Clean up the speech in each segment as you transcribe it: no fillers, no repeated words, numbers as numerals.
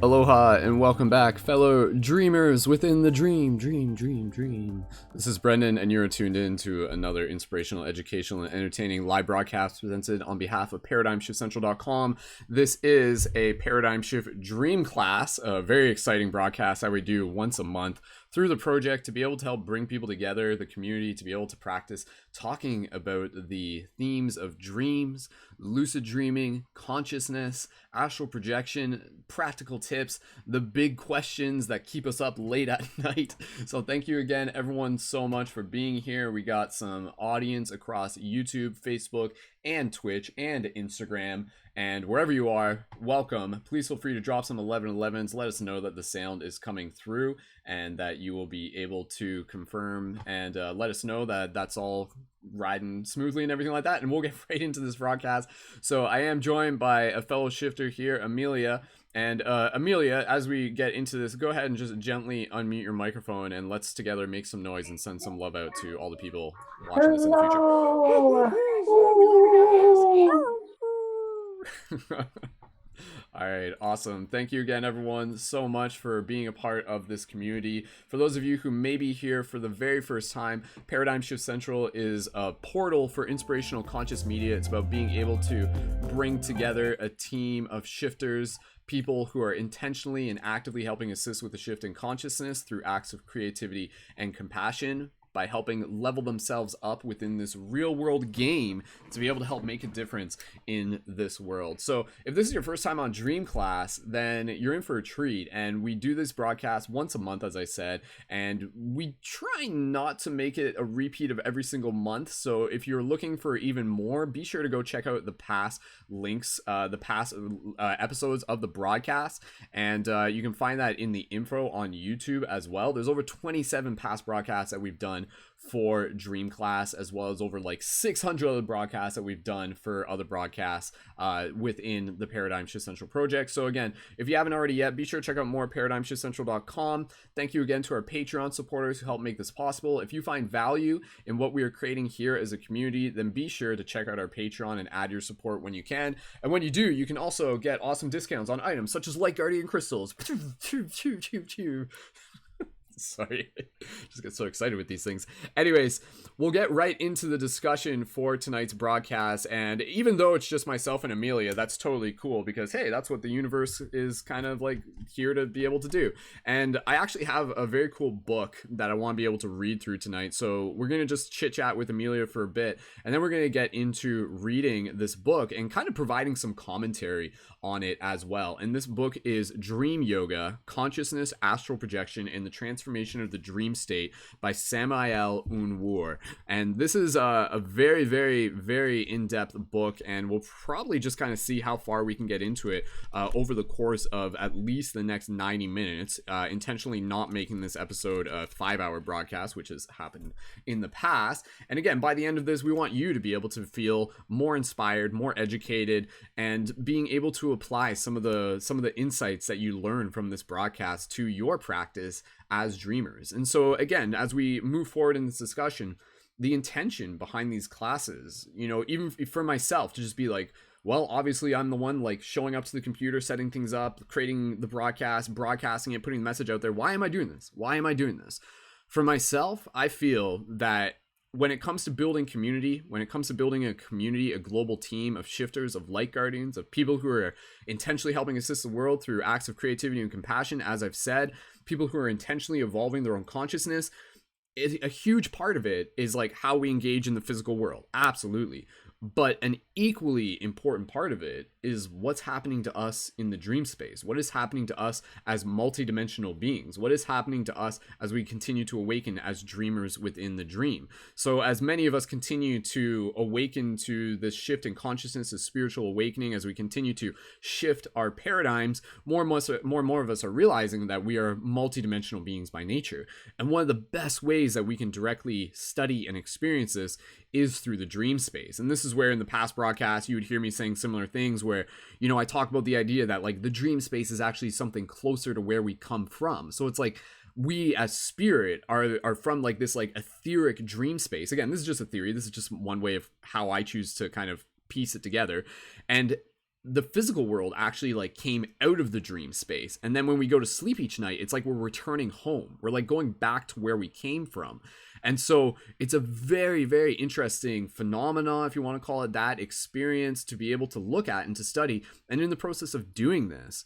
Aloha and welcome back, fellow dreamers within the dream. This is Brendon, and you're tuned in to another inspirational, educational, and entertaining live broadcast presented on behalf of ParadigmShiftCentral.com. This is a Paradigm Shift Dream class, a very exciting broadcast that we do once a month through the project to be able to help bring people together, the community, to be able to practice talking about the themes of dreams, lucid dreaming, consciousness, astral projection, practical tips, the big questions that keep us up late at night. So thank you again, everyone, so much for being here. We got some audience across YouTube, Facebook, and Twitch, and Instagram, and wherever you are, welcome. Please feel free to drop some 1111s. Let us know that the sound is coming through and that you will be able to confirm and let us know that that's all riding smoothly and everything like that, and we'll get right into this broadcast. So I am joined by a fellow shifter here, Amelia. And Amelia, as we get into this, go ahead and just gently unmute your microphone and let's together make some noise and send some love out to all the people watching this in the future. All right, awesome. Thank you again, everyone, so much for being a part of this community. For those of you who may be here for the very first time, Paradigm Shift Central is a portal for inspirational conscious media. It's about being able to bring together a team of shifters, people who are intentionally and actively helping assist with the shift in consciousness through acts of creativity and compassion, by helping level themselves up within this real world game to be able to help make a difference in this world. So if this is your first time on Dream Class, then you're in for a treat. And we do this broadcast once a month, as I said, and we try not to make it a repeat of every single month. So if you're looking for even more, be sure to go check out the past links, the past episodes of the broadcast. And you can find that in the info on YouTube as well. There's over 27 past broadcasts that we've done for Dream Class, as well as over like 600 other broadcasts that we've done for other broadcasts within the Paradigm Shift Central project. So again, if you haven't already yet, be sure to check out more at ParadigmShiftCentral.com. Thank you again to our Patreon supporters who help make this possible. If you find value in what we are creating here as a community, then be sure to check out our Patreon and add your support when you can. And when you do, you can also get awesome discounts on items such as Light Guardian crystals. Sorry, just get so excited with these things. Anyways, we'll get right into the discussion for tonight's broadcast. And even though it's just myself and Amelia, that's totally cool because, hey, that's what the universe is kind of like here to be able to do. And I actually have a very cool book that I want to be able to read through tonight. So we're going to just chit chat with Amelia for a bit, and then we're going to get into reading this book and kind of providing some commentary on it as well. And this book is Dream Yoga, Consciousness, Astral Projection, and the Transformation of the Dream State by Samael Unwar. And this is a very, very, very in-depth book, and we'll probably just kind of see how far we can get into it over the course of at least the next 90 minutes, intentionally not making this episode a 5-hour broadcast, which has happened in the past. And again, by the end of this, we want you to be able to feel more inspired, more educated, and being able to apply some of the insights that you learn from this broadcast to your practice as dreamers. And so again, as we move forward in this discussion, the intention behind these classes, you know, even for myself to just be like, well, obviously I'm the one like showing up to the computer, setting things up, creating the broadcast, broadcasting it, putting the message out there. Why am I doing this? Why am I doing this? For myself, I feel that when it comes to building community, when it comes to building a community, a global team of shifters, of light guardians, of people who are intentionally helping assist the world through acts of creativity and compassion, as I've said, people who are intentionally evolving their own consciousness, a huge part of it is like how we engage in the physical world. Absolutely. But an equally important part of it is what's happening to us in the dream space. What is happening to us as multidimensional beings? What is happening to us as we continue to awaken as dreamers within the dream? So as many of us continue to awaken to this shift in consciousness, this spiritual awakening, as we continue to shift our paradigms, more and more of us are realizing that we are multidimensional beings by nature. And one of the best ways that we can directly study and experience this is through the dream space. And this is where in the past broadcasts you would hear me saying similar things where, you know, I talk about the idea that like the dream space is actually something closer to where we come from. So it's like we as spirit are from like this like etheric dream space. Again, this is just a theory. This is just one way of how I choose to kind of piece it together. And the physical world actually like came out of the dream space, and then when we go to sleep each night, it's like we're returning home, we're like going back to where we came from. And so it's a very, very interesting phenomena, if you want to call it that, experience to be able to look at and to study. And in the process of doing this,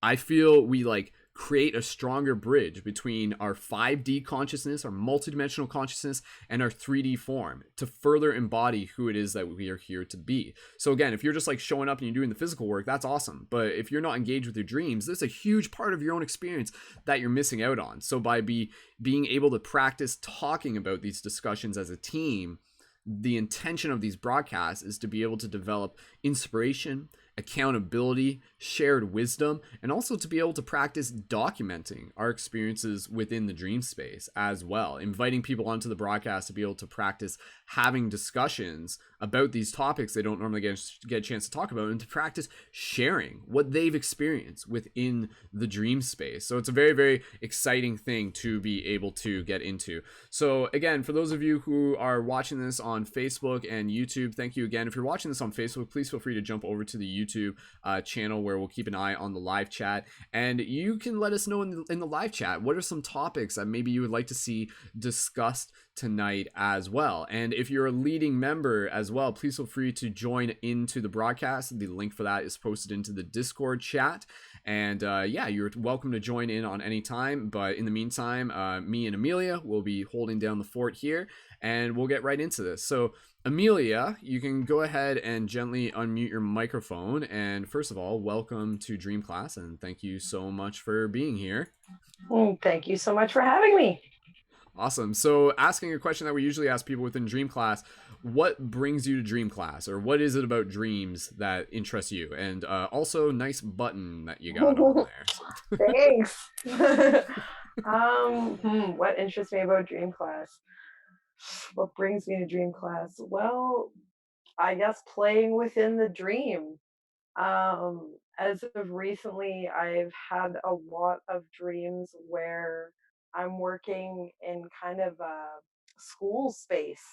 I feel we like create a stronger bridge between our 5D consciousness, our multidimensional consciousness, and our 3D form to further embody who it is that we are here to be. So again, if you're just like showing up and you're doing the physical work, that's awesome. But if you're not engaged with your dreams, there's a huge part of your own experience that you're missing out on. So by being able to practice talking about these discussions as a team, the intention of these broadcasts is to be able to develop inspiration, accountability, shared wisdom, and also to be able to practice documenting our experiences within the dream space as well, inviting people onto the broadcast to be able to practice having discussions about these topics they don't normally get a chance to talk about, and to practice sharing what they've experienced within the dream space. So it's a very, very exciting thing to be able to get into. So again, for those of you who are watching this on Facebook and YouTube, thank you again. If you're watching this on Facebook, please feel free to jump over to the YouTube channel, where we'll keep an eye on the live chat, and you can let us know in the live chat what are some topics that maybe you would like to see discussed tonight as well. And if you're a leading member as well, please feel free to join into the broadcast. The link for that is posted into the Discord chat. And yeah, you're welcome to join in on any time. But in the meantime, me and Amelia will be holding down the fort here, and we'll get right into this. So Amelia, you can go ahead and gently unmute your microphone. And first of all, welcome to Dream Class, and thank you so much for being here. Well, thank you so much for having me. Awesome. So asking a question that we usually ask people within Dream Class, what brings you to Dream Class, or what is it about dreams that interests you? And also, nice button that you got on there. Thanks. What interests me about Dream Class? What brings me to Dream Class? Well, I guess playing within the dream. As of recently, I've had a lot of dreams where I'm working in kind of a school space,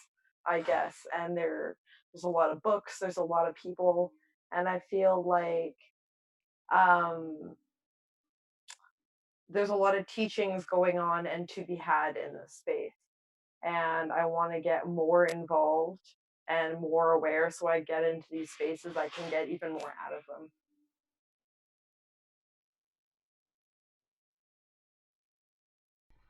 I guess, and there's a lot of books, there's a lot of people, and I feel like um, there's a lot of teachings going on and to be had in this space. And I want to get more involved and more aware, so I get into these spaces, I can get even more out of them.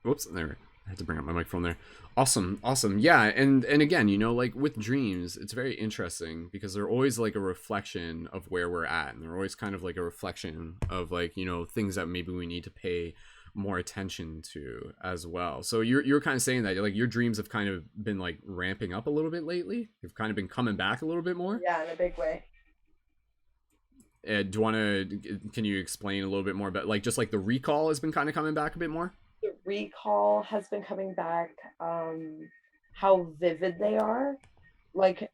Whoops, there. I had to bring up my microphone there. Awesome. Yeah, and again, you know, like with dreams, it's very interesting because they're always like a reflection of where we're at, and they're always kind of like a reflection of like, you know, things that maybe we need to pay more attention to as well. So you're kind of saying that like your dreams have kind of been like ramping up a little bit lately. You've kind of been coming back a little bit more. Yeah, in a big way. Do you want to? Can you explain a little bit more about like just like the recall has been kind of coming back a bit more? The recall has been coming back. How vivid they are. Like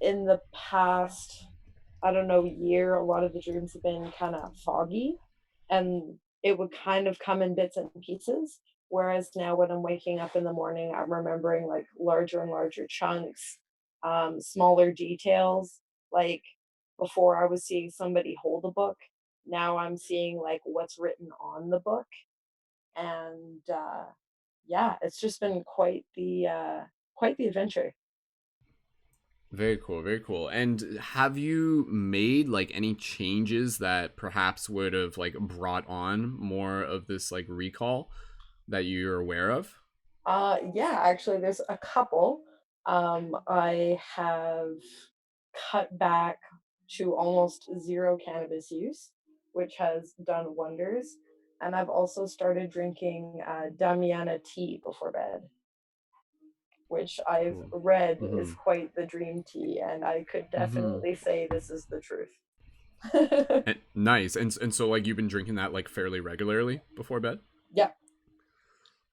in the past, I don't know, year, a lot of the dreams have been kind of foggy, and it would kind of come in bits and pieces. Whereas now, when I'm waking up in the morning, I'm remembering like larger and larger chunks, smaller details. Like before, I was seeing somebody hold a book. Now I'm seeing like what's written on the book, and yeah, it's just been quite the adventure. Very cool, very cool. And have you made like any changes that perhaps would have like brought on more of this like recall that you're aware of? Yeah, actually, there's a couple. I have cut back to almost zero cannabis use, which has done wonders. And I've also started drinking Damiana tea before bed, which I've Cool. read is Mm-hmm. quite the dream tea, and I could Mm-hmm. definitely say this is the truth. And, nice. And so like you've been drinking that like fairly regularly before bed? Yeah.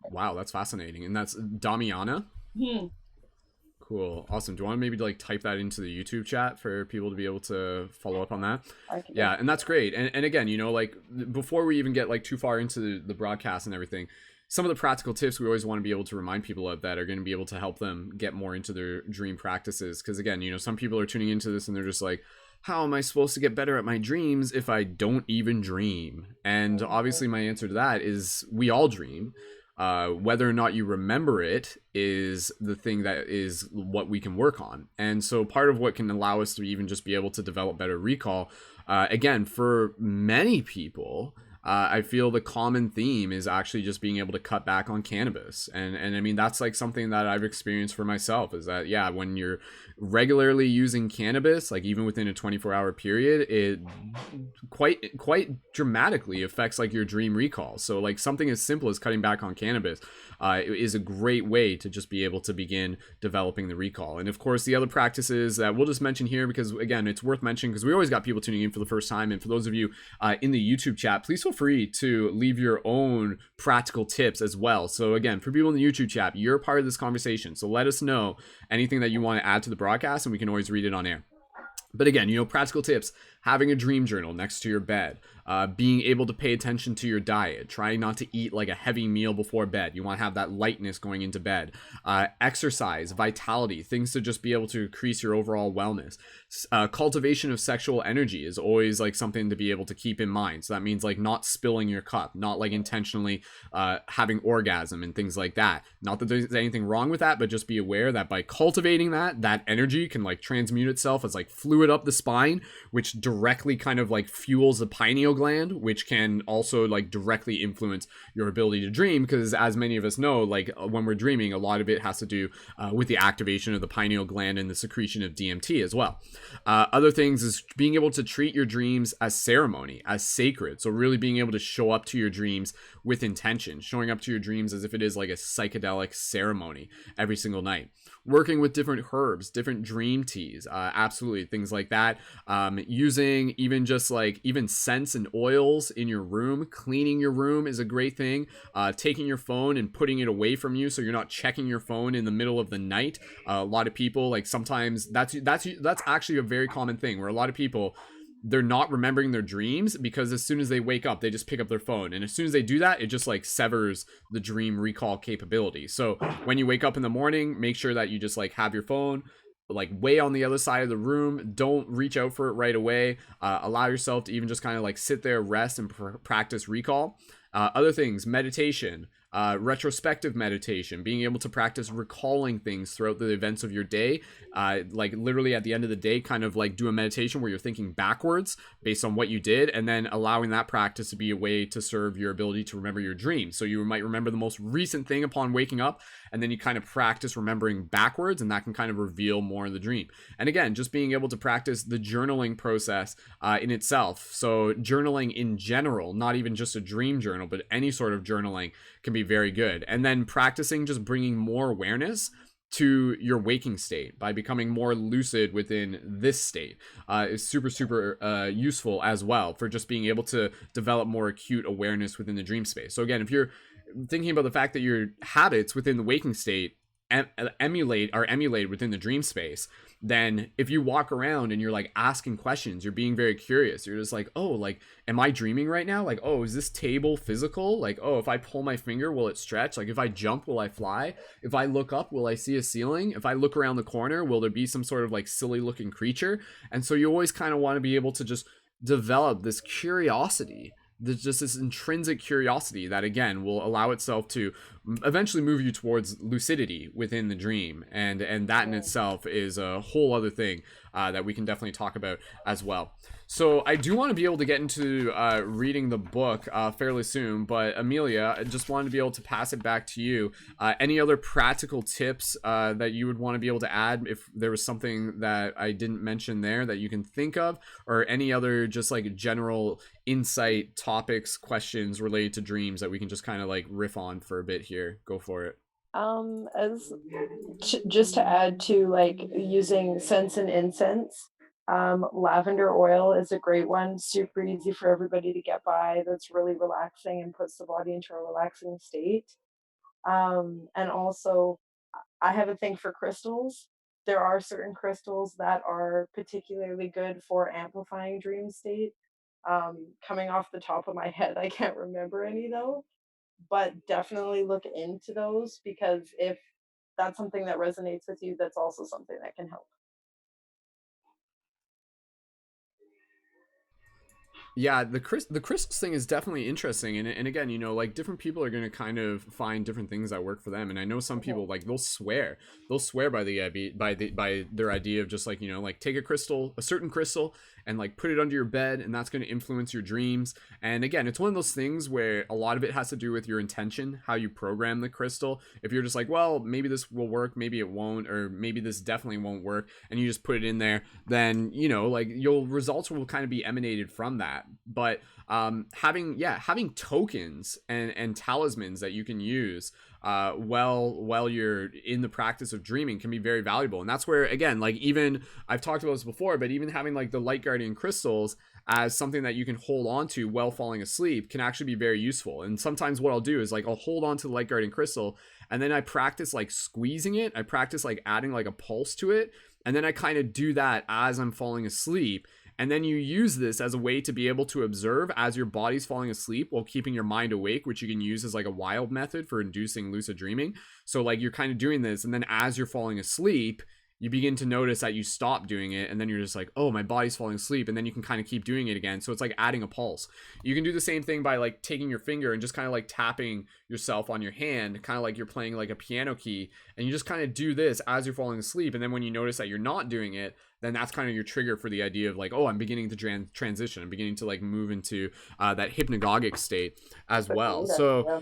Wow, that's fascinating. And that's Damiana? Hmm. Cool. Awesome. Do you want to maybe like type that into the YouTube chat for people to be able to follow up on that? Yeah, and that's great. And again, you know, like before we even get like too far into the broadcast and everything, some of the practical tips we always want to be able to remind people of that are going to be able to help them get more into their dream practices. Because again, some people are tuning into this and they're just like, how am I supposed to get better at my dreams if I don't even dream? And Mhm. obviously, my answer to that is we all dream. Whether or not you remember it is the thing that is what we can work on. And so, part of what can allow us to even just be able to develop better recall, again, for many people, I feel the common theme is actually just being able to cut back on cannabis, and I mean that's like something that I've experienced for myself. Is that yeah, when you're regularly using cannabis, like even within a 24-hour period, it quite dramatically affects like your dream recall. So like something as simple as cutting back on cannabis is a great way to just be able to begin developing the recall. And of course, the other practices that we'll just mention here, because again, it's worth mentioning because we always got people tuning in for the first time. And for those of you in the YouTube chat, please feel free to leave your own practical tips as well. So again, for people in the YouTube chat, you're part of this conversation. So let us know anything that you want to add to the broadcast and we can always read it on air. But again, practical tips: having a dream journal next to your bed, being able to pay attention to your diet, trying not to eat like a heavy meal before bed. You want to have that lightness going into bed. Exercise, vitality, things to just be able to increase your overall wellness. Cultivation of sexual energy is always like something to be able to keep in mind. So that means like not spilling your cup, not like intentionally having orgasm and things like that. Not that there's anything wrong with that, but just be aware that by cultivating that energy can like transmute itself as like fluid up the spine, which directly kind of like fuels the pineal gland, which can also like directly influence your ability to dream. Because as many of us know, like when we're dreaming, a lot of it has to do with the activation of the pineal gland and the secretion of DMT as well. Other things is being able to treat your dreams as ceremony, as sacred. So really being able to show up to your dreams with intention, showing up to your dreams as if it is like a psychedelic ceremony every single night. Working with different herbs, different dream teas, absolutely things like that. Using even just like even scents and oils in your room, cleaning your room is a great thing. Taking your phone and putting it away from you so you're not checking your phone in the middle of the night. A lot of people like sometimes that's actually a very common thing where a lot of people they're not remembering their dreams because as soon as they wake up they just pick up their phone, and as soon as they do that it just like severs the dream recall capability. So when you wake up in the morning, make sure that you just like have your phone like way on the other side of the room. Don't reach out for it right away. Allow yourself to even just kind of like sit there, rest, and practice recall. Other things: meditation, retrospective meditation, being able to practice recalling things throughout the events of your day. Like literally at the end of the day, kind of like do a meditation where you're thinking backwards based on what you did, and then allowing that practice to be a way to serve your ability to remember your dreams. So you might remember the most recent thing upon waking up, and then you kind of practice remembering backwards, and that can kind of reveal more in the dream. And again, just being able to practice the journaling process in itself. So journaling in general, not even just a dream journal, but any sort of journaling can be very good. And then practicing just bringing more awareness to your waking state by becoming more lucid within this state is super useful as well for just being able to develop more acute awareness within the dream space. So again, if you're thinking about the fact that your habits within the waking state emulate within the dream space, then if you walk around and you're like asking questions, you're being very curious, you're just like, oh, like, am I dreaming right now? Like, oh, is this table physical? Like, oh, if I pull my finger, will it stretch? Like, if I jump, will I fly? If I look up, will I see a ceiling? If I look around the corner, will there be some sort of like silly looking creature? And so you always kind of want to be able to just develop this curiosity. There's just this intrinsic curiosity that again will allow itself to eventually move you towards lucidity within the dream, and that in itself is a whole other thing that we can definitely talk about as well. So I do want to be able to get into reading the book fairly soon, but Amelia, I just wanted to be able to pass it back to you. Any other practical tips that you would want to be able to add if there was something that I didn't mention there that you can think of, or any other just like general insight, topics, questions related to dreams that we can just kind of like riff on for a bit here? Go for it. As just to add to like using scents and incense, lavender oil is a great one. Super easy for everybody to get by. That's really relaxing and puts the body into a relaxing state. And also, I have a thing for crystals. There are certain crystals that are particularly good for amplifying dream state. Coming off the top of my head, I can't remember any though. but definitely look into those, because if that's something that resonates with you, that's also something that can help. Yeah, the crystals thing is definitely interesting, and again, you know, like different people are gonna kind of find different things that work for them, and I know some Mhm. people like they'll swear by the idea by their idea of just like, you know, like take a crystal, a certain crystal, and like put it under your bed, and that's gonna influence your dreams. And again, it's one of those things where a lot of it has to do with your intention, how you program the crystal. If you're just like, well, maybe this will work, maybe it won't, or maybe this definitely won't work, and you just put it in there, then you know, like your results will kind of be emanated from that. But having tokens and talismans that you can use while you're in the practice of dreaming can be very valuable. And that's where, again, like, even I've talked about this before, but even having like the light guardian crystals as something that you can hold on to while falling asleep can actually be very useful. And sometimes what I'll do is like I'll hold on to the light guardian crystal, and then I practice like squeezing it, I practice like adding like a pulse to it, and then I kind of do that as I'm falling asleep. And then you use this as a way to be able to observe as your body's falling asleep while keeping your mind awake, which you can use as like a wild method for inducing lucid dreaming. So like you're kind of doing this, and then as you're falling asleep, you begin to notice that you stop doing it, and then you're just like, oh, my body's falling asleep, and then you can kind of keep doing it again. So it's like adding a pulse. You can do the same thing by like taking your finger and just kind of like tapping yourself on your hand, kind of like you're playing like a piano key, and you just kind of do this as you're falling asleep. And then when you notice that you're not doing it, then that's kind of your trigger for the idea of like, oh, I'm beginning to transition, I'm beginning to like move into that hypnagogic state as well. So Yeah.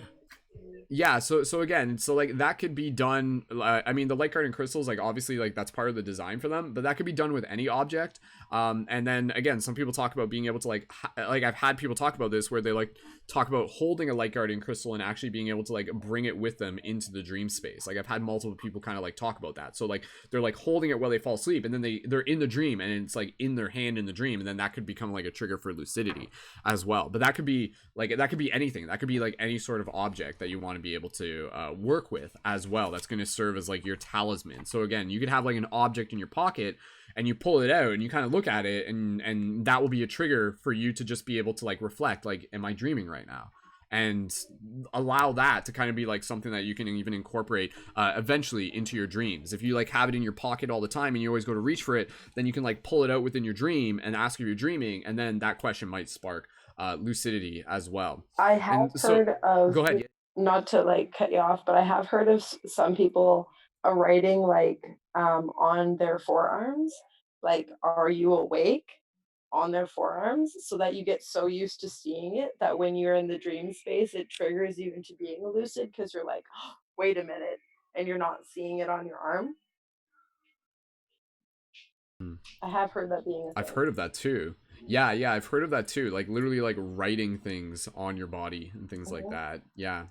yeah, so again, so like that could be done, I mean, the light guardian crystals, like obviously like that's part of the design for them, but that could be done with any object. And then again, some people talk about being able to like like I've had people talk about this where they like talk about holding a light guardian crystal and actually being able to like bring it with them into the dream space. Like I've had multiple people kind of like talk about that. So like they're like holding it while they fall asleep, and then they're in the dream, and it's like in their hand in the dream, and then that could become like a trigger for lucidity as well. But that could be like, that could be anything, that could be like any sort of object that you want to be able to work with as well, that's going to serve as like your talisman. So again, you could have like an object in your pocket, and you pull it out and you kind of look at it, and that will be a trigger for you to just be able to like reflect, like, am I dreaming right now? And allow that to kind of be like something that you can even incorporate eventually into your dreams. If you like have it in your pocket all the time and you always go to reach for it, then you can like pull it out within your dream and ask if you're dreaming, and then that question might spark lucidity as well. I have And so heard of, go ahead. not to like cut you off, but I have heard of some people writing like on their forearms, like, are you awake, on their forearms, so that you get so used to seeing it that when you're in the dream space, it triggers you into being lucid, because you're like, oh, wait a minute, and you're not seeing it on your arm. Yeah. I have heard that being a I've thing. heard of that too. Yeah, I've heard of that too. Like literally like writing things on your body and things like Mhm. that. Yeah.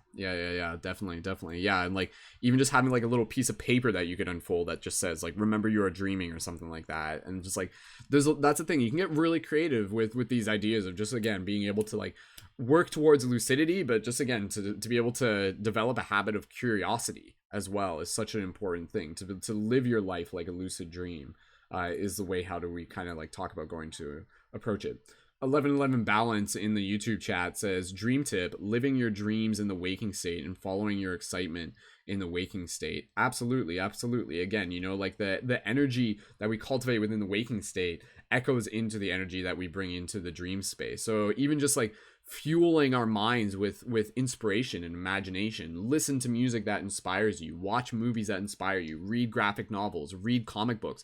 Definitely. Yeah, and like even just having like a little piece of paper that you could unfold that just says like, remember you are dreaming, or something like that. And just like that's the thing. You can get really creative with these ideas of just, again, being able to like work towards lucidity, but just again to be able to develop a habit of curiosity as well is such an important thing, to live your life like a lucid dream. Is the way how do we kind of like talk about going to approach it. 1111 Balance in the YouTube chat says, dream tip: living your dreams in the waking state and following your excitement in the waking state. Absolutely. Again, you know, like the energy that we cultivate within the waking state echoes into the energy that we bring into the dream space. So even just like fueling our minds with inspiration and imagination, listen to music that inspires you, watch movies that inspire you, read graphic novels, read comic books,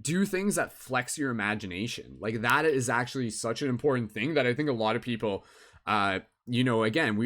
do things that flex your imagination. Like that is actually such an important thing that I think a lot of people, you know, again,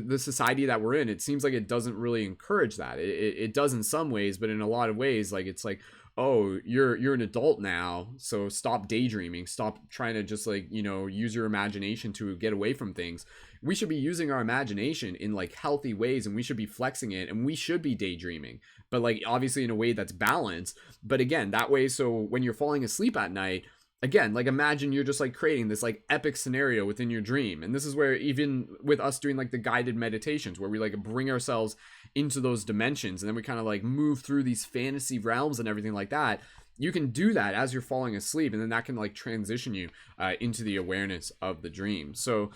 the society that we're in, it seems like it doesn't really encourage that. It does in some ways, but in a lot of ways, like it's like, oh, you're an adult now, so stop daydreaming, stop trying to just like, you know, use your imagination to get away from things. We should be using our imagination in like healthy ways, and we should be flexing it, and we should be daydreaming, but like obviously in a way that's balanced. But again, that way, so when you're falling asleep at night, again, like imagine you're just like creating this like epic scenario within your dream. And this is where, even with us doing like the guided meditations, where we like bring ourselves into those dimensions, and then we kind of like move through these fantasy realms and everything like that, you can do that as you're falling asleep, and then that can like transition you into the awareness of the dream. So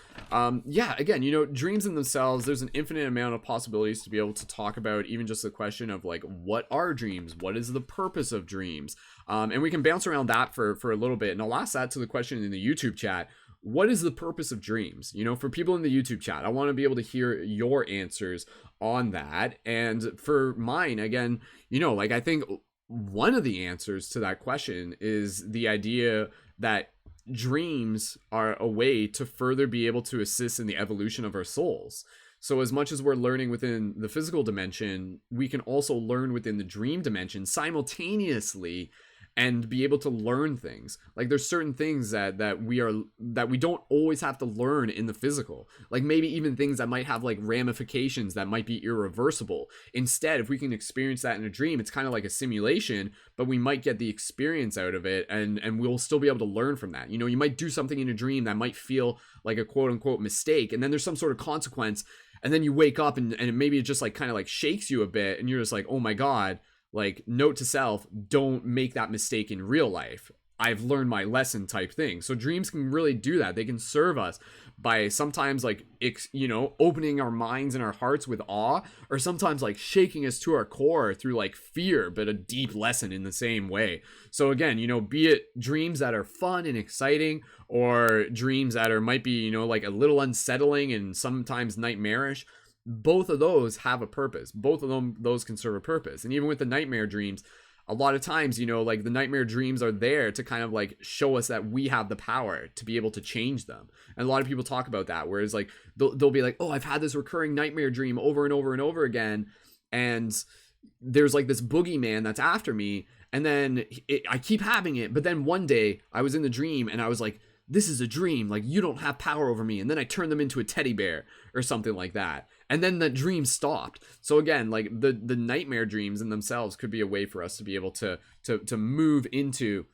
yeah, again, dreams in themselves, there's an infinite amount of possibilities to be able to talk about, even just the question of like, what are dreams, what is the purpose of dreams, and we can bounce around that for a little bit. And I'll ask that to the question in the YouTube chat: what is the purpose of dreams? For people in the YouTube chat, I want to be able to hear your answers on that. And for mine, again, like, I think one of the answers to that question is the idea that dreams are a way to further be able to assist in the evolution of our souls. So as much as we're learning within the physical dimension, we can also learn within the dream dimension simultaneously, and be able to learn things. Like, there's certain things that we don't always have to learn in the physical, like maybe even things that might have like ramifications that might be irreversible. Instead, if we can experience that in a dream, it's kind of like a simulation, but we might get the experience out of it, and we'll still be able to learn from that. You might do something in a dream that might feel like a quote unquote mistake, and then there's some sort of consequence, and then you wake up and maybe it just like kind of like shakes you a bit, and you're just like, oh my god. Like, note to self, don't make that mistake in real life. I've learned my lesson type thing. So dreams can really do that. They can serve us by sometimes like, opening our minds and our hearts with awe, or sometimes like shaking us to our core through like fear, but a deep lesson in the same way. So again, be it dreams that are fun and exciting, or dreams that might be, like a little unsettling and sometimes nightmarish. Both of those have a purpose. Both of those can serve a purpose. And even with the nightmare dreams, a lot of times, like the nightmare dreams are there to kind of like show us that we have the power to be able to change them. And a lot of people talk about that, whereas like they'll be like, oh, I've had this recurring nightmare dream over and over and over again, and there's like this boogeyman that's after me, and then I keep having it, but then one day I was in the dream and I was like, this is a dream, like you don't have power over me, and then I turned them into a teddy bear or something like that, and then the dream stopped. So again, like the nightmare dreams in themselves could be a way for us to be able to move into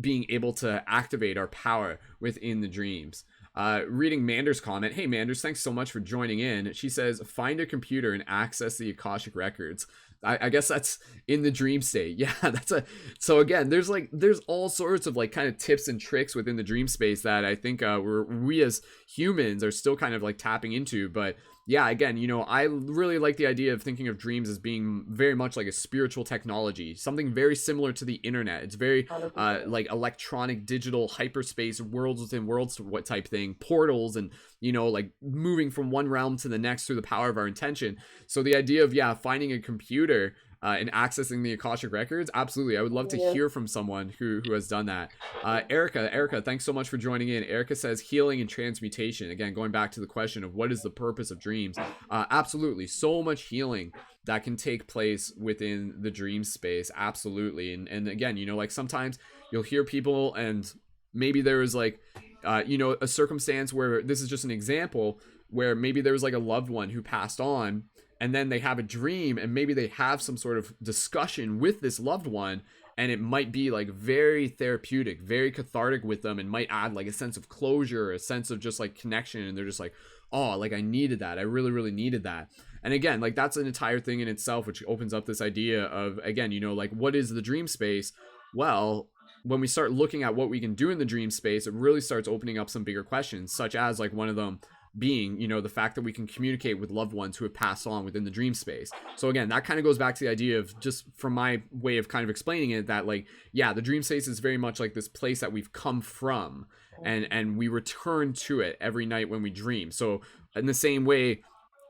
being able to activate our power within the dreams. Reading Mander's comment. Hey Manders, thanks so much for joining in. She says, find a computer and access the Akashic records. I guess that's in the dream state. Yeah, so again, there's all sorts of like kind of tips and tricks within the dream space that I think we as humans are still kind of like tapping into. But yeah, again, I really like the idea of thinking of dreams as being very much like a spiritual technology, something very similar to the internet. It's very like electronic, digital, hyperspace, worlds within worlds type thing, portals, and like moving from one realm to the next through the power of our intention. So the idea of finding a computer and accessing the Akashic records, absolutely, I would love to hear from someone who has done that. Erica, thanks so much for joining in. Erica says healing and transmutation. Again, going back to the question of what is the purpose of dreams, absolutely, so much healing that can take place within the dream space, absolutely. And again, like sometimes you'll hear people, and maybe there was like a circumstance where, this is just an example, where maybe there was like a loved one who passed on, and then they have a dream, and maybe they have some sort of discussion with this loved one, and it might be like very therapeutic, very cathartic with them, and might add like a sense of closure, a sense of just like connection, and they're just like, oh, like I needed that, I really, really needed that. And again, like that's an entire thing in itself, which opens up this idea of, again, like what is the dream space? Well, when we start looking at what we can do in the dream space, it really starts opening up some bigger questions, such as like one of them being, the fact that we can communicate with loved ones who have passed on within the dream space. So again, that kind of goes back to the idea of, just from my way of kind of explaining it, that like, yeah, the dream space is very much like this place that we've come from, and we return to it every night when we dream. So in the same way,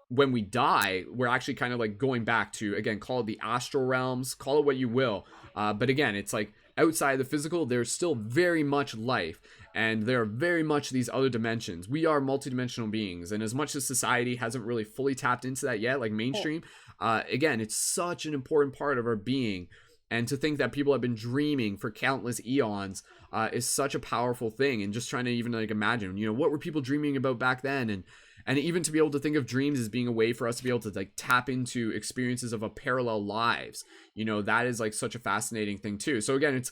when we die, we're actually kind of like going back to, again, call it the astral realms, call it what you will. But again, it's like outside the physical, there's still very much life, and there are very much these other dimensions. We are multidimensional beings, and as much as society hasn't really fully tapped into that yet, like mainstream, again, it's such an important part of our being. And to think that people have been dreaming for countless eons is such a powerful thing. And just trying to even like imagine, what were people dreaming about back then? And even to be able to think of dreams as being a way for us to be able to like tap into experiences of a parallel lives, that is like such a fascinating thing too. So again,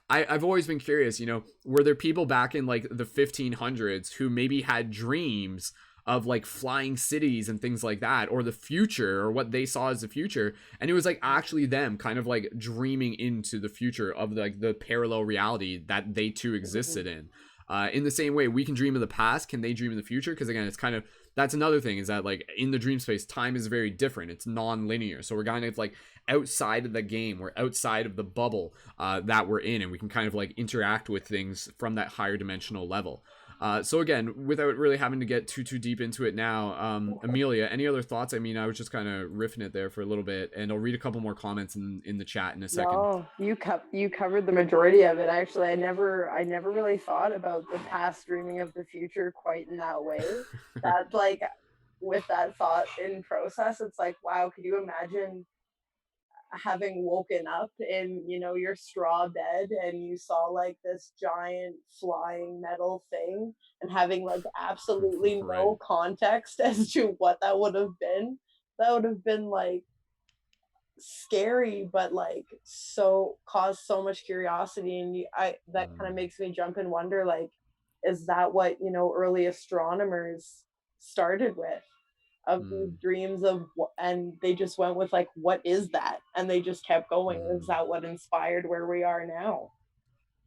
I've always been curious, were there people back in like the 1500s who maybe had dreams of like flying cities and things like that, or the future, or what they saw as the future. And it was like actually them kind of like dreaming into the future of like the parallel reality that they too existed in the same way we can dream of the past. Can they dream of the future? Because again, it's kind of, that's another thing, is that like in the dream space, time is very different. It's non-linear, so we're kind of like outside of the game, we're outside of the bubble that we're in, and we can kind of like interact with things from that higher dimensional level. So again, without really having to get too deep into it now, Amelia, any other thoughts? I mean, I was just kind of riffing it there for a little bit, and I'll read a couple more comments in the chat in a second. No, you covered the majority of it. Actually, I never really thought about the past dreaming of the future quite in that way. That like, with that thought in process, it's like, wow, could you imagine having woken up in, you know, your straw bed and you saw like this giant flying metal thing and having like absolutely no context as to what that would have been? That would have been like scary, but like so caused so much curiosity. And that kind of makes me jump and wonder, like, is that what, you know, early astronomers started with, of these dreams of, and they just went with like, what is that, and they just kept going. Is that what inspired where we are now?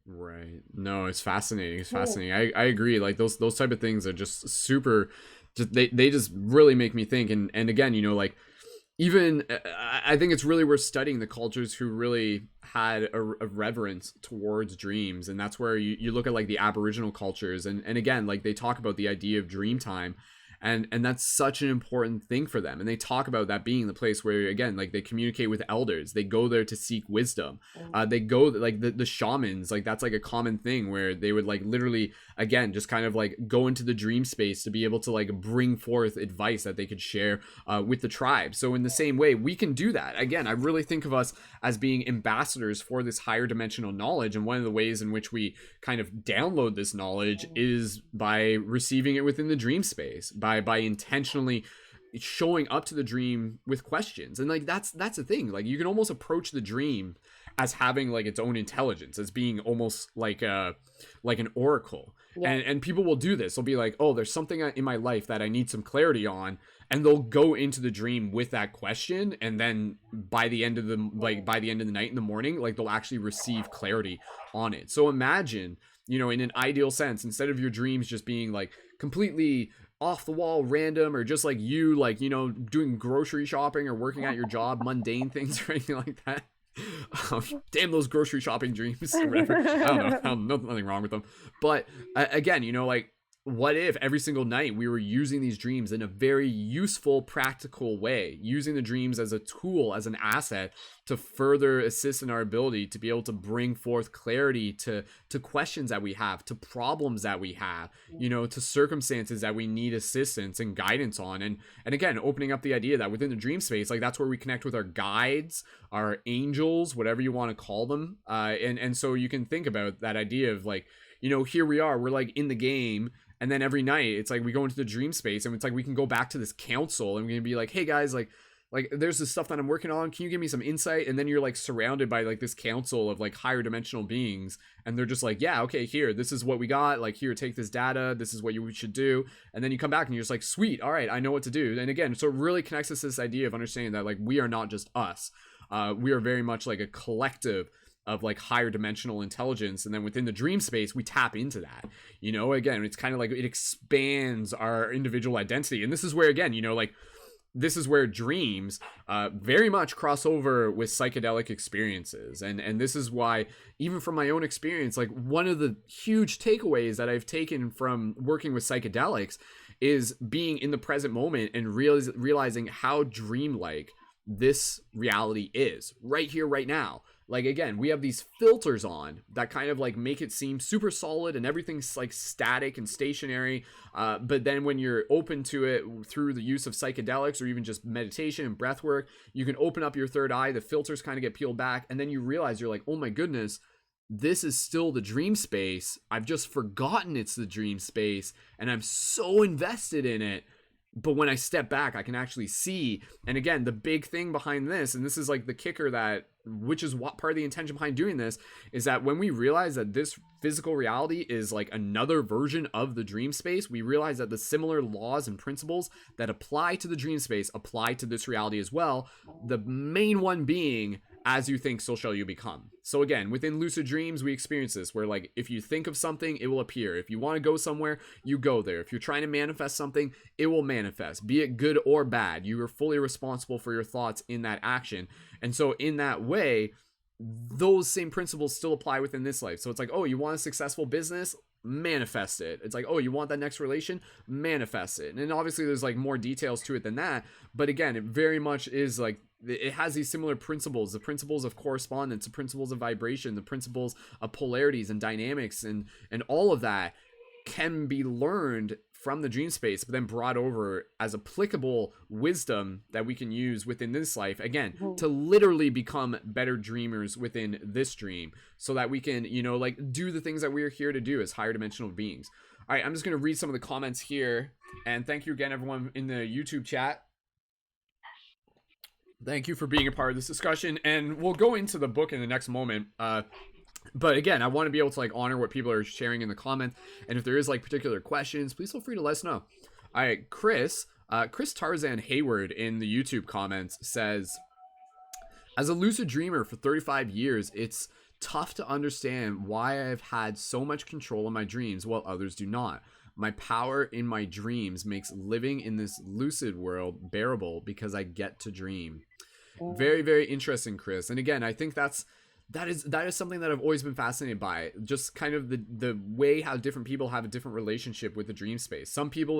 Right. No, it's fascinating. It's fascinating. I agree. Like those type of things are just super, just they just really make me think. And again, you know, like, even I think it's really worth studying the cultures who really had a reverence towards dreams. And that's where you look at like the Aboriginal cultures, and again, like they talk about the idea of dream time. And that's such an important thing for them. And they talk about that being the place where, again, like they communicate with elders. They go there to seek wisdom. They go, like the shamans, like that's like a common thing where they would like literally, again, just kind of like go into the dream space to be able to like bring forth advice that they could share with the tribe. So in the same way, we can do that. Again, I really think of us as being ambassadors for this higher dimensional knowledge. And one of the ways in which we kind of download this knowledge is by receiving it within the dream space, by intentionally showing up to the dream with questions. And like that's the thing, like you can almost approach the dream as having like its own intelligence, as being almost like an oracle. And people will do this. They'll be like, oh, there's something in my life that I need some clarity on, and they'll go into the dream with that question, and then by the end of the night, in the morning, like they'll actually receive clarity on it. So imagine, you know, in an ideal sense, instead of your dreams just being like completely off the wall, random, or just like you, like, you know, doing grocery shopping or working at your job, mundane things or anything like that. Damn those grocery shopping dreams or whatever. I don't know, nothing wrong with them. But again, you know, like, what if every single night we were using these dreams in a very useful, practical way, using the dreams as a tool, as an asset to further assist in our ability to be able to bring forth clarity to questions that we have, to problems that we have, you know, to circumstances that we need assistance and guidance on. And again, opening up the idea that within the dream space, like that's where we connect with our guides, our angels, whatever you want to call them. And so you can think about that idea of like, you know, here we are, we're like in the game. And then every night it's like we go into the dream space, and it's like we can go back to this council, and we're gonna be like, hey guys, like there's this stuff that I'm working on, can you give me some insight? And then you're like surrounded by like this council of like higher dimensional beings, and they're just like, yeah, okay, here, this is what we got, like here, take this data, this is what you should do. And then you come back and you're just like, sweet, all right, I know what to do. And again, so it really connects us to this idea of understanding that like we are not just us, we are very much like a collective of like higher dimensional intelligence. And then within the dream space, we tap into that, you know, again, it's kind of like it expands our individual identity. And this is where, again, you know, like this is where dreams very much cross over with psychedelic experiences. And this is why, even from my own experience, like one of the huge takeaways that I've taken from working with psychedelics is being in the present moment and realizing how dreamlike this reality is right here, right now. Like, again, we have these filters on that kind of like make it seem super solid and everything's like static and stationary. But then when you're open to it through the use of psychedelics or even just meditation and breath work, you can open up your third eye, the filters kind of get peeled back, and then you realize you're like, oh my goodness, this is still the dream space. I've just forgotten it's the dream space, and I'm so invested in it. But when I step back, I can actually see. And again, the big thing behind this, and this is like the kicker that which is what part of the intention behind doing this is that when we realize that this physical reality is like another version of the dream space, we realize that the similar laws and principles that apply to the dream space apply to this reality as well. The main one being, as you think, so shall you become. So again, within lucid dreams, we experience this where like if you think of something, it will appear. If you want to go somewhere, you go there. If you're trying to manifest something, it will manifest, be it good or bad. You are fully responsible for your thoughts in that action. And so in that way, those same principles still apply within this life. So it's like, oh, you want a successful business? Manifest it. It's like, oh, you want that next relation? Manifest it. And obviously there's like more details to it than that, but again, it very much is like, it has these similar principles, the principles of correspondence, the principles of vibration, the principles of polarities and dynamics, and all of that can be learned from the dream space, but then brought over as applicable wisdom that we can use within this life, again, to literally become better dreamers within this dream, so that we can, you know, like do the things that we're here to do as higher dimensional beings. All right, I'm just going to read some of the comments here, and thank you again, everyone in the YouTube chat. Thank you for being a part of this discussion, and we'll go into the book in the next moment. But again, I want to be able to like honor what people are sharing in the comments, and if there is like particular questions, please feel free to let us know. All right, Chris Tarzan Hayward in the YouTube comments says, as a lucid dreamer for 35 years, it's tough to understand why I've had so much control in my dreams while others do not. My power in my dreams makes living in this lucid world bearable because I get to dream. Very, very interesting, Chris. And again, I think that is something that I've always been fascinated by. Just kind of the way how different people have a different relationship with the dream space. Some people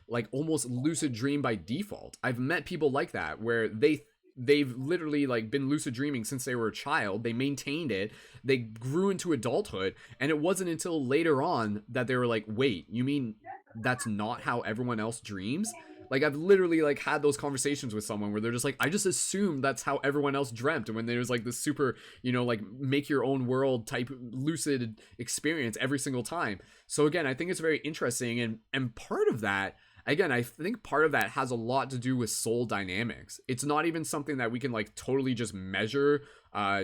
like almost lucid dream by default. I've met people like that where they've literally like been lucid dreaming since they were a child. They maintained it, they grew into adulthood, and it wasn't until later on that they were like, wait, you mean that's not how everyone else dreams? Like, I've literally like had those conversations with someone where they're just like, I just assumed that's how everyone else dreamt. And when there's like this super, you know, like make your own world type lucid experience every single time. So again, I think it's very interesting, and part of that, again, I think part of that has a lot to do with soul dynamics. It's not even something that we can like totally just measure,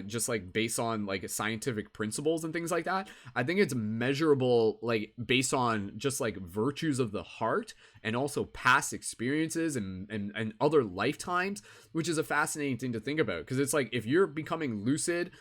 just like based on like scientific principles and things like that. I think it's measurable like based on just like virtues of the heart, and also past experiences and other lifetimes, which is a fascinating thing to think about. Because it's like, if you're becoming lucid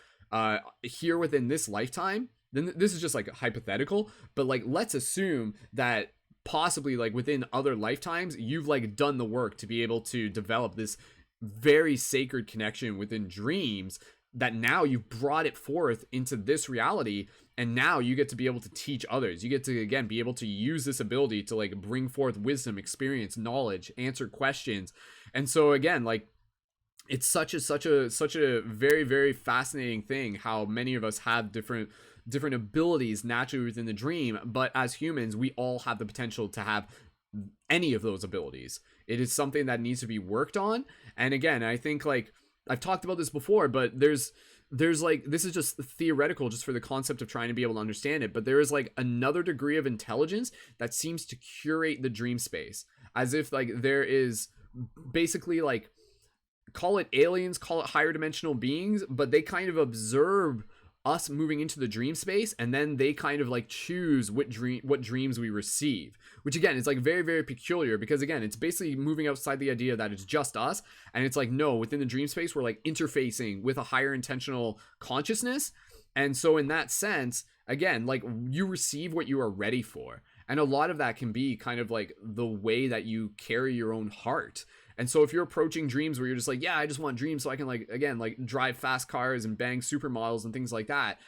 here within this lifetime, then this is just like hypothetical, but like let's assume that possibly like within other lifetimes you've like done the work to be able to develop this very sacred connection within dreams, that now you've brought it forth into this reality, and now you get to be able to teach others. You get to again be able to use this ability to like bring forth wisdom, experience, knowledge, answer questions. And so again, like it's such a very, very fascinating thing how many of us have different abilities naturally within the dream, but as humans we all have the potential to have any of those abilities. It is something that needs to be worked on. And again, I think like I've talked about this before, but there's like, this is just theoretical just for the concept of trying to be able to understand it, but there is like another degree of intelligence that seems to curate the dream space, as if like there is basically like, call it aliens, call it higher dimensional beings, but they kind of observe us moving into the dream space, and then they kind of like choose what dreams we receive, which again is like very, very peculiar, because again it's basically moving outside the idea that it's just us, and it's like, no, within the dream space we're like interfacing with a higher intentional consciousness. And so in that sense, again, like you receive what you are ready for, and a lot of that can be kind of like the way that you carry your own heart. And so if you're approaching dreams where you're just like, yeah, I just want dreams so I can like, again, like drive fast cars and bang supermodels and things like that,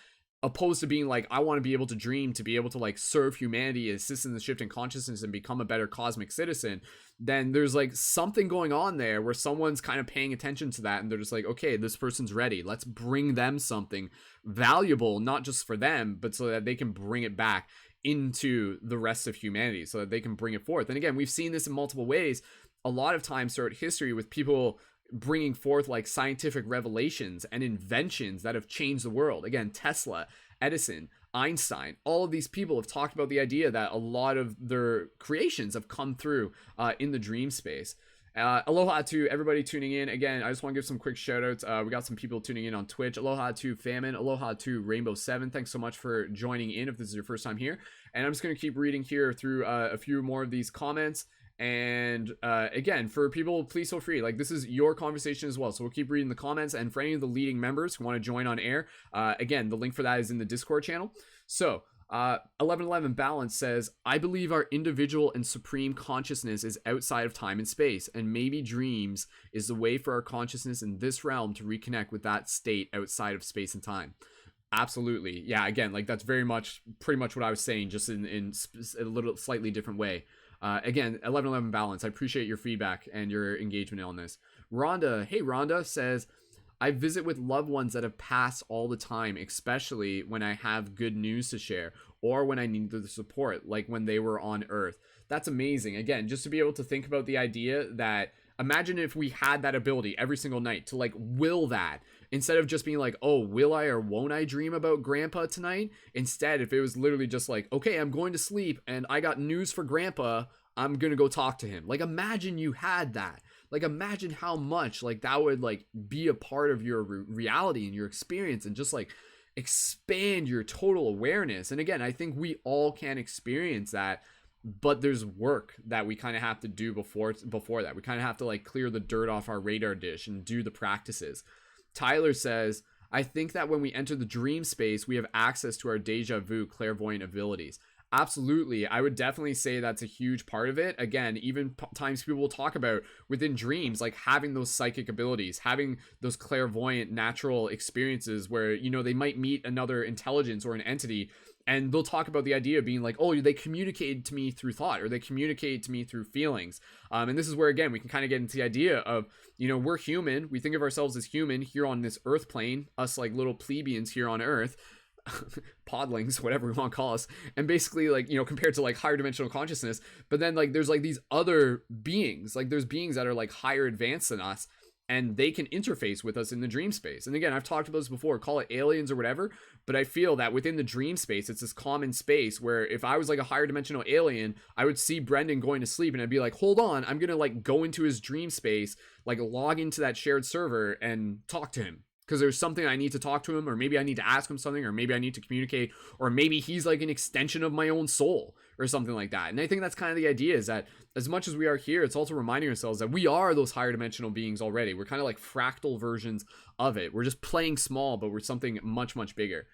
opposed to being like, I want to be able to dream to be able to like serve humanity, assist in the shift in consciousness, and become a better cosmic citizen, then there's like something going on there where someone's kind of paying attention to that, and they're just like, okay, this person's ready. Let's bring them something valuable, not just for them, but so that they can bring it back into the rest of humanity, so that they can bring it forth. And again, we've seen this in multiple ways a lot of times throughout history, with people bringing forth like scientific revelations and inventions that have changed the world. Again, Tesla, Edison, Einstein, all of these people have talked about the idea that a lot of their creations have come through in the dream space. Aloha to everybody tuning in. Again, I just want to give some quick shout outs. We got some people tuning in on Twitch. Aloha to Famine. Aloha to Rainbow 7. Thanks so much for joining in if this is your first time here. And I'm just going to keep reading here through a few more of these comments. And again, for people, please feel free. Like, this is your conversation as well. So we'll keep reading the comments. And for any of the leading members who want to join on air, again, the link for that is in the Discord channel. So 1111 Balance says, I believe our individual and supreme consciousness is outside of time and space, and maybe dreams is the way for our consciousness in this realm to reconnect with that state outside of space and time. Absolutely. Yeah, again, like that's pretty much what I was saying, just in a little slightly different way. Again, 1111 Balance, I appreciate your feedback and your engagement on this. Rhonda, hey Rhonda, says, I visit with loved ones that have passed all the time, especially when I have good news to share or when I need the support, like when they were on Earth. That's amazing. Again, just to be able to think about the idea that, imagine if we had that ability every single night to like will that, instead of just being like, oh, will I or won't I dream about grandpa tonight? Instead, if it was literally just like, okay, I'm going to sleep and I got news for grandpa, I'm going to go talk to him. Like, imagine you had that. Like, imagine how much like that would like be a part of your reality and your experience, and just like expand your total awareness. And again, I think we all can experience that, but there's work that we kind of have to do before that. We kind of have to like clear the dirt off our radar dish and do the practices. Tyler says, I think that when we enter the dream space, we have access to our deja vu clairvoyant abilities. Absolutely. I would definitely say that's a huge part of it. Again, even times people will talk about within dreams, like having those psychic abilities, having those clairvoyant natural experiences where, you know, they might meet another intelligence or an entity, and they'll talk about the idea of being like, oh, they communicated to me through thought, or they communicated to me through feelings. And this is where, again, we can kind of get into the idea of, you know, we're human. We think of ourselves as human here on this earth plane, us like little plebeians here on Earth. Podlings, whatever we want to call us, and basically, like, you know, compared to like higher dimensional consciousness, but then like there's like these other beings, like there's beings that are like higher advanced than us, and they can interface with us in the dream space. And again, I've talked about this before, call it aliens or whatever, but I feel that within the dream space, it's this common space where if I was like a higher dimensional alien, I would see Brendon going to sleep and I'd be like, hold on, I'm gonna like go into his dream space, like log into that shared server and talk to him, because there's something I need to talk to him, or maybe I need to ask him something, or maybe I need to communicate, or maybe he's like an extension of my own soul or something like that. And I think that's kind of the idea, is that as much as we are here, it's also reminding ourselves that we are those higher dimensional beings already. We're kind of like fractal versions of it. We're just playing small, but we're something much, much bigger.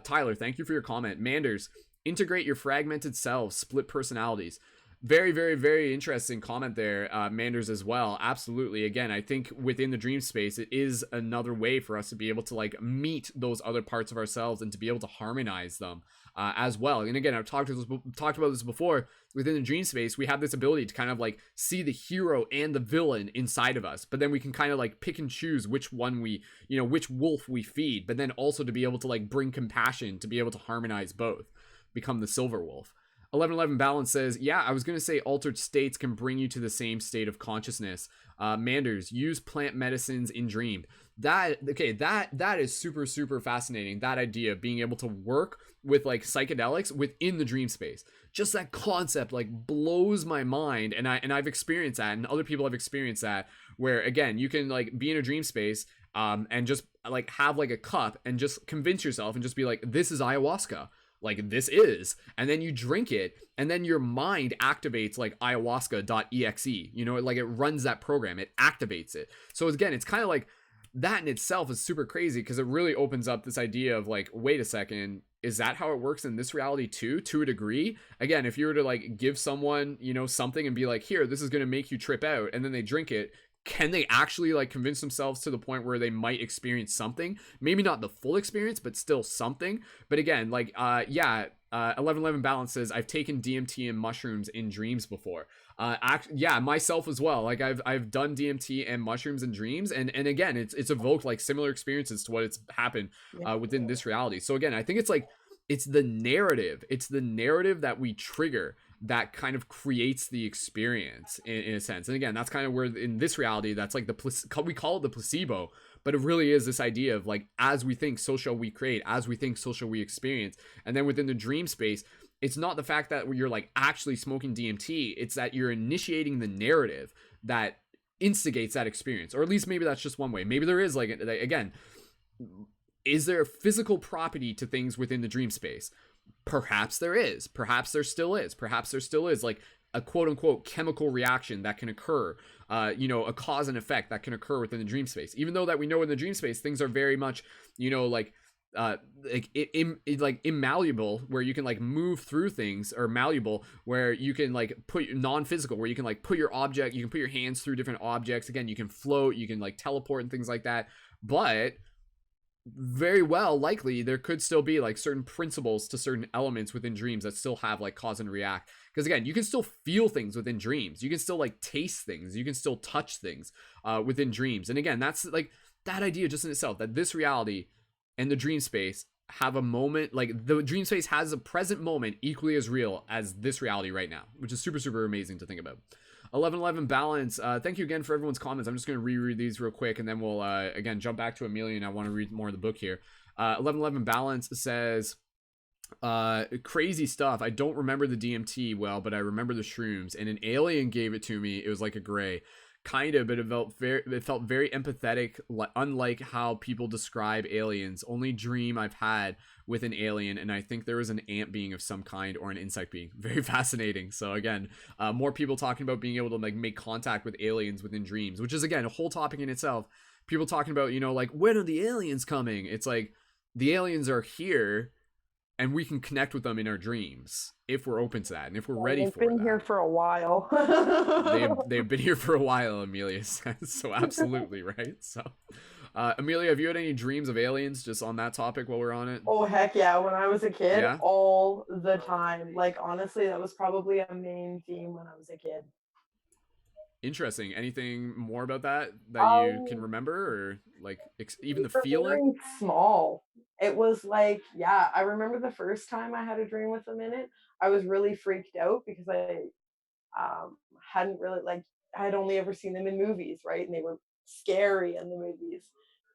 Tyler, thank you for your comment. Manders, integrate your fragmented selves, split personalities. Very, very, very interesting comment there, Manders, as well. Absolutely. Again, I think within the dream space, it is another way for us to be able to like meet those other parts of ourselves and to be able to harmonize them as well. And again, I've talked about this before. Within the dream space, we have this ability to kind of like see the hero and the villain inside of us, but then we can kind of like pick and choose which one we, you know, which wolf we feed, but then also to be able to like bring compassion, to be able to harmonize both, become the silver wolf. 1111 Balance says, yeah, I was going to say altered states can bring you to the same state of consciousness. Manders, use plant medicines in dream. That is super, super fascinating. That idea of being able to work with like psychedelics within the dream space. Just that concept like blows my mind. And I've experienced that, and other people have experienced that, where again, you can like be in a dream space and just like have like a cup and just convince yourself and just be like, this is ayahuasca. Like this is, and then you drink it, and then your mind activates like ayahuasca.exe, you know, like it runs that program, it activates it. So again, it's kind of like that in itself is super crazy, because it really opens up this idea of like, wait a second, is that how it works in this reality too, to a degree? Again, if you were to like give someone, you know, something and be like, here, this is going to make you trip out, and then they drink it, can they actually like convince themselves to the point where they might experience something? Maybe not the full experience, but still something. But again, like 1111 Balance says, I've taken DMT and mushrooms in dreams before. Yeah, myself as well. Like I've done DMT and mushrooms in dreams, and again, it's evoked like similar experiences to what it's happened within this reality. So again, I think it's like it's the narrative that we trigger that kind of creates the experience in a sense. And again, that's kind of where in this reality, that's like we call it the placebo, but it really is this idea of like, as we think, so shall we create, as we think, so shall we experience. And then within the dream space, it's not the fact that you're like actually smoking DMT, it's that you're initiating the narrative that instigates that experience, or at least maybe that's just one way. Maybe there is like, again, is there a physical property to things within the dream space? Perhaps there is. Perhaps there still is. Perhaps there still is like a quote unquote chemical reaction that can occur, a cause and effect that can occur within the dream space. Even though that we know in the dream space things are very much, like immalleable, where you can like move through things, or malleable where you can like put non-physical, where you can like put your object, you can put your hands through different objects. Again, you can float, you can like teleport and things like that. But very well likely there could still be like certain principles to certain elements within dreams that still have like cause and react, because again, you can still feel things within dreams, you can still like taste things, you can still touch things within dreams. And again, that's like that idea just in itself, that this reality and the dream space have a moment, like the dream space has a present moment equally as real as this reality right now, which is super, super amazing to think about. 1111 balance, thank you again for everyone's comments. I'm just going to reread these real quick, and then we'll again jump back to Amelia, and I want to read more of the book here. 1111 balance says, crazy stuff. I don't remember the DMT well, but I remember the shrooms, and an alien gave it to me. It was like a gray kind of, but it felt very empathetic, unlike how people describe aliens. Only dream I've had with an alien, and I think there was an ant being of some kind, or an insect being. Very fascinating. So again, more people talking about being able to like make contact with aliens within dreams, which is again a whole topic in itself. People talking about, like, when are the aliens coming? It's like the aliens are here, and we can connect with them in our dreams if we're open to that, and if we're ready for that. They've been here for a while. they've been here for a while, Amelia says. So absolutely, right? So Amelia, have you had any dreams of aliens, just on that topic while we're on it? Oh heck yeah, when I was a kid, all the time. Like honestly, that was probably a main theme when I was a kid. Interesting. Anything more about that you can remember, or like even the feeling? Small. It was like, yeah, I remember the first time I had a dream with them in it. I was really freaked out because I hadn't really, like, I had only ever seen them in movies, right? And they were scary in the movies.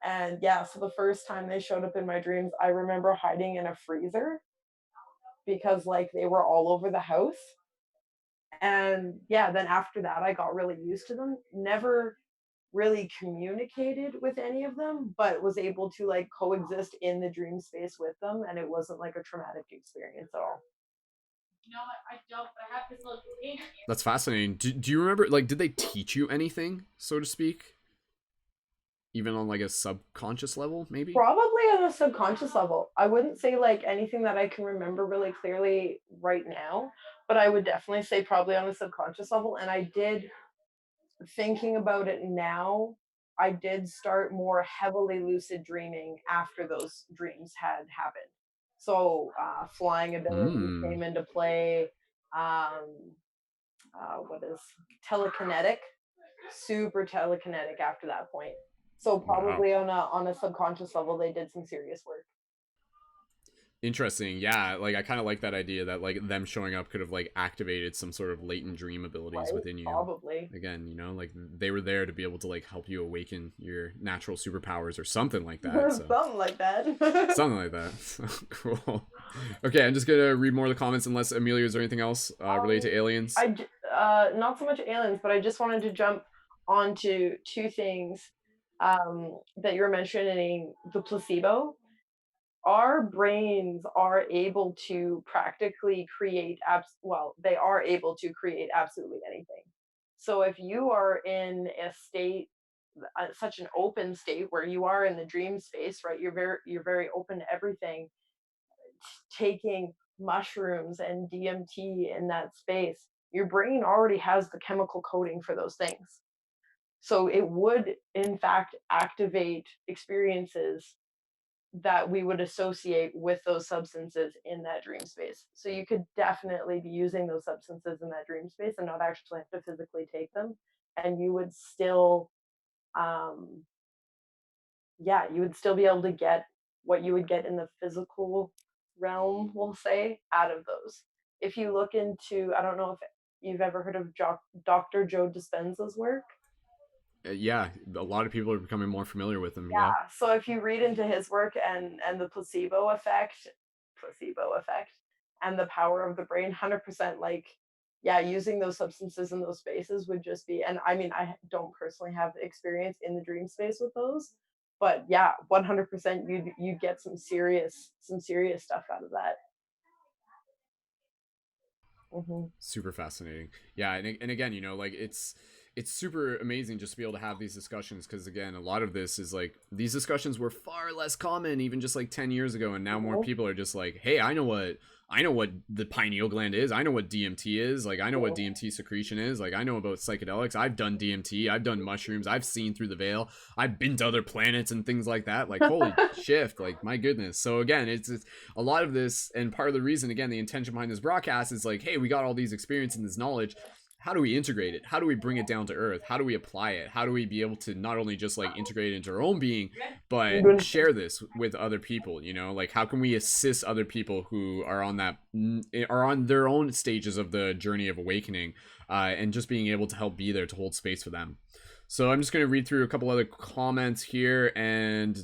And yeah, so the first time they showed up in my dreams, I remember hiding in a freezer because like they were all over the house. And yeah, then after that, I got really used to them. Never really communicated with any of them, but was able to like coexist in the dream space with them. And it wasn't like a traumatic experience at all. You know what? I don't, but I have this little container here. That's fascinating. Do you remember, like, did they teach you anything, so to speak? Even on like a subconscious level, maybe? Probably on a subconscious level. I wouldn't say like anything that I can remember really clearly right now, but I would definitely say probably on a subconscious level. And I did, thinking about it now, I did start more heavily lucid dreaming after those dreams had happened. So flying ability came into play. What is telekinetic? Super telekinetic after that point. So probably on a subconscious level, they did some serious work. Interesting. Yeah, like I kind of like that idea that like them showing up could have like activated some sort of latent dream abilities within you. Probably. Again, like they were there to be able to like help you awaken your natural superpowers or something like that. So. Something like that. Something like that. So, cool. Okay, I'm just gonna read more of the comments, unless Amelia, is there anything else related to aliens? Not so much aliens, but I just wanted to jump onto two things that you were mentioning, the placebo. Our brains are able to practically create they are able to create absolutely anything. So if you are in a state, such an open state where you are in the dream space, right? You're very open to everything. Taking mushrooms and DMT in that space, your brain already has the chemical coding for those things. So it would, in fact, activate experiences that we would associate with those substances in that dream space. So you could definitely be using those substances in that dream space and not actually have to physically take them. And you would still, you would still be able to get what you would get in the physical realm, we'll say, out of those. If you look into, I don't know if you've ever heard of Dr. Joe Dispenza's work. Yeah, a lot of people are becoming more familiar with him. Yeah. So if you read into his work and the placebo effect and the power of the brain, 100%, like, yeah, using those substances in those spaces would just be, and I mean, I don't personally have experience in the dream space with those, but yeah, 100% you get some serious stuff out of that. Hmm. Super fascinating. Yeah, and again, you know, like it's super amazing just to be able to have these discussions, because again, a lot of this is like these discussions were far less common even just like 10 years ago, and now more people are just like, hey, I know what the pineal gland is. I know what DMT is. Like, I know what DMT secretion is. Like, I know about psychedelics. I've done DMT. I've done mushrooms. I've seen through the veil. I've been to other planets and things like that. Like, holy shift. Like, my goodness. So again, it's a lot of this, and part of the reason, again, the intention behind this broadcast is like, hey, we got all these experience and this knowledge. How do we integrate it? How do we bring it down to earth? How do we apply it? How do we be able to not only just like integrate it into our own being, but share this with other people? You know, like how can we assist other people who are on their own stages of the journey of awakening, and just being able to help be there to hold space for them. So I'm just going to read through a couple other comments here, and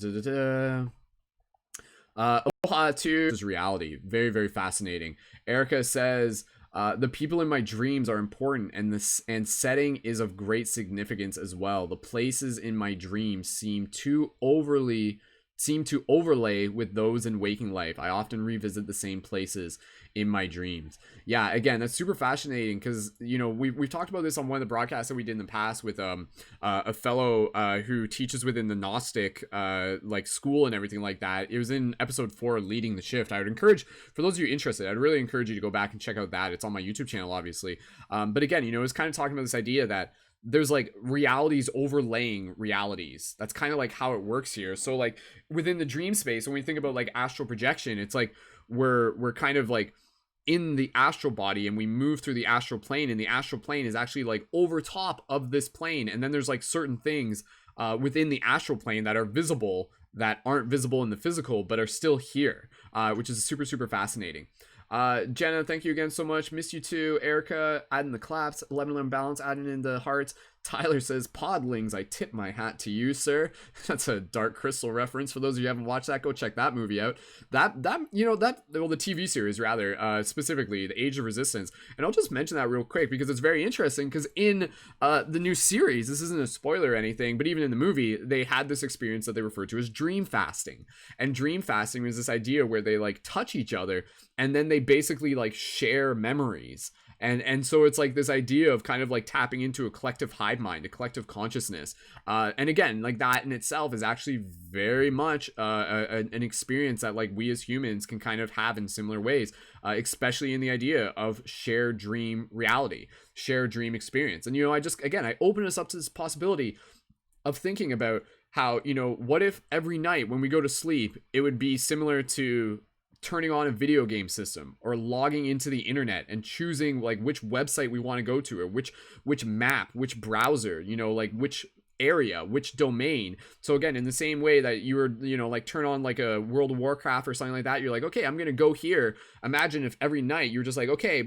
Aloha to this reality. Very, very fascinating. Erica says, the people in my dreams are important, and setting is of great significance as well. The places in my dreams seem to overlay with those in waking life. I often revisit the same places in my dreams. Yeah, again, that's super fascinating, because you know we've talked about this on one of the broadcasts that we did in the past with a fellow who teaches within the Gnostic like school and everything like that. It was in episode 4, Leading the Shift. I would encourage, for those of you interested, I'd really encourage you to go back and check out that. It's on my YouTube channel, obviously. But again, you know, it's kind of talking about this idea that there's like realities overlaying realities. That's kind of like how it works here. So like within the dream space, when we think about like astral projection, it's like we're kind of like in the astral body, and we move through the astral plane, and the astral plane is actually like over top of this plane, and then there's like certain things within the astral plane that are visible that aren't visible in the physical but are still here, which is super, super fascinating. Jenna, thank you again so much. Miss you too. Erica, adding the claps. 11 balance, adding in the hearts. Tyler says, Podlings, I tip my hat to you, sir. That's a Dark Crystal reference. For those of you who haven't watched that, go check that movie out. Well, the TV series, rather, specifically, The Age of Resistance. And I'll just mention that real quick because it's very interesting, because in the new series, this isn't a spoiler or anything, but even in the movie, they had this experience that they refer to as dream fasting. And dream fasting was this idea where they like touch each other, and then they basically like share memories. And so it's like this idea of kind of like tapping into a collective hive mind, a collective consciousness. And again, like that in itself is actually very much an experience that like we as humans can kind of have in similar ways, especially in the idea of shared dream reality, shared dream experience. And, you know, I open us up to this possibility of thinking about how, you know, what if every night when we go to sleep, it would be similar to turning on a video game system, or logging into the internet and choosing like which website we want to go to, or which map, which browser, you know, like which area, which domain. So again, in the same way that you were, you know, like turn on like a World of Warcraft or something like that, you're like, okay, I'm gonna go here. Imagine if every night you're just like, okay,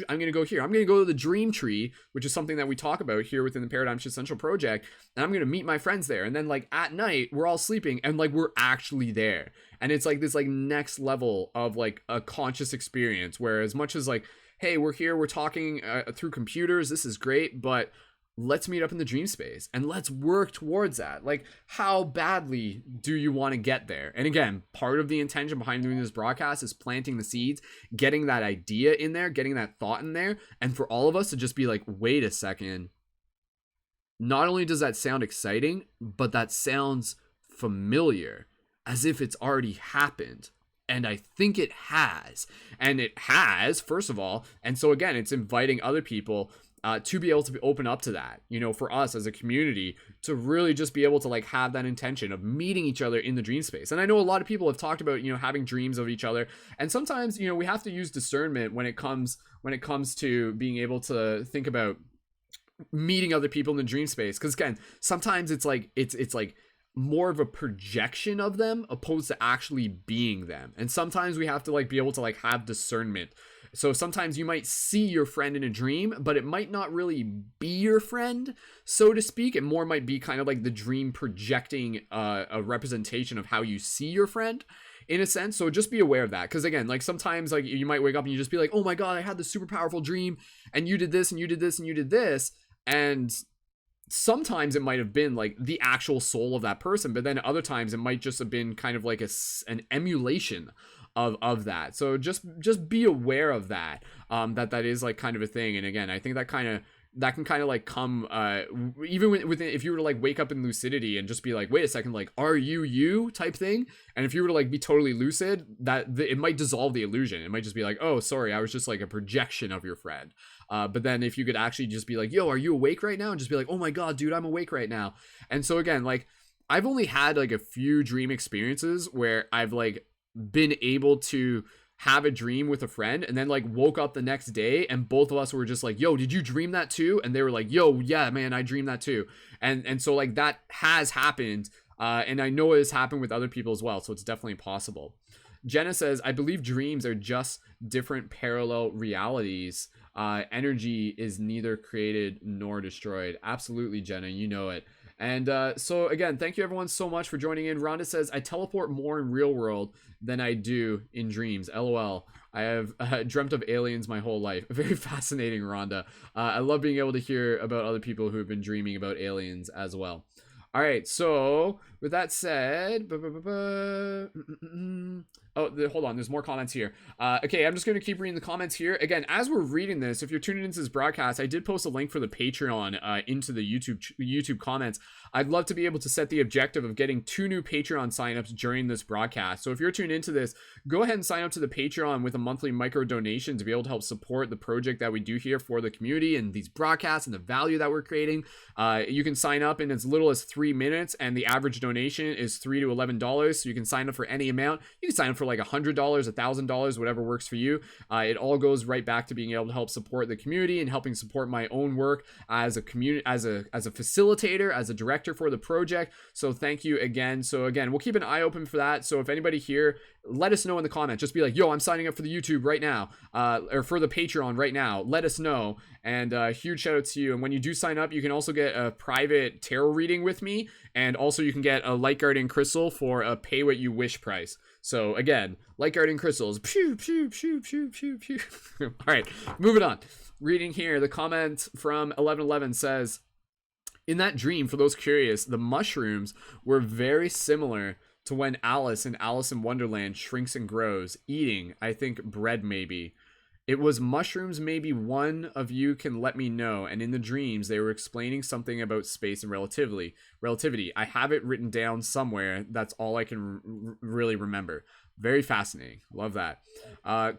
I'm gonna go here, I'm gonna go to the dream tree, which is something that we talk about here within the Paradigm Shift Central project, and I'm gonna meet my friends there. And then like at night we're all sleeping and like we're actually there, and it's like this like next level of like a conscious experience, where as much as like, hey, we're here, we're talking through computers, this is great, but let's meet up in the dream space and let's work towards that. Like, how badly do you want to get there? And again, part of the intention behind doing this broadcast is planting the seeds, getting that idea in there, getting that thought in there, and for all of us to just be like, wait a second, not only does that sound exciting, but that sounds familiar, as if it's already happened. And I think it has. And it has, first of all. And so again, it's inviting other people to be able to open up to that, you know, for us as a community to really just be able to like have that intention of meeting each other in the dream space. And I know a lot of people have talked about, you know, having dreams of each other. And sometimes, you know, we have to use discernment when it comes to being able to think about meeting other people in the dream space. Because again, sometimes it's like more of a projection of them opposed to actually being them. And sometimes we have to like be able to like have discernment. So sometimes you might see your friend in a dream, but it might not really be your friend, so to speak. It more might be kind of like the dream projecting a representation of how you see your friend. in a sense. So just be aware of that, because again, like sometimes like you might wake up and you just be like, oh my god, I had this super powerful dream and you did this and you did this and you did this, and sometimes it might have been like the actual soul of that person, but then other times it might just have been kind of like an emulation of that. So just be aware of that, that is like kind of a thing. And again, I think that can kind of like come even within, if you were to like wake up in lucidity and just be like, wait a second, like, are you type thing, and if you were to like be totally lucid, it might dissolve the illusion. It might just be like, oh sorry, I was just like a projection of your friend. But then if you could actually just be like, yo, are you awake right now, and just be like, oh my god dude, I'm awake right now. And so again, like I've only had like a few dream experiences where I've like been able to have a dream with a friend and then like woke up the next day and both of us were just like, yo, did you dream that too? And they were like, yo, yeah man, I dreamed that too. And so like that has happened, and I know it has happened with other people as well, so it's definitely possible. Jenna says, I believe dreams are just different parallel realities. Energy is neither created nor destroyed. Absolutely, Jenna, you know it. And so again, thank you everyone so much for joining in. Rhonda says, I teleport more in real world than I do in dreams. LOL. I have dreamt of aliens my whole life. Very fascinating, Rhonda. I love being able to hear about other people who have been dreaming about aliens as well. All right, so with that said, hold on, there's more comments here. Okay, I'm just going to keep reading the comments here. Again, as we're reading this, if you're tuning into this broadcast, I did post a link for the Patreon into the YouTube comments. I'd love to be able to set the objective of getting 2 new Patreon signups during this broadcast. So if you're tuned into this, go ahead and sign up to the Patreon with a monthly micro donation to be able to help support the project that we do here for the community and these broadcasts and the value that we're creating. You can sign up in as little as 3 minutes, and the average donation is $3 to $11. So you can sign up for any amount. You can sign up for like $100, $1,000, whatever works for you. It all goes right back to being able to help support the community and helping support my own work as a community, as a facilitator, as a director for the project. So thank you again. So again, we'll keep an eye open for that. So if anybody here, let us know in the comments. Just be like, yo, I'm signing up for the YouTube right now, or for the Patreon right now. Let us know. And huge shout out to you. And when you do sign up, you can also get a private tarot reading with me, and also you can get a light guardian crystal for a pay what you wish price. So again, light guardian crystals. Pew pew pew pew pew pew. All right, moving on. Reading here, the comment from 1111 says, in that dream, for those curious, the mushrooms were very similar to when Alice in Alice in Wonderland shrinks and grows, eating, I think, bread maybe. It was mushrooms, maybe one of you can let me know. And in the dreams, they were explaining something about space and relativity. I have it written down somewhere. That's all I can really remember. Very fascinating. Love that.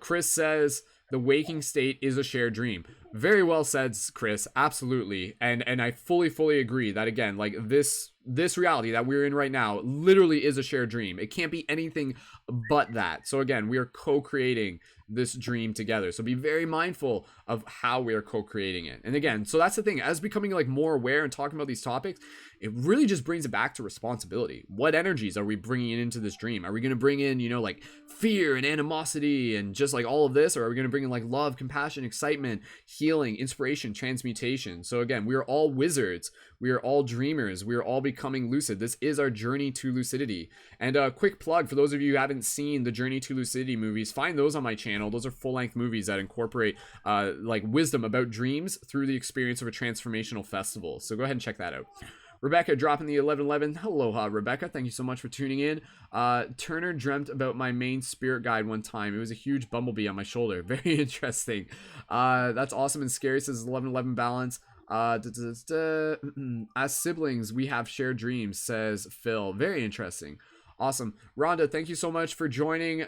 Chris says, the waking state is a shared dream. Very well said, Chris. Absolutely. And I fully agree that, again, like this reality that we're in right now literally is a shared dream. It can't be anything but that. So again, we are co-creating this dream together. So be very mindful of how we are co-creating it. And again, so that's the thing, as becoming like more aware and talking about these topics, it really just brings it back to responsibility. What energies are we bringing into this dream? Are we going to bring in, like fear and animosity and just like all of this? Or are we going to bring in like love, compassion, excitement, healing, inspiration, transmutation? So again, we are all wizards. We are all dreamers. We are all becoming lucid. This is our journey to lucidity. And a quick plug for those of you who haven't seen the Journey to Lucidity movies, find those on my channel. Those are full-length movies that incorporate like wisdom about dreams through the experience of a transformational festival. So go ahead and check that out. Rebecca dropping the 1111. Aloha, Rebecca. Thank you so much for tuning in. Turner dreamt about my main spirit guide one time. It was a huge bumblebee on my shoulder. Very interesting. That's awesome and scary, says 1111 balance. As siblings, we have shared dreams, says Phil. Very interesting. Awesome. Rhonda, thank you so much for joining.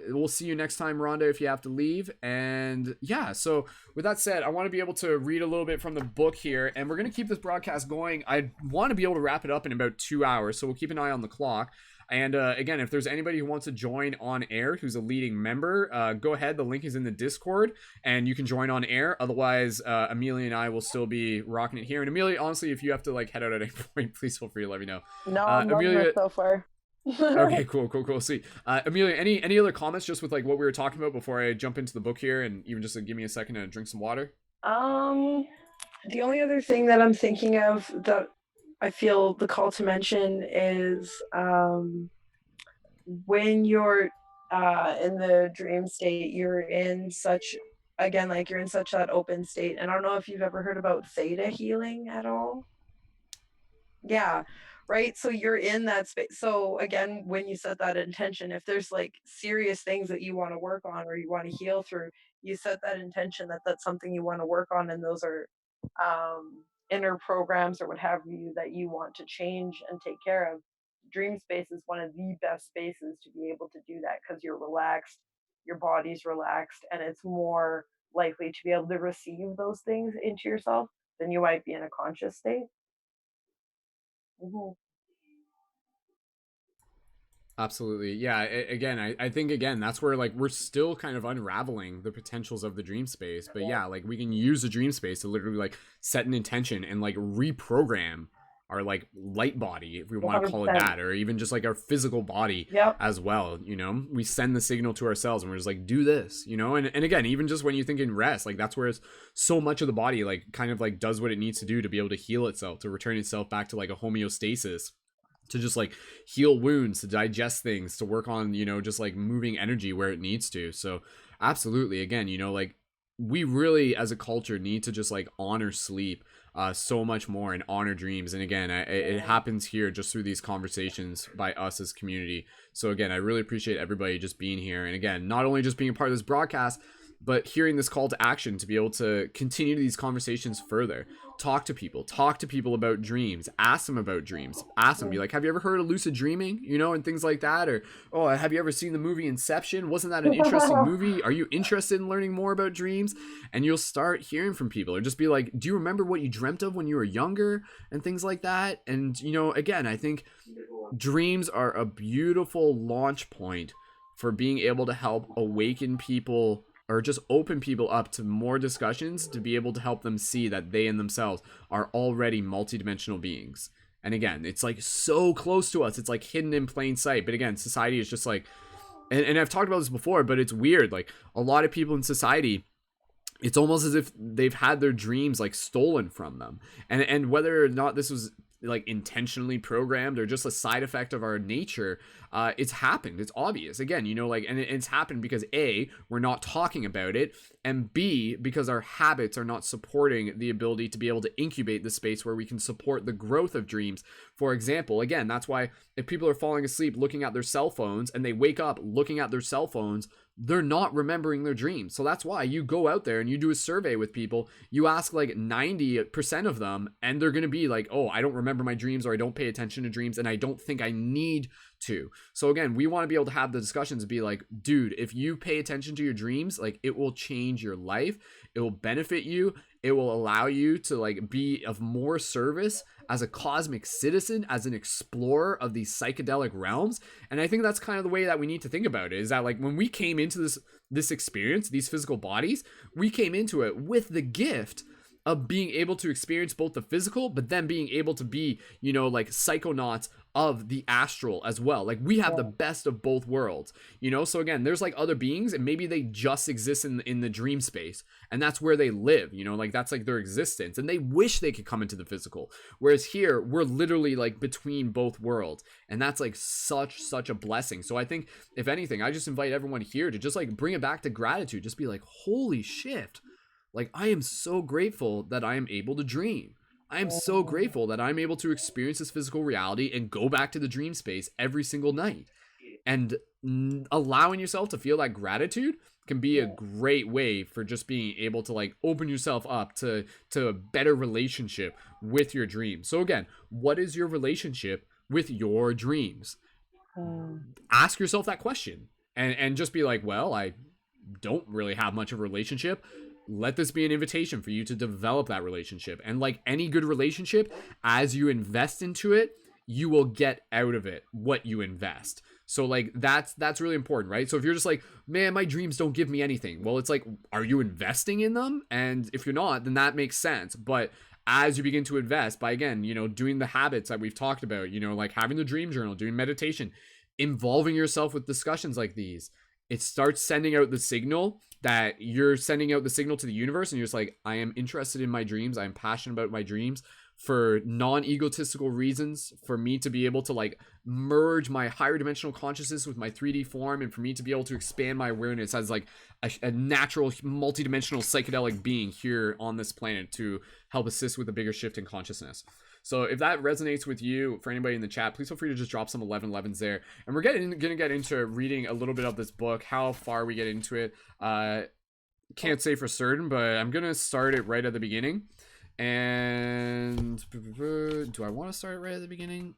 We'll see you next time, Rhonda, if you have to leave. And yeah, so with that said, I want to be able to read a little bit from the book here, and we're going to keep this broadcast going. I want to be able to wrap it up in about 2 hours, so we'll keep an eye on the clock. And again, if there's anybody who wants to join on air, who's a leading member, go ahead. The link is in the Discord, and you can join on air. Otherwise, Amelia and I will still be rocking it here. And Amelia, honestly, if you have to like head out at any point, please feel free to let me know. No, I'm loving it so far. Okay, cool. Sweet. Amelia, any other comments just with like what we were talking about before I jump into the book here, and even just give me a second to drink some water? The only other thing that I'm thinking of that I feel the call to mention is when you're in the dream state, you're in such, again, like you're in such that open state. And I don't know if you've ever heard about theta healing at all. Yeah, right. So you're in that space. So again, when you set that intention, if there's like serious things that you want to work on or you want to heal through, you set that intention that that's something you want to work on, and those are inner programs or what have you that you want to change and take care of. Dream space is one of the best spaces to be able to do that because you're relaxed, your body's relaxed, and it's more likely to be able to receive those things into yourself than you might be in a conscious state. Mhm. Absolutely. Yeah. Again, I think, again, that's where like we're still kind of unraveling the potentials of the dream space. But yeah, like we can use the dream space to literally like set an intention and like reprogram our like light body, if we want to call it 100%. that, or even just like our physical body Yep. as well. You know, we send the signal to ourselves and we're just like, do this, you know. And again, even just when you think in rest, like that's where it's so much of the body like kind of like does what it needs to do to be able to heal itself, to return itself back to like a homeostasis, to just like heal wounds, to digest things, to work on, you know, just like moving energy where it needs to. So absolutely, again, you know, like we really as a culture need to just like honor sleep so much more, and honor dreams. And again, it happens here just through these conversations by us as community. So again, I really appreciate everybody just being here, and again, not only just being a part of this broadcast, but hearing this call to action to be able to continue these conversations further. Talk to people about dreams, ask them about dreams, ask them, be like, have you ever heard of lucid dreaming, you know, and things like that. Or, oh, have you ever seen the movie Inception? Wasn't that an interesting movie? Are you interested in learning more about dreams? And you'll start hearing from people, or just be like, do you remember what you dreamt of when you were younger, and things like that. And you know, again, I think dreams are a beautiful launch point for being able to help awaken people, or just open people up to more discussions, to be able to help them see that they in themselves are already multidimensional beings. And again, it's like so close to us, it's like hidden in plain sight. But again, society is just like, and I've talked about this before, but it's weird, like a lot of people in society, it's almost as if they've had their dreams like stolen from them. And whether or not this was like intentionally programmed or just a side effect of our nature, it's happened, it's obvious. Again, you know, like, and it's happened because A, we're not talking about it, and B, because our habits are not supporting the ability to be able to incubate the space where we can support the growth of dreams. For example, again, that's why if people are falling asleep looking at their cell phones and they wake up looking at their cell phones, they're not remembering their dreams. So that's why you go out there and you do a survey with people, you ask like 90% of them, and they're going to be like, oh, I don't remember my dreams, or I don't pay attention to dreams, and I don't think I need to. So again, we want to be able to have the discussions and be like, dude, if you pay attention to your dreams, like it will change your life, it will benefit you, it will allow you to like be of more service as a cosmic citizen, as an explorer of these psychedelic realms. And I think that's kind of the way that we need to think about it, is that like when we came into this experience, these physical bodies, we came into it with the gift of being able to experience both the physical, but then being able to be, you know, like psychonauts of the astral as well. Like we have the best of both worlds, you know. So again, there's like other beings, and maybe they just exist in the dream space, and that's where they live, you know, like that's like their existence, and they wish they could come into the physical. Whereas here, we're literally like between both worlds, and that's like such a blessing. So I think if anything, I just invite everyone here to just like bring it back to gratitude. Just be like, holy shit, like I am so grateful that I am able to dream. I am so grateful that I'm able to experience this physical reality and go back to the dream space every single night. And allowing yourself to feel that gratitude can be a great way for just being able to like open yourself up to a better relationship with your dreams. So again, what is your relationship with your dreams? Ask yourself that question, and just be like, well, I don't really have much of a relationship. Let this be an invitation for you to develop that relationship. And like any good relationship, as you invest into it, you will get out of it what you invest. So like that's really important, right? So if you're just like, man, my dreams don't give me anything, well, it's like, are you investing in them? And if you're not, then that makes sense. But as you begin to invest by, again, you know, doing the habits that we've talked about, you know, like having the dream journal, doing meditation, involving yourself with discussions like these, it starts sending out the signal that you're sending out the signal to the universe, and you're just like, I am interested in my dreams, I am passionate about my dreams. for non-egotistical reasons, for me to be able to like merge my higher dimensional consciousness with my 3D form, and for me to be able to expand my awareness as like a natural multidimensional psychedelic being here on this planet to help assist with a bigger shift in consciousness. So if that resonates with you, for anybody in the chat, please feel free to just drop some 1111s there. And we're gonna get into reading a little bit of this book. How far we get into it, can't say for certain, but I'm gonna start it right at the beginning. And do I want to start right at the beginning?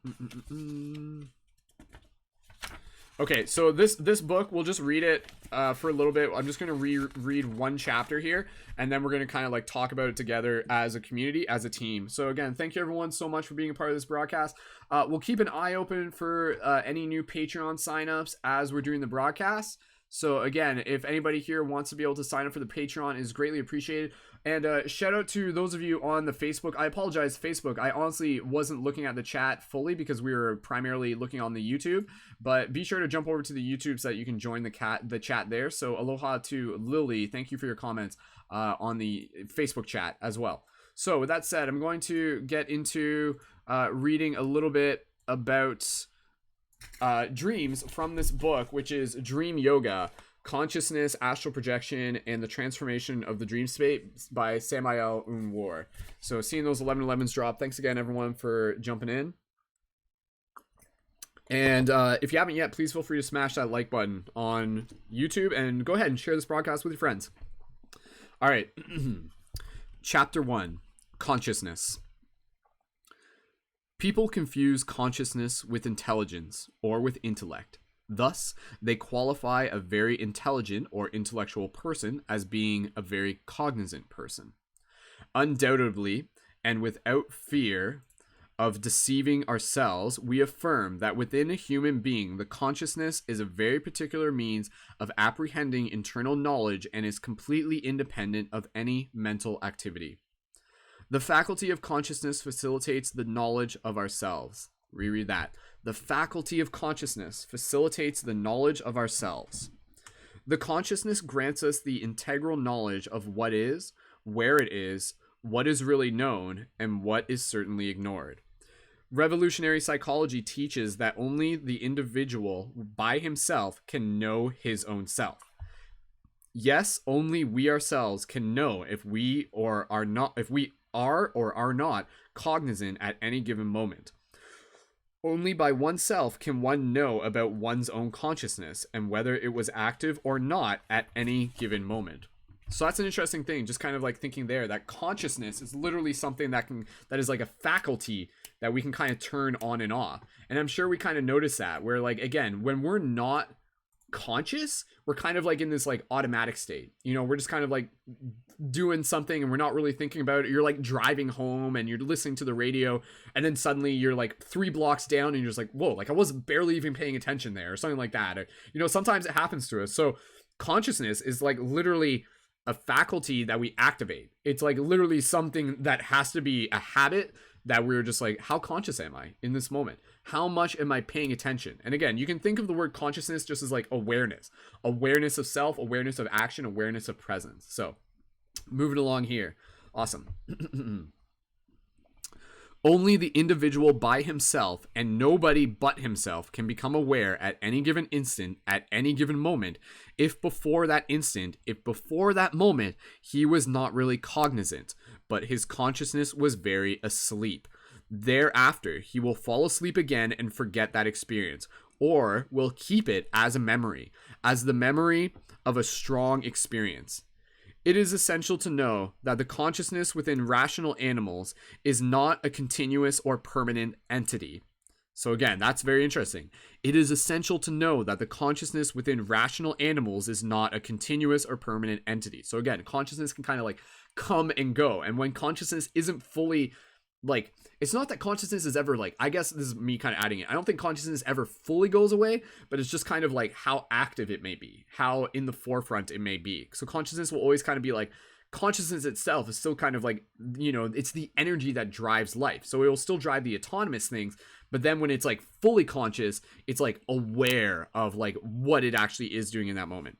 Okay, so this book, we'll just read it for a little bit. I'm just going to read one chapter here, and then we're going to kind of like talk about it together as a community, as a team. So again, thank you everyone so much for being a part of this broadcast. We'll keep an eye open for any new Patreon signups as we're doing the broadcast. So again, if anybody here wants to be able to sign up for the Patreon, it is greatly appreciated. And shout out to those of you on the Facebook. I apologize, Facebook. I honestly wasn't looking at the chat fully because we were primarily looking on the YouTube. But be sure to jump over to the YouTube so that you can join the chat there. So aloha to Lily. Thank you for your comments on the Facebook chat as well. So with that said, I'm going to get into reading a little bit about dreams from this book, which is Dream Yoga, Consciousness, Astral Projection, and the Transformation of the Dream Space by Samael Unwar. So seeing those 1111s drop, thanks again everyone for jumping in. And if you haven't yet, please feel free to smash that like button on YouTube and go ahead and share this broadcast with your friends. All right. Chapter 1, Consciousness. People confuse consciousness with intelligence or with intellect. Thus, they qualify a very intelligent or intellectual person as being a very cognizant person. Undoubtedly, and without fear of deceiving ourselves, we affirm that within a human being, the consciousness is a very particular means of apprehending internal knowledge and is completely independent of any mental activity. The faculty of consciousness facilitates the knowledge of ourselves. Reread that. The faculty of consciousness facilitates the knowledge of ourselves. The consciousness grants us the integral knowledge of what is, where it is, what is really known, and what is certainly ignored. Revolutionary psychology teaches that only the individual by himself can know his own self. Yes, only we ourselves can know if we are or are not cognizant at any given moment. Only by oneself can one know about one's own consciousness and whether it was active or not at any given moment. So that's an interesting thing, just kind of like thinking there that consciousness is literally something that is like a faculty that we can kind of turn on and off. And I'm sure we kind of notice that where, like, again, when we're not conscious, we're kind of like in this like automatic state, you know, we're just kind of like doing something and we're not really thinking about it. You're like driving home and you're listening to the radio, and then suddenly you're like 3 blocks down and you're just like, whoa, like I was barely even paying attention there, or something like that. Or, you know, sometimes it happens to us. So consciousness is like literally a faculty that we activate. It's like literally something that has to be a habit that we're just like, how conscious am I in this moment? How much am I paying attention? And again, you can think of the word consciousness just as like awareness of self, awareness of action, awareness of presence. So moving along here. Awesome. Only the individual by himself and nobody but himself can become aware at any given instant, at any given moment, if before that moment, he was not really cognizant, but his consciousness was very asleep. Thereafter, he will fall asleep again and forget that experience, or will keep it as a memory, as the memory of a strong experience. It is essential to know that the consciousness within rational animals is not a continuous or permanent entity. So again, that's very interesting. It is essential to know that the consciousness within rational animals is not a continuous or permanent entity. So again, consciousness can kind of like come and go. And when consciousness isn't fully like, it's not that consciousness is ever like, I guess this is me kind of adding it, I don't think consciousness ever fully goes away, but it's just kind of like how active it may be, how in the forefront it may be. So consciousness will always kind of be like, consciousness itself is still kind of like, you know, it's the energy that drives life. So it will still drive the autonomous things, but then when it's like fully conscious, it's like aware of like what it actually is doing in that moment.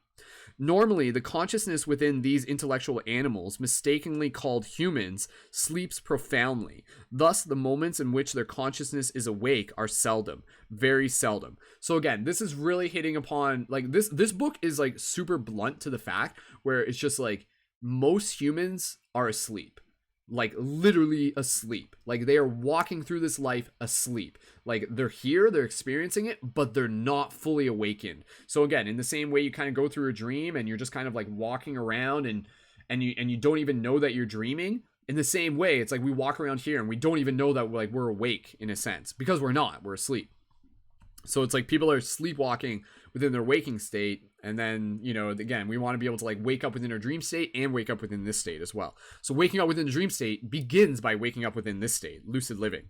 Normally, the consciousness within these intellectual animals, mistakenly called humans, sleeps profoundly. Thus, the moments in which their consciousness is awake are seldom, very seldom. So again, this is really hitting upon, like, this book is like super blunt to the fact where it's just like most humans are asleep. Like literally asleep. Like they are walking through this life asleep. Like they're here, they're experiencing it, but they're not fully awakened. So again, in the same way you kind of go through a dream and you're just kind of like walking around and you don't even know that you're dreaming. In the same way, it's like we walk around here and we don't even know that we're awake in a sense, because we're not, we're asleep. So it's like people are sleepwalking within their waking state. And then, you know, again, we want to be able to like wake up within our dream state and wake up within this state as well. So waking up within the dream state begins by waking up within this state, lucid living.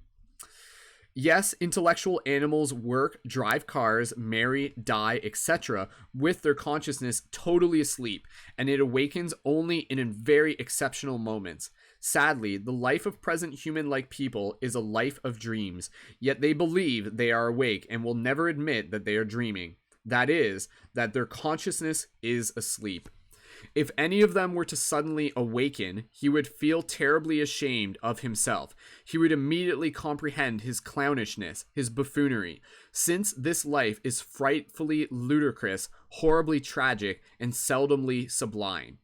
Yes, intellectual animals work, drive cars, marry, die, etc. with their consciousness totally asleep, and it awakens only in very exceptional moments. Sadly, the life of present human-like people is a life of dreams, yet they believe they are awake and will never admit that they are dreaming. That is, that their consciousness is asleep. If any of them were to suddenly awaken, he would feel terribly ashamed of himself. He would immediately comprehend his clownishness, his buffoonery, since this life is frightfully ludicrous, horribly tragic, and seldomly sublime.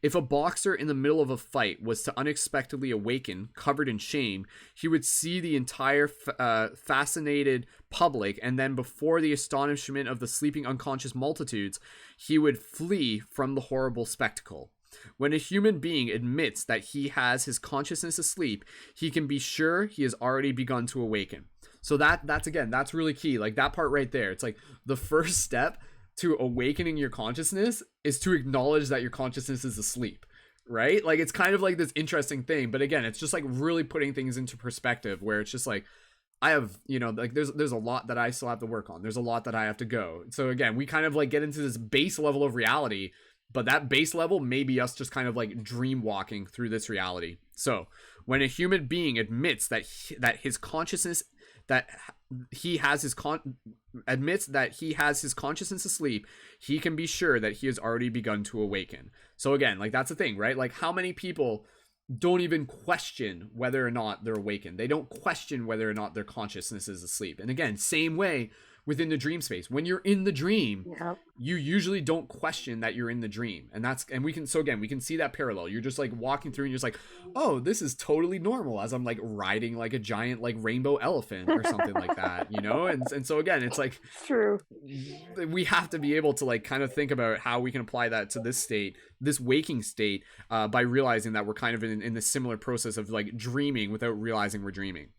If a boxer in the middle of a fight was to unexpectedly awaken, covered in shame, he would see the entire fascinated public, and then before the astonishment of the sleeping unconscious multitudes, he would flee from the horrible spectacle. When a human being admits that he has his consciousness asleep, he can be sure he has already begun to awaken. So that's really key. Like that part right there. It's like the first step to awakening your consciousness is to acknowledge that your consciousness is asleep, right? Like it's kind of like this interesting thing, but again, it's just like really putting things into perspective where it's just like, I have, you know, like there's a lot that I still have to work on. There's a lot that I have to go. So again, we kind of like get into this base level of reality, but that base level may be us just kind of like dream walking through this reality. So when a human being admits that his consciousness, that he has his admits that he has his consciousness asleep, he can be sure that he has already begun to awaken. So again, like that's the thing, right? Like how many people don't even question whether or not they're awakened? They don't question whether or not their consciousness is asleep. And again, same way within the dream space. When you're in the dream, you usually don't question that you're in the dream. And we can see that parallel. You're just like walking through and you're just like, oh, this is totally normal, as I'm like riding like a giant like rainbow elephant or something like that, you know? And so again, it's like, It's true. We have to be able to like kind of think about how we can apply that to this state, this waking state, by realizing that we're kind of in the similar process of like dreaming without realizing we're dreaming.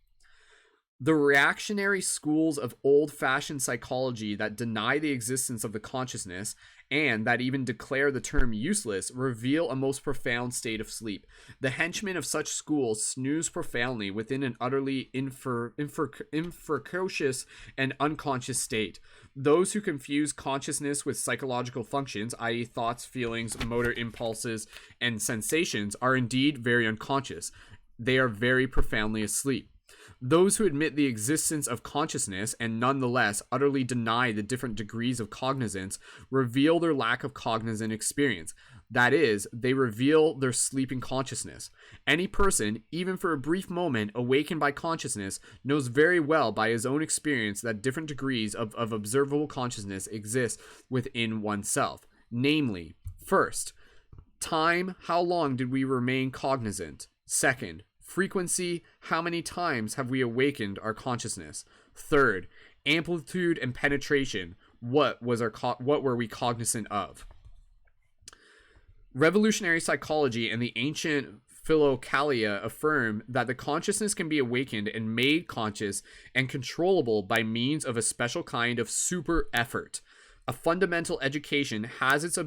The reactionary schools of old-fashioned psychology that deny the existence of the consciousness and that even declare the term useless reveal a most profound state of sleep. The henchmen of such schools snooze profoundly within an utterly infracocious and unconscious state. Those who confuse consciousness with psychological functions, i.e. thoughts, feelings, motor impulses, and sensations, are indeed very unconscious. They are very profoundly asleep. Those who admit the existence of consciousness and nonetheless utterly deny the different degrees of cognizance reveal their lack of cognizant experience. That is, they reveal their sleeping consciousness. Any person, even for a brief moment, awakened by consciousness, knows very well by his own experience that different degrees of observable consciousness exist within oneself. Namely, first, time, how long did we remain cognizant? Second, frequency, how many times have we awakened our consciousness? Third, amplitude and penetration, what were we cognizant of? Revolutionary psychology and the ancient Philokalia affirm that the consciousness can be awakened and made conscious and controllable by means of a special kind of super effort. A fundamental education has as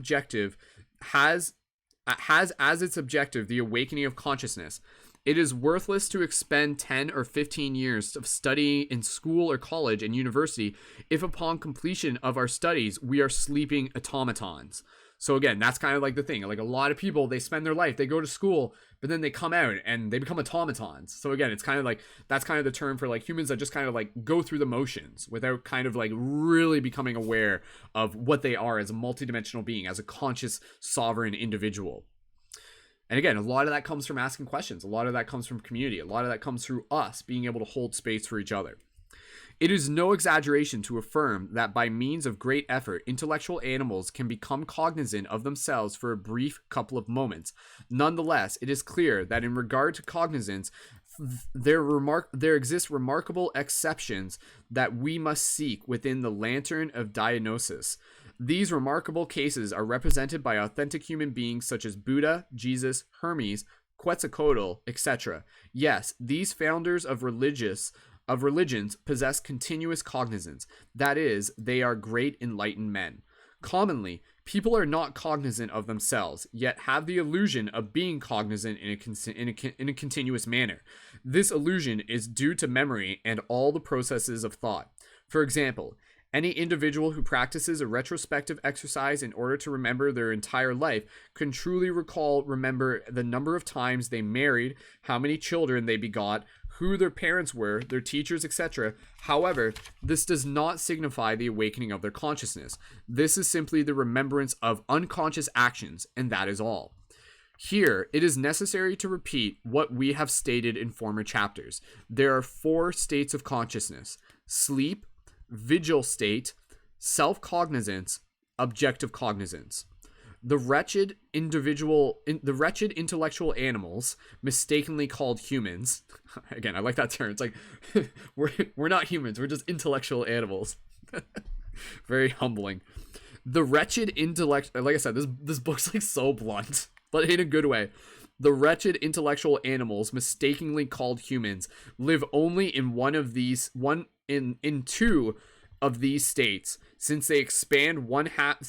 its objective the awakening of consciousness. It is worthless to expend 10 or 15 years of study in school or college and university if upon completion of our studies we are sleeping automatons. So again, that's kind of like the thing. Like a lot of people, they spend their life, they go to school, but then they come out and they become automatons. So again, it's kind of like, that's kind of the term for like humans that just kind of like go through the motions without kind of like really becoming aware of what they are as a multidimensional being, as a conscious, sovereign individual. And again, a lot of that comes from asking questions. A lot of that comes from community. A lot of that comes through us being able to hold space for each other. It is no exaggeration to affirm that by means of great effort, intellectual animals can become cognizant of themselves for a brief couple of moments. Nonetheless, it is clear that in regard to cognizance, there exist remarkable exceptions that we must seek within the lantern of Dionysus. These remarkable cases are represented by authentic human beings such as Buddha, Jesus, Hermes, Quetzalcoatl, etc. Yes, these founders of religions possess continuous cognizance. That is, they are great enlightened men. Commonly, people are not cognizant of themselves, yet have the illusion of being cognizant in a continuous manner. This illusion is due to memory and all the processes of thought. For example, any individual who practices a retrospective exercise in order to remember their entire life can truly remember the number of times they married, how many children they begot, who their parents were, their teachers, etc. However, this does not signify the awakening of their consciousness. This is simply the remembrance of unconscious actions, and that is all. Here, it is necessary to repeat what we have stated in former chapters. There are 4 states of consciousness: sleep, vigil state, self-cognizance, objective cognizance. The wretched intellectual animals, mistakenly called humans. Again, I like that term. It's like we're not humans. We're just intellectual animals. Very humbling. The wretched intellect. Like I said, this book's like so blunt, but in a good way. The wretched intellectual animals, mistakenly called humans, live only in in 2 of these states, since they expend one half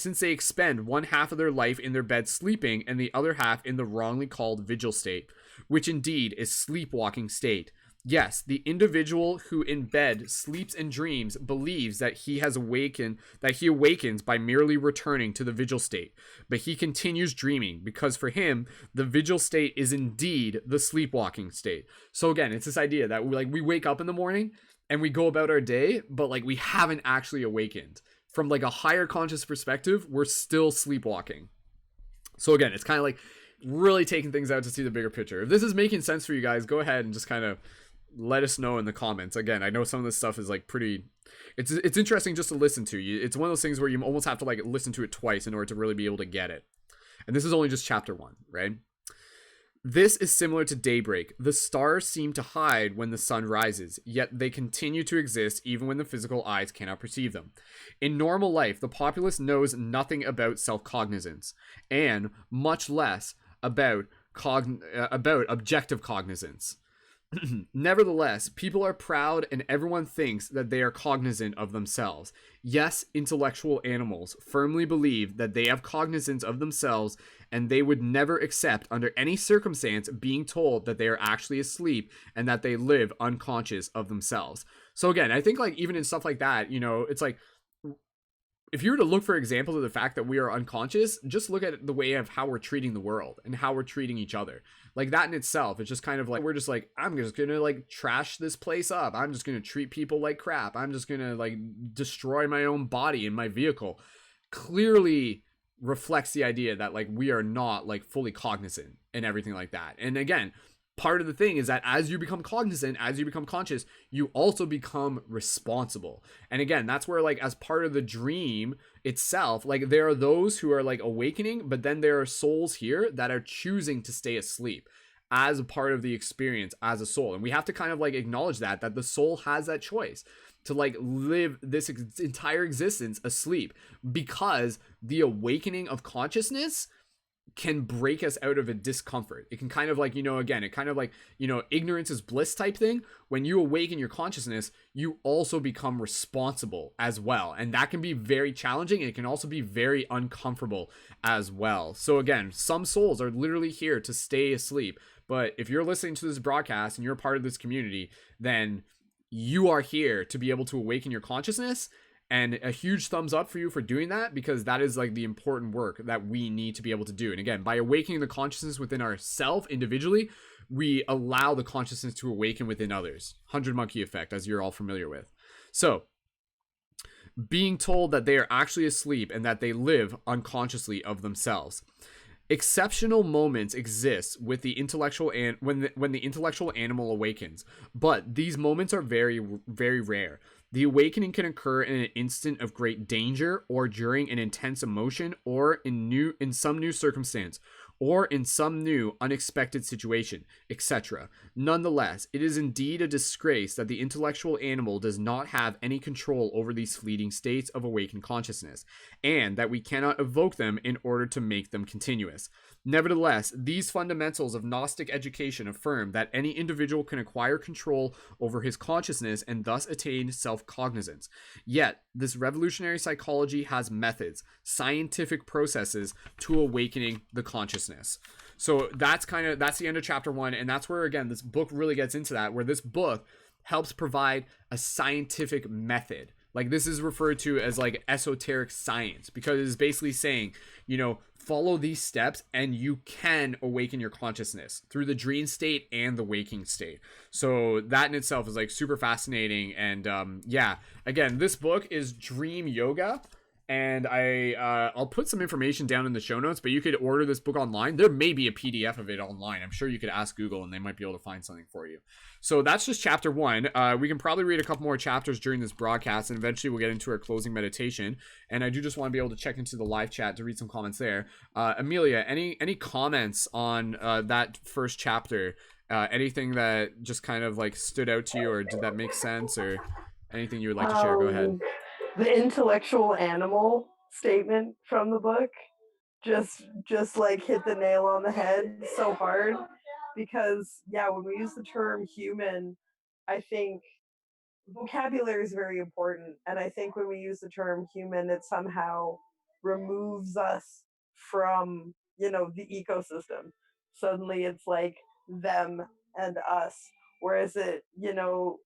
of their life in their bed sleeping and the other half in the wrongly called vigil state, which indeed is sleepwalking state. Yes, the individual who in bed sleeps and dreams believes that he awakens by merely returning to the vigil state, but he continues dreaming because for him the vigil state is indeed the sleepwalking state. So again, it's this idea that we wake up in the morning and we go about our day, but like we haven't actually awakened. From like a higher conscious perspective, we're still sleepwalking. So again, it's kind of like really taking things out to see the bigger picture. If this is making sense for you guys, go ahead and just kind of let us know in the comments. Again, I know some of this stuff is like pretty, it's interesting just to listen to. It's one of those things where you almost have to like listen to it twice in order to really be able to get it. And this is only just chapter 1, right? This is similar to daybreak. The stars seem to hide when the sun rises, yet they continue to exist even when the physical eyes cannot perceive them. In normal life, the populace knows nothing about self-cognizance, and much less about objective cognizance. Nevertheless, people are proud and everyone thinks that they are cognizant of themselves. Yes, intellectual animals firmly believe that they have cognizance of themselves, and they would never accept under any circumstance being told that they are actually asleep and that they live unconscious of themselves. So again, I think like even in stuff like that, it's like if you were to look for examples of the fact that we are unconscious, just look at the way of how we're treating the world and how we're treating each other. Like that in itself, it's just kind of like, we're just like, I'm just going to like trash this place up. I'm just going to treat people like crap. I'm just going to like destroy my own body and my vehicle. Clearly reflects the idea that like we are not like fully cognizant and everything like that. And again, part of the thing is that as you become cognizant, as you become conscious, you also become responsible. And again, that's where like as part of the dream itself, like there are those who are like awakening, but then there are souls here that are choosing to stay asleep as a part of the experience as a soul. And we have to kind of like acknowledge that the soul has that choice to like live this entire existence asleep, because the awakening of consciousness can break us out of a discomfort. It can kind of like, again, it kind of like, ignorance is bliss type thing. When you awaken your consciousness, you also become responsible as well. And that can be very challenging. And it can also be very uncomfortable as well. So again, some souls are literally here to stay asleep. But if you're listening to this broadcast and you're a part of this community, then you are here to be able to awaken your consciousness And a huge thumbs up for you for doing that, because that is like the important work that we need to be able to do. And again, by awakening the consciousness within ourselves individually, we allow the consciousness to awaken within others. 100 monkey effect, as you're all familiar with. So being told that they are actually asleep and that they live unconsciously of themselves. Exceptional moments exist with the intellectual and when the intellectual animal awakens, but these moments are very, very rare. The awakening can occur in an instant of great danger, or during an intense emotion, or in some new circumstance, or in some new unexpected situation, etc. Nonetheless, it is indeed a disgrace that the intellectual animal does not have any control over these fleeting states of awakened consciousness, and that we cannot evoke them in order to make them continuous. Nevertheless, these fundamentals of Gnostic education affirm that any individual can acquire control over his consciousness and thus attain self-cognizance. Yet, this revolutionary psychology has methods, scientific processes to awakening the consciousness. So that's the end of chapter 1, and that's where, again, this book really gets into that, where this book helps provide a scientific method. Like, this is referred to as like esoteric science, because it is basically saying, follow these steps and you can awaken your consciousness through the dream state and the waking state. So that in itself is like super fascinating. And again, this book is Dream Yoga, and I'll put some information down in the show notes, but you could order this book online. There may be a PDF of it online. I'm sure you could ask Google and they might be able to find something for you. So that's just chapter 1. We can probably read a couple more chapters during this broadcast, and eventually we'll get into our closing meditation. And I do just want to be able to check into the live chat to read some comments there. Amelia, any comments on that first chapter? Anything that just kind of like stood out to you, or did that make sense, or anything you would like to share? Go ahead. The intellectual animal statement from the book just like hit the nail on the head so hard, because when we use the term human, I think vocabulary is very important, and I think when we use the term human, it somehow removes us from the ecosystem. Suddenly it's like them and us, whereas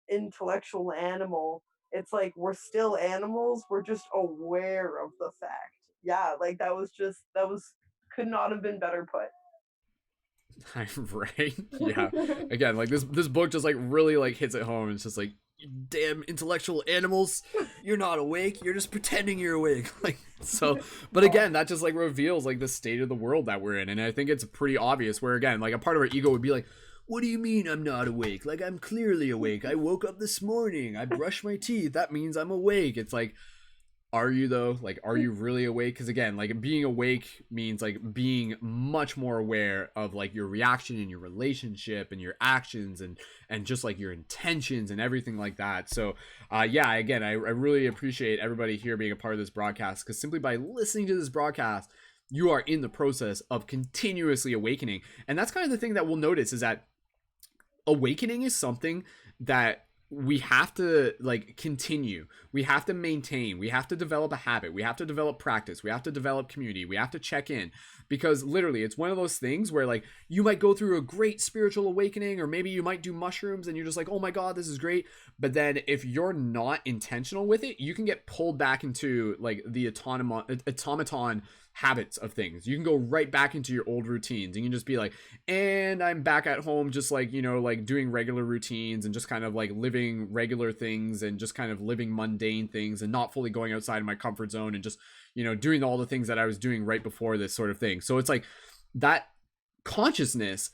intellectual animal, it's like we're still animals, we're just aware of the fact. Like that was could not have been better put. Right? Yeah. Again, like this book just like really like hits it home. It's just like, you damn intellectual animals, you're not awake, you're just pretending you're awake. Like, so, but again, that just like reveals like the state of the world that we're in. And I think it's pretty obvious, where again, like a part of our ego would be like, what do you mean I'm not awake? Like, I'm clearly awake. I woke up this morning. I brushed my teeth. That means I'm awake. It's like, are you though? Like, are you really awake? Because again, like being awake means like being much more aware of like your reaction and your relationship and your actions and just like your intentions and everything like that. So again, I really appreciate everybody here being a part of this broadcast, because simply by listening to this broadcast, you are in the process of continuously awakening. And that's kind of the thing that we'll notice, is that awakening is something that we have to like continue, we have to maintain, we have to develop a habit, we have to develop practice, we have to develop community, we have to check in, because literally it's one of those things where like you might go through a great spiritual awakening, or maybe you might do mushrooms and you're just like, oh my god, this is great, but then if you're not intentional with it, you can get pulled back into like the automaton habits of things. You can go right back into your old routines. You can just be like, and I'm back at home, just like, like doing regular routines and just kind of like living regular things and just kind of living mundane things and not fully going outside of my comfort zone and just, doing all the things that I was doing right before this sort of thing. So it's like that consciousness,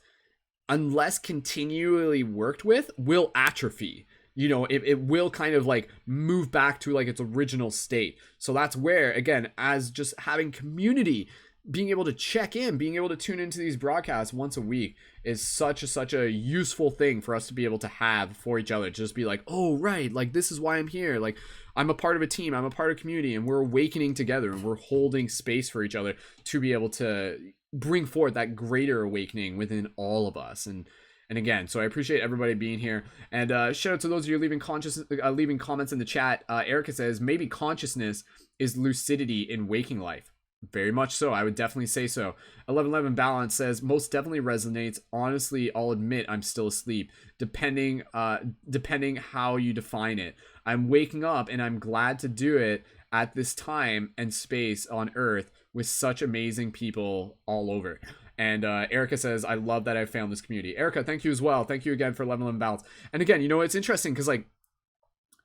unless continually worked with, will atrophy. It will kind of like move back to like its original state. So that's where, again, as just having community, being able to check in, being able to tune into these broadcasts once a week is such a useful thing for us to be able to have for each other. Just be like, oh, right, like this is why I'm here. Like, I'm a part of a team, I'm a part of community, and we're awakening together and we're holding space for each other to be able to bring forth that greater awakening within all of us. And again, so I appreciate everybody being here. And shout out to those of you leaving comments in the chat. Erica says, maybe consciousness is lucidity in waking life. Very much so. I would definitely say so. 1111 Balance says most definitely resonates. Honestly, I'll admit I'm still asleep. Depending how you define it. I'm waking up and I'm glad to do it at this time and space on Earth with such amazing people all over. And Erica says, I love that I found this community. Erica, thank you as well. Thank you again for 1111 Balance. And again, you know, it's interesting because like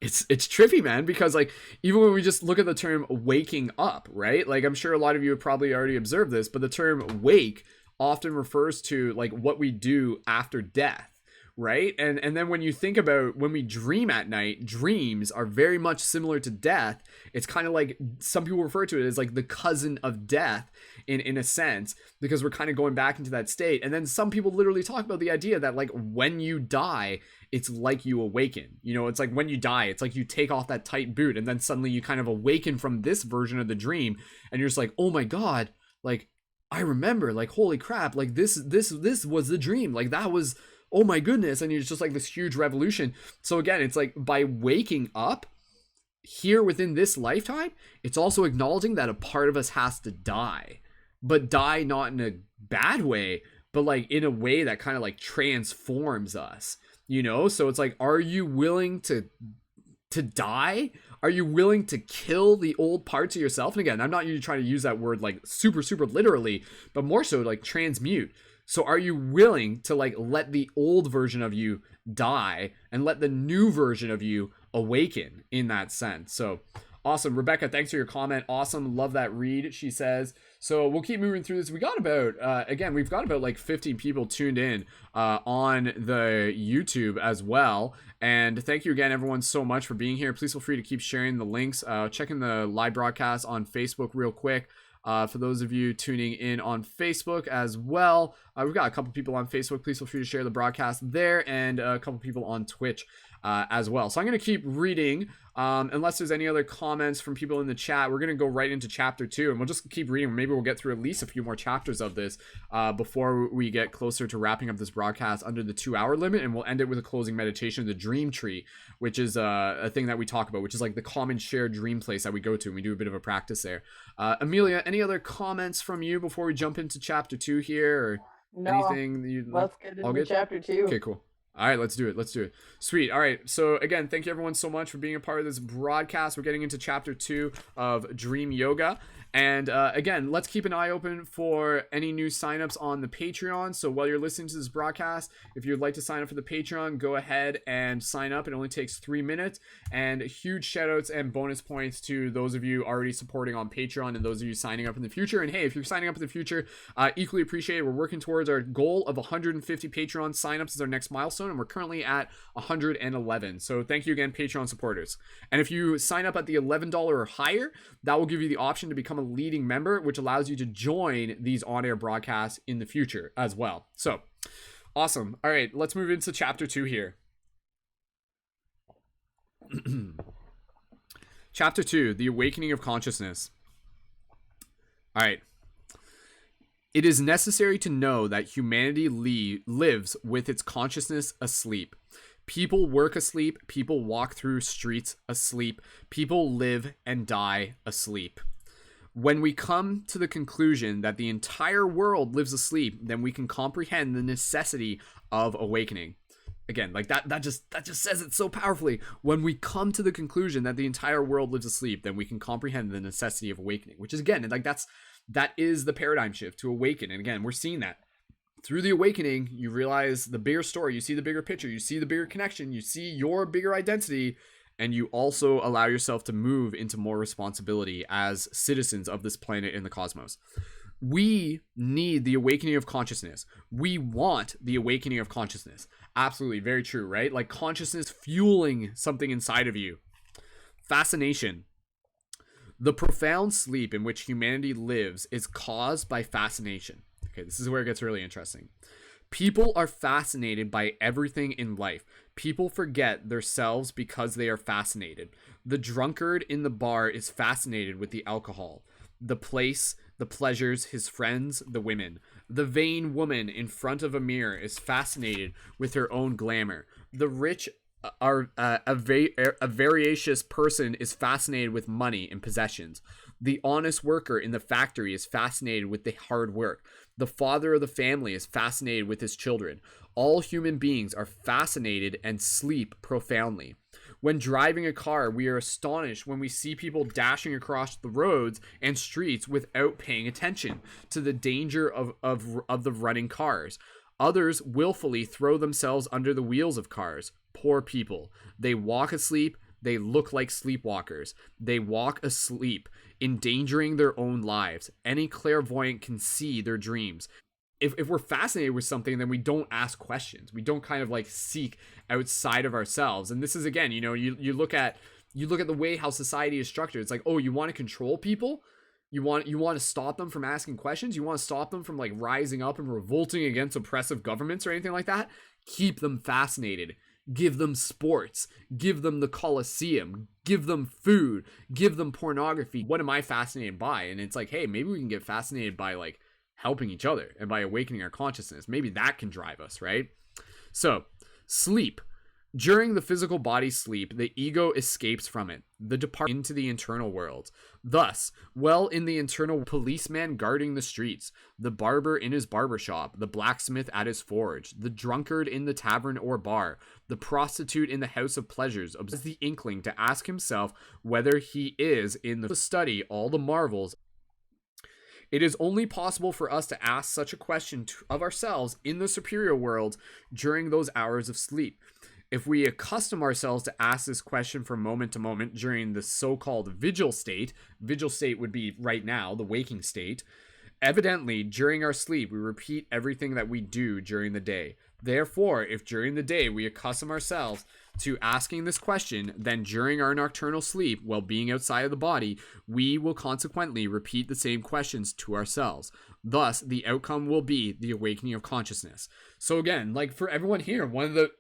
it's trippy, man, because like even when we just look at the term waking up, right? Like I'm sure a lot of you have probably already observed this, but the term wake often refers to like what we do after death, right? And then when you think about when we dream at night, dreams are very much similar to death. It's kind of like some people refer to it as like the cousin of death in a sense, because we're kind of going back into that state. And then some people literally talk about the idea that like when you die, it's like you awaken. You know, it's like when you die, it's like you take off that tight boot and then suddenly you kind of awaken from this version of the dream and you're just like, oh my God, like I remember, like holy crap, like this was the dream. Like that was, oh my goodness. And it's just like this huge revolution. So again, it's like by waking up here within this lifetime, it's also acknowledging that a part of us has to die, but die not in a bad way, but like in a way that kind of like transforms us. You know, so it's like, are you willing to die? Are you willing to kill the old parts of yourself? And again, I'm not trying to use that word like super literally, but more so like transmute. So are you willing to like let the old version of you die and let the new version of you awaken in that sense? So awesome. Rebecca, thanks for your comment. Awesome. Love that read, she says. So we'll keep moving through this. We got about, again, we've got about like 15 people tuned in on the YouTube as well. And thank you again, everyone, so much for being here. Please feel free to keep sharing the links. Checking the live broadcast on Facebook real quick. For those of you tuning in on Facebook as well, we've got a couple people on Facebook. Please feel free to share the broadcast there, and a couple people on Twitch as well. So I'm going to keep reading. Unless there's any other comments from people in the chat, we're going to go right into chapter 2, and we'll just keep reading. Maybe we'll get through at least a few more chapters of this before we get closer to wrapping up this broadcast under the 2-hour limit, and we'll end it with a closing meditation of the dream tree, which is a thing that we talk about, which is like the common shared dream place that we go to, and we do a bit of a practice there. Amelia, any other comments from you before we jump into chapter 2 here, or anything that you'd like? Let's get into chapter 2. Okay, cool. All right, let's do it. Sweet. All right. So again, thank you everyone so much for being a part of this broadcast. We're getting into chapter 2 of Dream Yoga. And again, let's keep an eye open for any new signups on the Patreon. So while you're listening to this broadcast, if you'd like to sign up for the Patreon, go ahead and sign up. It only takes 3 minutes. And huge shout outs and bonus points to those of you already supporting on Patreon and those of you signing up in the future. And hey, if you're signing up in the future, equally appreciated. We're working towards our goal of 150 Patreon signups as our next milestone. And we're currently at 111. So thank you again, Patreon supporters. And if you sign up at the $11 or higher, that will give you the option to become a leading member, which allows you to join these on-air broadcasts in the future as well. So awesome. All right, let's move into chapter 2 here. Chapter 2, the awakening of consciousness. All right. It is necessary to know that humanity lives with its consciousness asleep. People work asleep. People walk through streets asleep. People live and die asleep. When we come to the conclusion that the entire world lives asleep, then we can comprehend the necessity of awakening. Again, like that just says it so powerfully. When we come to the conclusion that the entire world lives asleep, then we can comprehend the necessity of awakening, which is again, like that is the paradigm shift, to awaken. And again, we're seeing that through the awakening. You realize the bigger story, you see the bigger picture, you see the bigger connection, you see your bigger identity, and you also allow yourself to move into more responsibility as citizens of this planet and the cosmos. We need the awakening of consciousness. We want the awakening of consciousness. Absolutely, very true, right? Like consciousness fueling something inside of you. Fascination. The profound sleep in which humanity lives is caused by fascination. Okay, this is where it gets really interesting. People are fascinated by everything in life. People forget themselves because they are fascinated. The drunkard in the bar is fascinated with the alcohol, the place, the pleasures, his friends, the women. The vain woman in front of a mirror is fascinated with her own glamour. The rich a various person is fascinated with money and possessions. The honest worker in the factory is fascinated with the hard work. The father of the family is fascinated with his children. All human beings are fascinated and sleep profoundly. When driving a car, we are astonished when we see people dashing across the roads and streets without paying attention to the danger of the running cars. Others willfully throw themselves under the wheels of cars. Poor people. They walk asleep. They look like sleepwalkers. They walk asleep, endangering their own lives. Any clairvoyant can see their dreams. If we're fascinated with something, then we don't ask questions. We don't kind of like seek outside of ourselves. And this is, again, you know, you look at the way how society is structured. It's like, oh, you want to control people? You want to stop them from asking questions? You want to stop them from like rising up and revolting against oppressive governments or anything like that? Keep them fascinated. Give them sports. Give them the Colosseum. Give them food. Give them pornography. What am I fascinated by? And it's like, hey, maybe we can get fascinated by like helping each other and by awakening our consciousness. Maybe that can drive us, right? So, sleep. During the physical body's sleep, the ego escapes from it, the depart into the internal world. Thus, well in the internal, policeman guarding the streets, the barber in his barber shop, the blacksmith at his forge, the drunkard in the tavern or bar, the prostitute in the house of pleasures, observes the inkling to ask himself whether he is in the study all the marvels. It is only possible for us to ask such a question of ourselves in the superior world during those hours of sleep. If we accustom ourselves to ask this question from moment to moment during the so-called vigil state would be right now, the waking state, evidently during our sleep we repeat everything that we do during the day. Therefore, if during the day we accustom ourselves to asking this question, then during our nocturnal sleep, while being outside of the body, we will consequently repeat the same questions to ourselves. Thus, the outcome will be the awakening of consciousness. So again, like for everyone here, one of the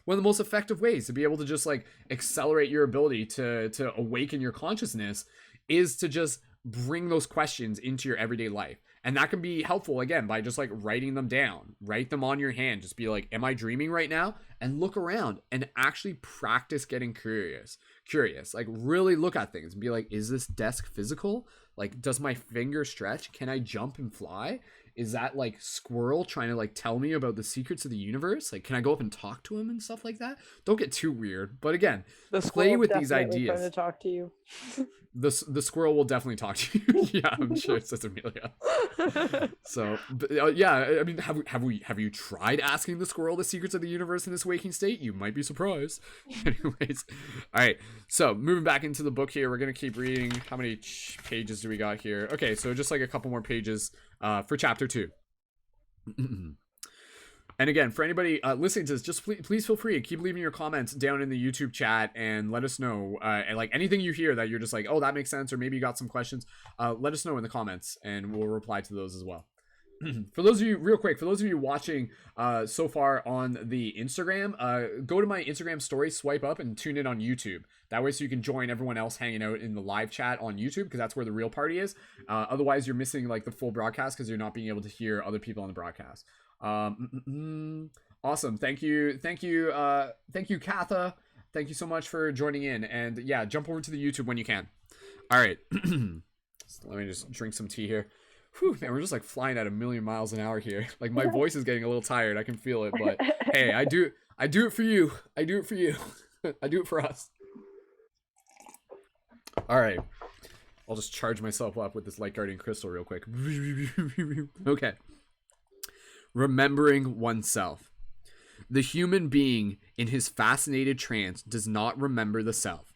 most effective ways to be able to just like accelerate your ability to awaken your consciousness is to just bring those questions into your everyday life. And that can be helpful, again, by just like writing them down. Write them on your hand. Just be like, am I dreaming right now? And look around and actually practice getting curious. Like really look at things and be like, is this desk physical? Like, does my finger stretch? Can I jump and fly? Is that like squirrel trying to like tell me about the secrets of the universe? Like, can I go up and talk to him and stuff like that? Don't get too weird. But again, play with these ideas. Trying to talk to you. The squirrel will definitely talk to you. Yeah, I'm sure, says Amelia. So, but, yeah, I mean, have you tried asking the squirrel the secrets of the universe in this waking state? You might be surprised. Anyways, all right. So, moving back into the book here, we're gonna keep reading. How many pages do we got here? Okay, so just like a couple more pages for chapter 2. And again, for anybody listening to this, just please feel free to keep leaving your comments down in the YouTube chat and let us know, and like anything you hear that you're just like, oh, that makes sense, or maybe you got some questions, let us know in the comments and we'll reply to those as well. For those of you, real quick, for those of you watching so far on the Instagram, go to my Instagram story, swipe up, and tune in on YouTube. That way so you can join everyone else hanging out in the live chat on YouTube, because that's where the real party is. Otherwise, you're missing like the full broadcast because you're not being able to hear other people on the broadcast. Awesome. Thank you, Katha. Thank you so much for joining in. And yeah, jump over to the YouTube when you can. All right. So let me just drink some tea here. Whew, man, we're just like flying at 1,000,000 miles an hour here. Like my voice is getting a little tired. I can feel it, but hey, I do it for you. I do it for you. I do it for us. All right. I'll just charge myself up with this light guardian crystal real quick. Okay. Remembering oneself. The human being in his fascinated trance does not remember the self.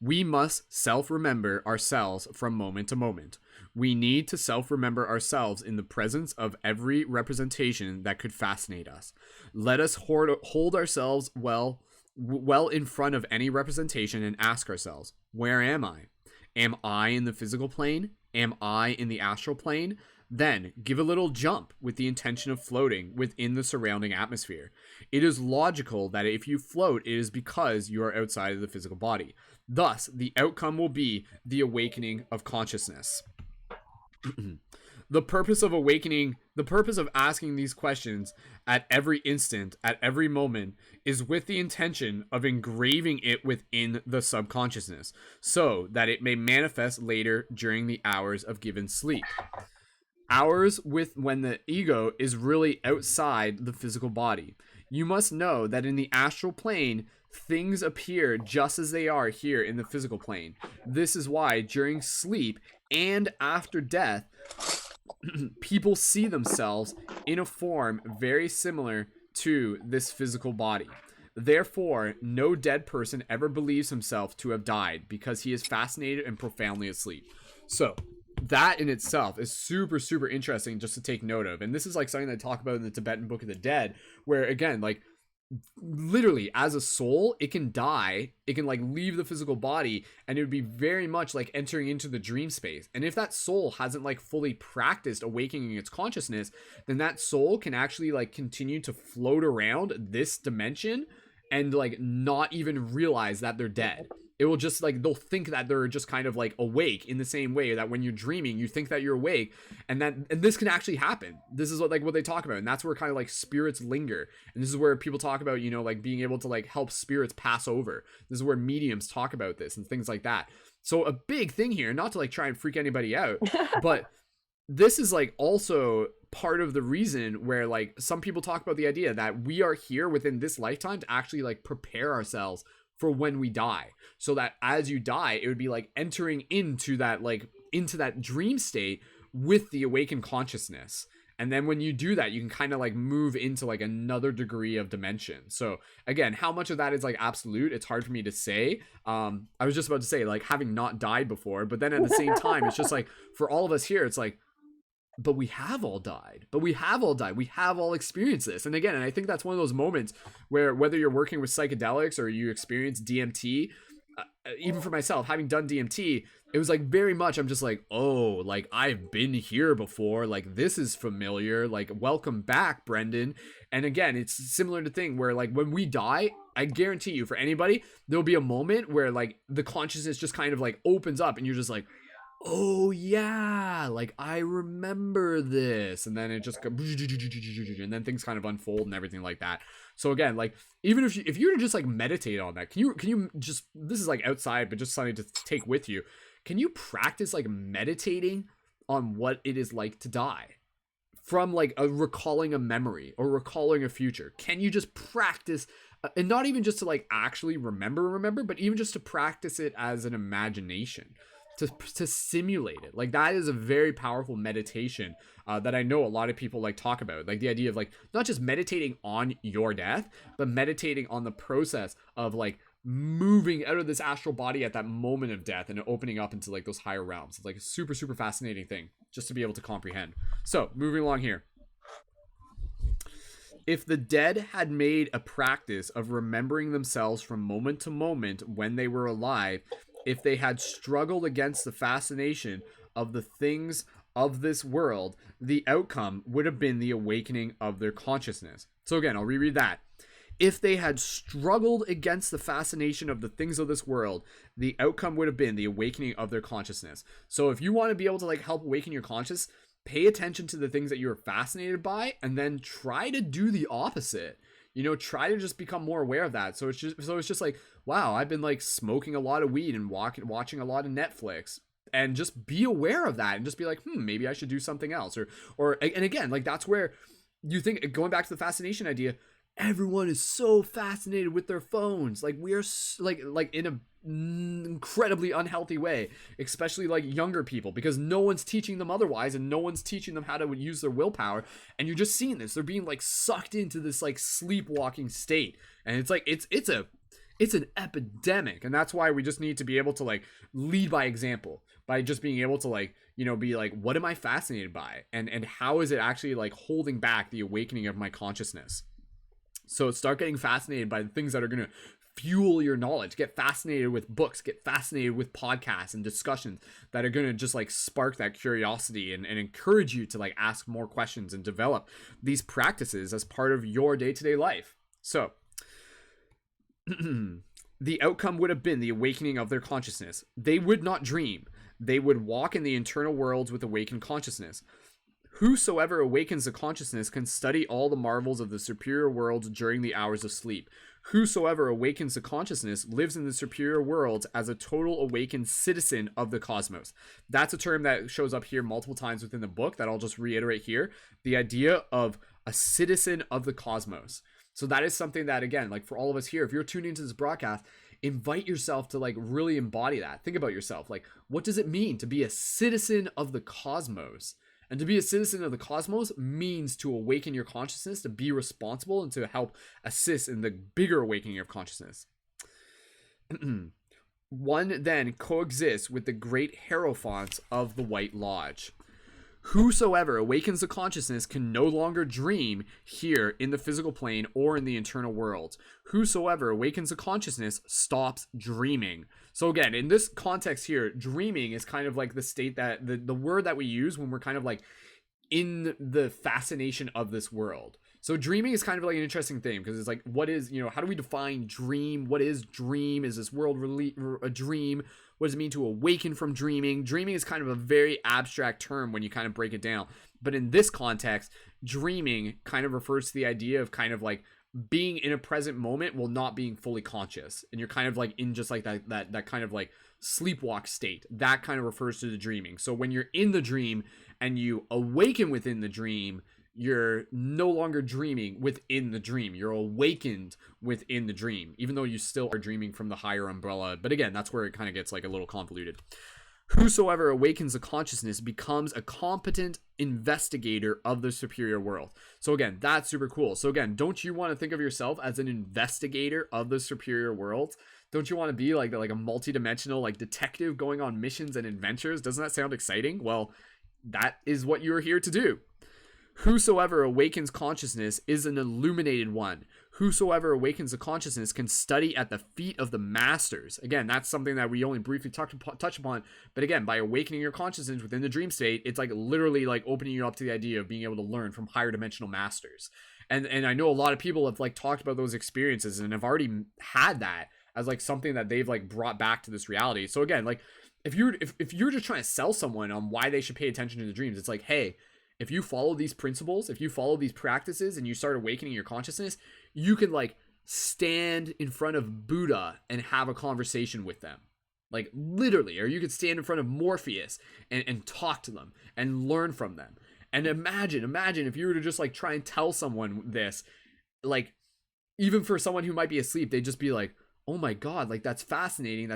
We must self-remember ourselves from moment to moment. We need to self-remember ourselves in the presence of every representation that could fascinate us. Let us hold ourselves well in front of any representation and ask ourselves, where am I? Am I in the physical plane? Am I in the astral plane? Then give a little jump with the intention of floating within the surrounding atmosphere. It is logical that if you float, it is because you are outside of the physical body. Thus, the outcome will be the awakening of consciousness. The purpose of awakening, the purpose of asking these questions at every instant, at every moment, is with the intention of engraving it within the subconsciousness, so that it may manifest later during the hours of given sleep. Hours with when the ego is really outside the physical body. You must know that in the astral plane, things appear just as they are here in the physical plane. This is why during sleep and after death, people see themselves in a form very similar to this physical body. Therefore, no dead person ever believes himself to have died because he is fascinated and profoundly asleep. So, that in itself is super, super interesting just to take note of. And this is like something that I talk about in the Tibetan Book of the Dead, where again, like, literally as a soul, it can die, it can like leave the physical body, and it would be very much like entering into the dream space. And if that soul hasn't like fully practiced awakening its consciousness, then that soul can actually like continue to float around this dimension and like not even realize that they're dead. It will just like, they'll think that they're just kind of like awake, in the same way that when you're dreaming you think that you're awake, and this can actually happen. This is what they talk about, and that's where kind of like spirits linger. And this is where people talk about, you know, like being able to like help spirits pass over. This is where mediums talk about this and things like that. So a big thing here, not to like try and freak anybody out, but this is like also part of the reason where like some people talk about the idea that we are here within this lifetime to actually like prepare ourselves for when we die, so that as you die, it would be like entering into that dream state with the awakened consciousness. And then when you do that, you can kind of like move into like another degree of dimension. So again, how much of that is like absolute, it's hard for me to say. I was just about to say, like, having not died before, but then at the same time, it's just like, for all of us here, it's like, but we have all died. We have all experienced this. And again, and I think that's one of those moments where whether you're working with psychedelics or you experience DMT, even for myself, having done DMT, it was like very much, I'm just like, oh, like I've been here before. Like this is familiar. Like, welcome back, Brendon. And again, it's similar to thing where like when we die, I guarantee you, for anybody, there'll be a moment where like the consciousness just kind of like opens up and you're just like, oh yeah, like I remember this, and then it just goes, and then things kind of unfold and everything like that. So again, like even if you were to just like meditate on that, can you just, this is like outside but just something to take with you, can you practice like meditating on what it is like to die, from like recalling a memory or recalling a future? Can you just practice, and not even just to like actually remember, but even just to practice it as an imagination, to simulate it? Like that is a very powerful meditation that I know a lot of people like talk about, like the idea of like not just meditating on your death, but meditating on the process of like moving out of this astral body at that moment of death and opening up into like those higher realms. It's like a super, super fascinating thing just to be able to comprehend. So moving along here. If the dead had made a practice of remembering themselves from moment to moment when they were alive, if they had struggled against the fascination of the things of this world, the outcome would have been the awakening of their consciousness. So again, I'll reread that. If they had struggled against the fascination of the things of this world, the outcome would have been the awakening of their consciousness. So if you want to be able to like help awaken your conscious, pay attention to the things that you're fascinated by, and then try to do the opposite. You know, try to just become more aware of that. So it's just like, wow, I've been like smoking a lot of weed and watching a lot of Netflix, and just be aware of that and just be like, maybe I should do something else. And again, like that's where you think, going back to the fascination idea, everyone is so fascinated with their phones. Like we are like in a incredibly unhealthy way, especially like younger people, because no one's teaching them otherwise, and no one's teaching them how to use their willpower. And you're just seeing this, they're being like sucked into this like sleepwalking state, and it's like it's an epidemic. And that's why we just need to be able to like lead by example, by just being able to like, you know, be like, what am I fascinated by, and how is it actually like holding back the awakening of my consciousness? So start getting fascinated by the things that are going to fuel your knowledge. Get fascinated with books, get fascinated with podcasts and discussions that are going to just like spark that curiosity and encourage you to like ask more questions and develop these practices as part of your day-to-day life. So the outcome would have been the awakening of their consciousness. They would not dream. They would walk in the internal worlds with awakened consciousness. Whosoever awakens the consciousness can study all the marvels of the superior world during the hours of sleep. Whosoever awakens the consciousness lives in the superior worlds as a total awakened citizen of the cosmos. That's a term that shows up here multiple times within the book that I'll just reiterate here. The idea of a citizen of the cosmos. So that is something that, again, like for all of us here, if you're tuning into this broadcast, invite yourself to like really embody that. Think about yourself. Like, what does it mean to be a citizen of the cosmos? And to be a citizen of the cosmos means to awaken your consciousness, to be responsible, and to help assist in the bigger awakening of consciousness. One then coexists with the great hierophants of the White Lodge. Whosoever awakens the consciousness can no longer dream here in the physical plane or in the internal world. Whosoever awakens the consciousness stops dreaming. So again, in this context here, dreaming is kind of like the state that the word that we use when we're kind of like in the fascination of this world. So dreaming is kind of like an interesting thing because it's like, what is, how do we define dream? What is dream? Is this world really a dream? What does it mean to awaken from dreaming? Dreaming is kind of a very abstract term when you kind of break it down. But in this context, dreaming kind of refers to the idea of kind of like being in a present moment while not being fully conscious. And you're kind of like in just like that kind of like sleepwalk state. That kind of refers to the dreaming. So when you're in the dream and you awaken within the dream, you're no longer dreaming within the dream. You're awakened within the dream, even though you still are dreaming from the higher umbrella. But again, that's where it kind of gets like a little convoluted. Whosoever awakens the consciousness becomes a competent investigator of the superior world. So again, that's super cool. So again, don't you want to think of yourself as an investigator of the superior world? Don't you want to be like a multidimensional like detective going on missions and adventures? Doesn't that sound exciting? Well, that is what you're here to do. Whosoever awakens consciousness is an illuminated one. Whosoever awakens the consciousness can study at the feet of the masters. Again, that's something that we only briefly touch upon. But again, by awakening your consciousness within the dream state, it's like literally like opening you up to the idea of being able to learn from higher dimensional masters. And I know a lot of people have like talked about those experiences and have already had that as like something that they've like brought back to this reality. So again, like if you're just trying to sell someone on why they should pay attention to the dreams, it's like, hey, if you follow these principles, if you follow these practices and you start awakening your consciousness, you can like stand in front of Buddha and have a conversation with them. Like literally, or you could stand in front of Morpheus and talk to them and learn from them. And imagine if you were to just like try and tell someone this, like even for someone who might be asleep, they'd just be like, oh my God, like that's fascinating.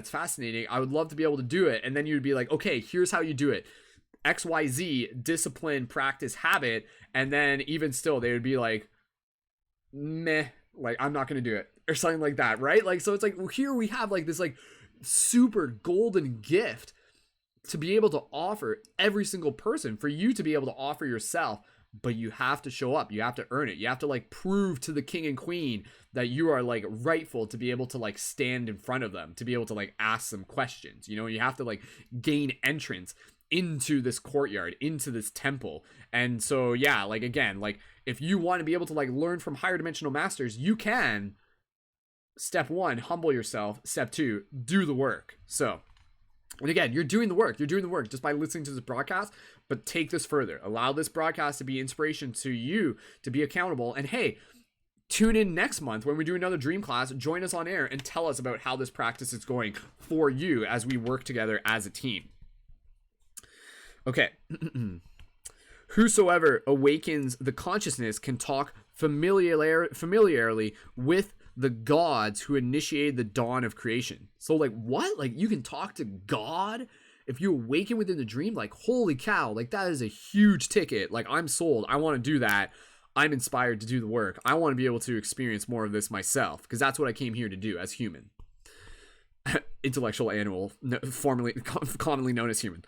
I would love to be able to do it. And then you'd be like, okay, here's how you do it. XYZ, discipline, practice, habit, and then even still they would be like, meh, like I'm not gonna do it or something like that, right? Like, so it's like, well, here we have like this like super golden gift to be able to offer every single person, for you to be able to offer yourself, but you have to show up, you have to earn it, you have to like prove to the king and queen that you are like rightful to be able to like stand in front of them, to be able to like ask them questions. You have to like gain entrance into this courtyard, into this temple. And so yeah, like again, like if you want to be able to like learn from higher dimensional masters, you can. Step 1, humble yourself. Step 2, do the work. So, and again, you're doing the work just by listening to this broadcast, but take this further. Allow this broadcast to be inspiration to you, to be accountable. And hey, tune in next month when we do another dream class. Join us on air and tell us about how this practice is going for you as we work together as a team. Okay. Whosoever awakens the consciousness can talk familiarly with the gods who initiated the dawn of creation. So like what? Like you can talk to God if you awaken within the dream? Like holy cow, like that is a huge ticket. Like I'm sold. I want to do that. I'm inspired to do the work. I want to be able to experience more of this myself, because that's what I came here to do as human. Intellectual animal, commonly known as human.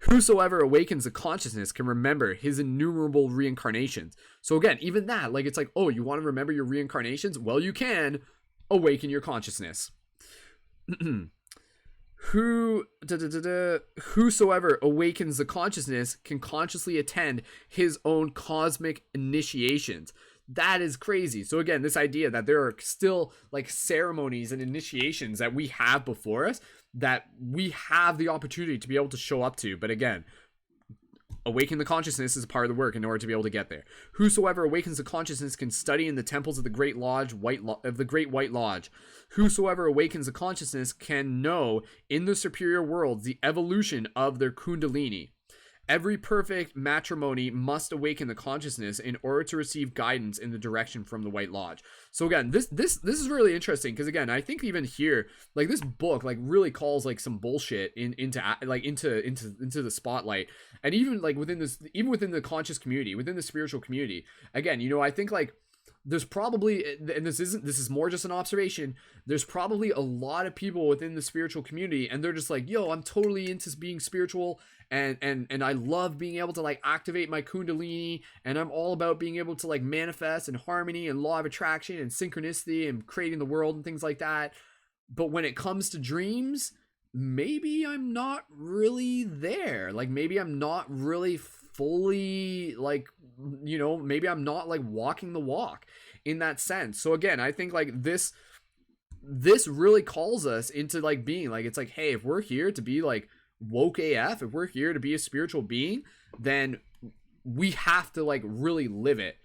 Whosoever awakens the consciousness can remember his innumerable reincarnations. So again, even that, like it's like, oh, you want to remember your reincarnations? Well, you can awaken your consciousness. Whosoever awakens the consciousness can consciously attend his own cosmic initiations. That is crazy. So again, this idea that there are still like ceremonies and initiations that we have before us that we have the opportunity to be able to show up to. But again, Awaken the consciousness is a part of the work in order to be able to get there. Whosoever awakens the consciousness can study in the temples of the Great White Lodge. Whosoever awakens the consciousness can know in the superior worlds the evolution of their kundalini. Every perfect matrimony must awaken the consciousness in order to receive guidance in the direction from the White Lodge. So again, this is really interesting, because again, I think even here, like, this book like really calls like some bullshit into the spotlight. And even like within the conscious community, within the spiritual community, again, you know, I think like there's probably, and this is more just an observation, there's probably a lot of people within the spiritual community, and they're just like, yo, I'm totally into being spiritual, and I love being able to like activate my kundalini, and I'm all about being able to like manifest and harmony and law of attraction and synchronicity and creating the world and things like that. But when it comes to dreams, maybe I'm not really there. Like, maybe I'm not really fully, like, you know, maybe I'm not like walking the walk in that sense. So again, I think like this really calls us into like being like, it's like, hey, if we're here to be like woke AF, if we're here to be a spiritual being, then we have to like really live it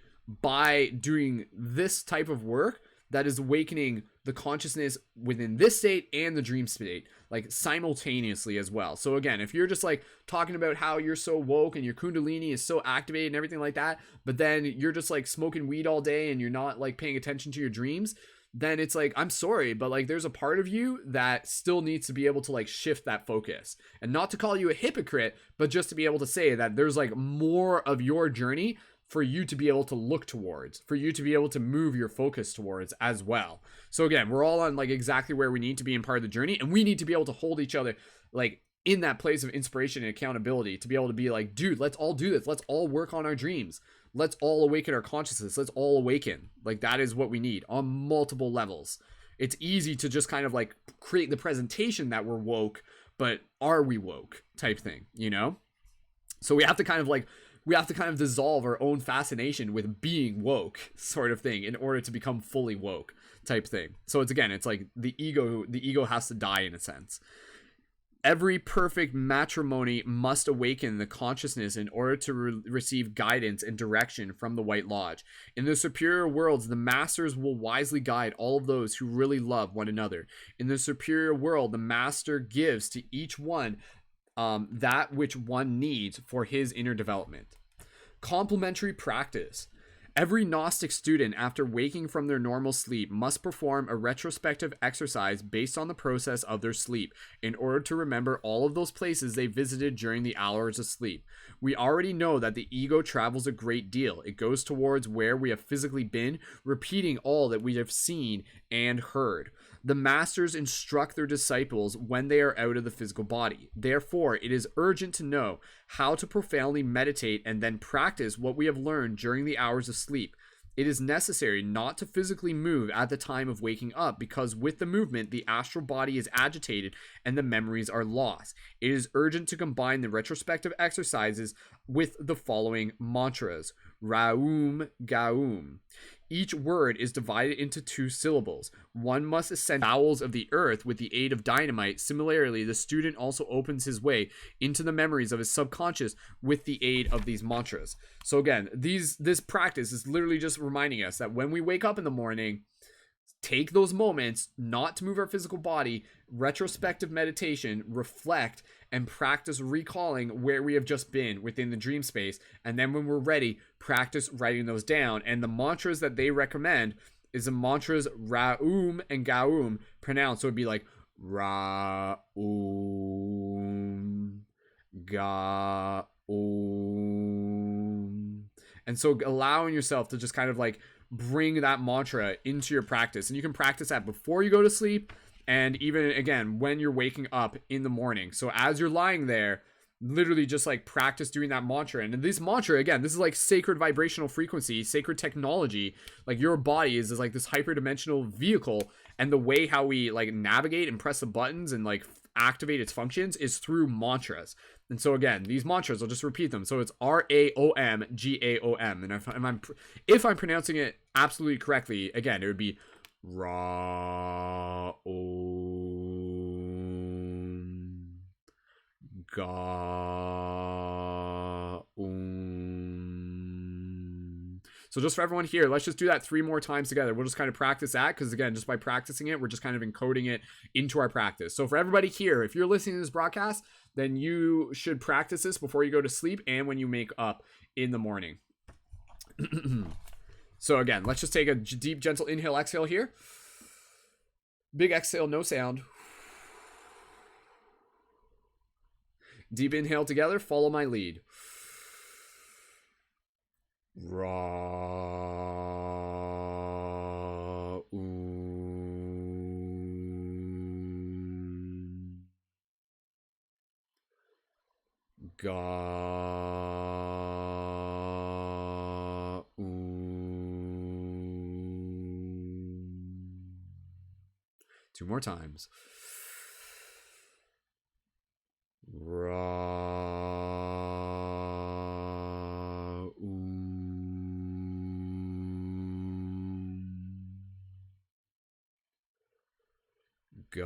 by doing this type of work that is awakening the consciousness within this state and the dream state, like simultaneously as well. So again, if you're just like talking about how you're so woke and your kundalini is so activated and everything like that, but then you're just like smoking weed all day and you're not like paying attention to your dreams, then it's like, I'm sorry, but like there's a part of you that still needs to be able to like shift that focus. And not to call you a hypocrite, but just to be able to say that there's like more of your journey for you to be able to look towards, for you to be able to move your focus towards as well. So again, we're all on like exactly where we need to be in part of the journey, and we need to be able to hold each other like in that place of inspiration and accountability to be able to be like, dude, let's all do this. Let's all work on our dreams. Let's all awaken our consciousness. Let's all awaken. Like, that is what we need on multiple levels. It's easy to just kind of like create the presentation that we're woke, but are we woke type thing, you know? So we have to kind of dissolve our own fascination with being woke sort of thing in order to become fully woke type thing. So it's like the ego has to die in a sense. Every perfect matrimony must awaken the consciousness in order to receive guidance and direction from the White Lodge. In the superior worlds, the masters will wisely guide all of those who really love one another. In the superior world, the master gives to each one that which one needs for his inner development. Complementary practice. Every Gnostic student, after waking from their normal sleep, must perform a retrospective exercise based on the process of their sleep in order to remember all of those places they visited during the hours of sleep. We already know that the ego travels a great deal. It goes towards where we have physically been, repeating all that we have seen and heard. The masters instruct their disciples when they are out of the physical body. Therefore, it is urgent to know how to profoundly meditate and then practice what we have learned during the hours of sleep. It is necessary not to physically move at the time of waking up, because with the movement, the astral body is agitated and the memories are lost. It is urgent to combine the retrospective exercises with the following mantras. Raum Gaum. Each word is divided into 2 syllables. One must ascend bowels of the earth with the aid of dynamite. Similarly, the student also opens his way into the memories of his subconscious with the aid of these mantras. So again, this practice is literally just reminding us that when we wake up in the morning, take those moments not to move our physical body, retrospective meditation, reflect, and practice recalling where we have just been within the dream space. And then when we're ready, practice writing those down. And the mantras that they recommend is the mantras Raum and Gaum pronounced. So it'd be like Raum, Gaum. And so allowing yourself to just kind of like bring that mantra into your practice. And you can practice that before you go to sleep, and even again when you're waking up in the morning. So as you're lying there, literally just like practice doing that mantra. And this mantra, again, this is like sacred vibrational frequency, sacred technology. Like, your body is like this hyperdimensional vehicle, and the way how we like navigate and press the buttons and like activate its functions is through mantras. And so again, these mantras, I'll just repeat them. So it's RAOM, and if I'm pronouncing it absolutely correctly, again, it would be Ra Om Ga So just for everyone here, let's just do that 3 more times together. We'll just kind of practice that, because again, just by practicing it, we're just kind of encoding it into our practice. So for everybody here, if you're listening to this broadcast, then you should practice this before you go to sleep and when you make up in the morning. So again, let's just take a deep, gentle inhale, exhale here. Big exhale, no sound. Deep inhale together, follow my lead. Ra, ga, 2 more times. Ra, ga,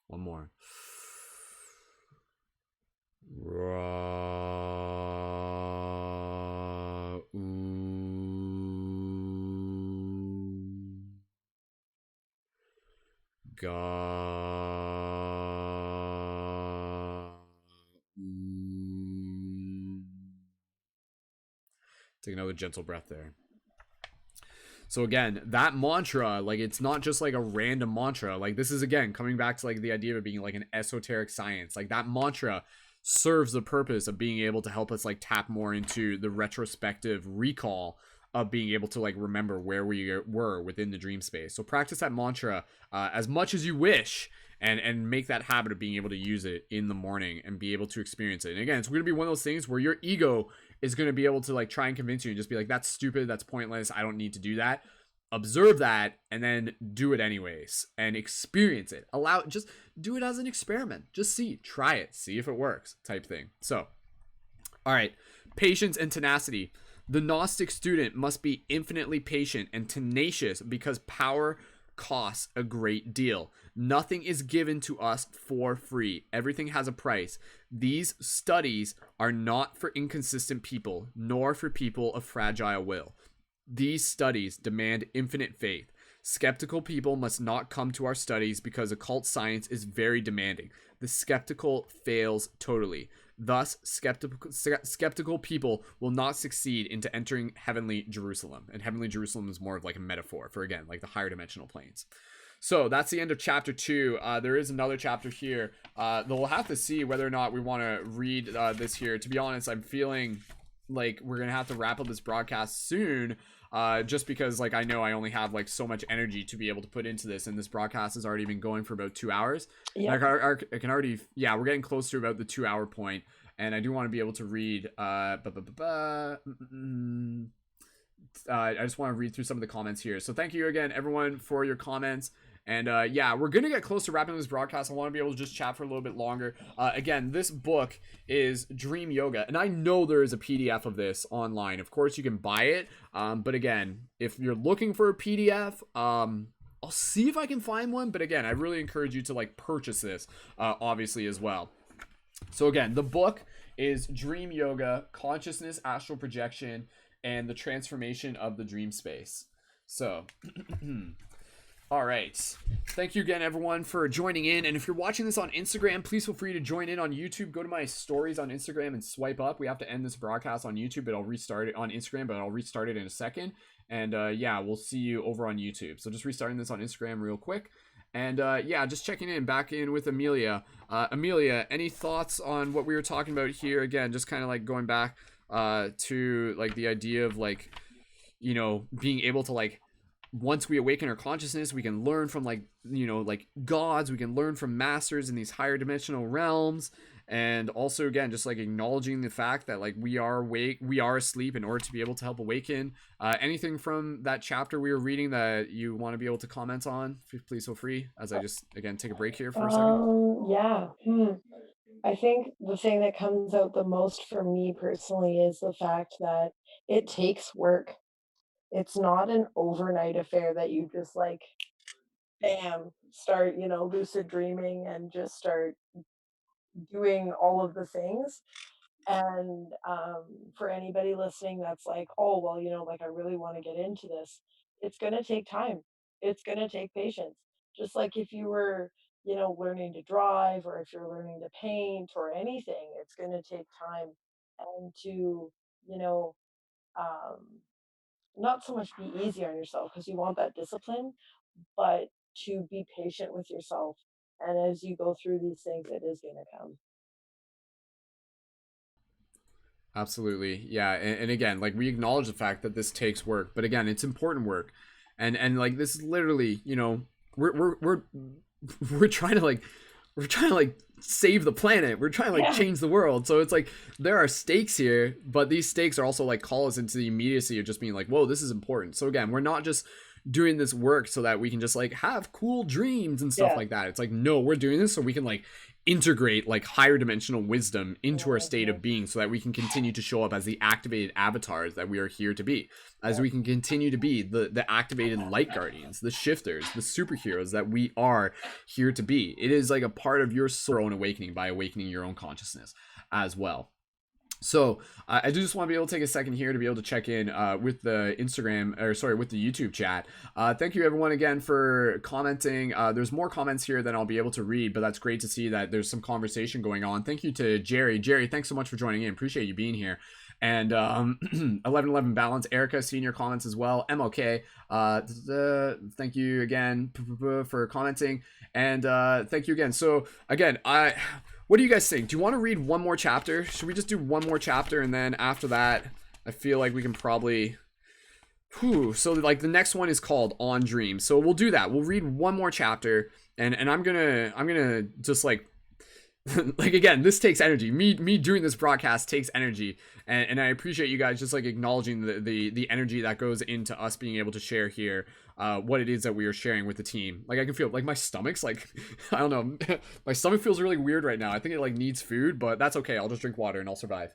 1 more. Ra, ga, Take another gentle breath there. So again, that mantra, like, it's not just like a random mantra. Like, this is, again, coming back to like the idea of it being like an esoteric science. Like, that mantra serves the purpose of being able to help us like tap more into the retrospective recall of being able to like remember where we were within the dream space. So practice that mantra as much as you wish, and make that habit of being able to use it in the morning and be able to experience it. And again, it's going to be one of those things where your ego is going to be able to like try and convince you and just be like, that's stupid, that's pointless, I don't need to do that. Observe that and then do it anyways and experience it. Just do it as an experiment. Just try it, see if it works, type thing. So, all right, patience and tenacity. The Gnostic student must be infinitely patient and tenacious because power costs a great deal. Nothing is given to us for free. Everything has a price. These studies are not for inconsistent people, nor for people of fragile will. These studies demand infinite faith. Skeptical people must not come to our studies because occult science is very demanding. The skeptical fails totally. Thus, skeptical people will not succeed into entering heavenly Jerusalem. And heavenly Jerusalem is more of like a metaphor for, again, like the higher dimensional planes. So that's the end of chapter 2. There is another chapter here. We'll have to see whether or not we want to read this here. To be honest, I'm feeling like we're going to have to wrap up this broadcast soon. Just because like I know I only have like so much energy to be able to put into this, and this broadcast has already been going for about 2 hours. Yeah, I can already, yeah, we're getting close to about the 2 hour point, and I do want to be able to read. I just want to read through some of the comments here. So thank you again, everyone, for your comments. And yeah, we're going to get close to wrapping this broadcast. I want to be able to just chat for a little bit longer. Again, this book is Dream Yoga. And I know there is a PDF of this online. Of course, you can buy it. But again, if you're looking for a PDF, I'll see if I can find one. But again, I really encourage you to like purchase this, obviously, as well. So again, the book is Dream Yoga, Consciousness, Astral Projection, and the Transformation of the Dream Space. So... all right, thank you again, everyone, for joining in. And if you're watching this on Instagram, please feel free to join in on YouTube. Go to my stories on Instagram and swipe up. We have to end this broadcast on YouTube, but I'll restart it on Instagram, but I'll restart it in a second. And yeah, we'll see you over on YouTube. So just restarting this on Instagram real quick. And yeah, just checking in, back in with Amelia. Amelia, any thoughts on what we were talking about here? Again, just kind of like going back to like the idea of like, you know, being able to like, once we awaken our consciousness, we can learn from like, you know, like gods, we can learn from masters in these higher dimensional realms. And also, again, just like acknowledging the fact that like we are awake, we are asleep in order to be able to help awaken. Anything from that chapter we were reading that you want to be able to comment on, please feel free, as I just, again, take a break here for a second. Yeah. I think the thing that comes out the most for me personally is the fact that it takes work. It's not an overnight affair that you just like bam, start, lucid dreaming and just start doing all of the things. And for anybody listening that's like, oh, well, like I really want to get into this, it's going to take time. It's going to take patience. Just like if you were, learning to drive or if you're learning to paint or anything, it's going to take time and to, you know, um, not so much be easy on yourself because you want that discipline, but to be patient with yourself. And as you go through these things, it is going to come. Absolutely. Yeah. And again, like we acknowledge the fact that this takes work, but again, it's important work. And like this is literally, we're we're trying to like save the planet. We're trying to like Yeah. change the world. So it's like there are stakes here, but these stakes are also like call us into the immediacy of just being like, whoa, this is important. So again, we're not just doing this work so that we can just like have cool dreams and stuff Yeah. like that. It's like, no, we're doing this so we can like integrate like higher dimensional wisdom into our state of being so that we can continue to show up as the activated avatars that we are here to be, as we can continue to be the activated light guardians, the shifters, the superheroes that we are here to be. It is like a part of your soul own awakening by awakening your own consciousness as well. So I do just want to be able to take a second here to be able to check in with the with the YouTube chat. Thank you everyone again for commenting. There's more comments here than I'll be able to read, but that's great to see that there's some conversation going on. Thank you to Jerry. Jerry, thanks so much for joining in. Appreciate you being here. And 1111 balance, Erica, seeing your comments as well. MLK, thank you again for commenting, and thank you again. So again, what do you guys think? Do you want to read one more chapter? Should we just do one more chapter, and then after that, I feel like we can probably. So like the next one is called On Dreams. So we'll do that. We'll read one more chapter, and I'm gonna just like. Like again, this takes energy. Me doing this broadcast takes energy, and I appreciate you guys just like acknowledging the energy that goes into us being able to share here what it is that we are sharing with the team. Like I can feel like my stomach's like I don't know, my stomach feels really weird right now. I think it like needs food, but that's okay. I'll just drink water and I'll survive,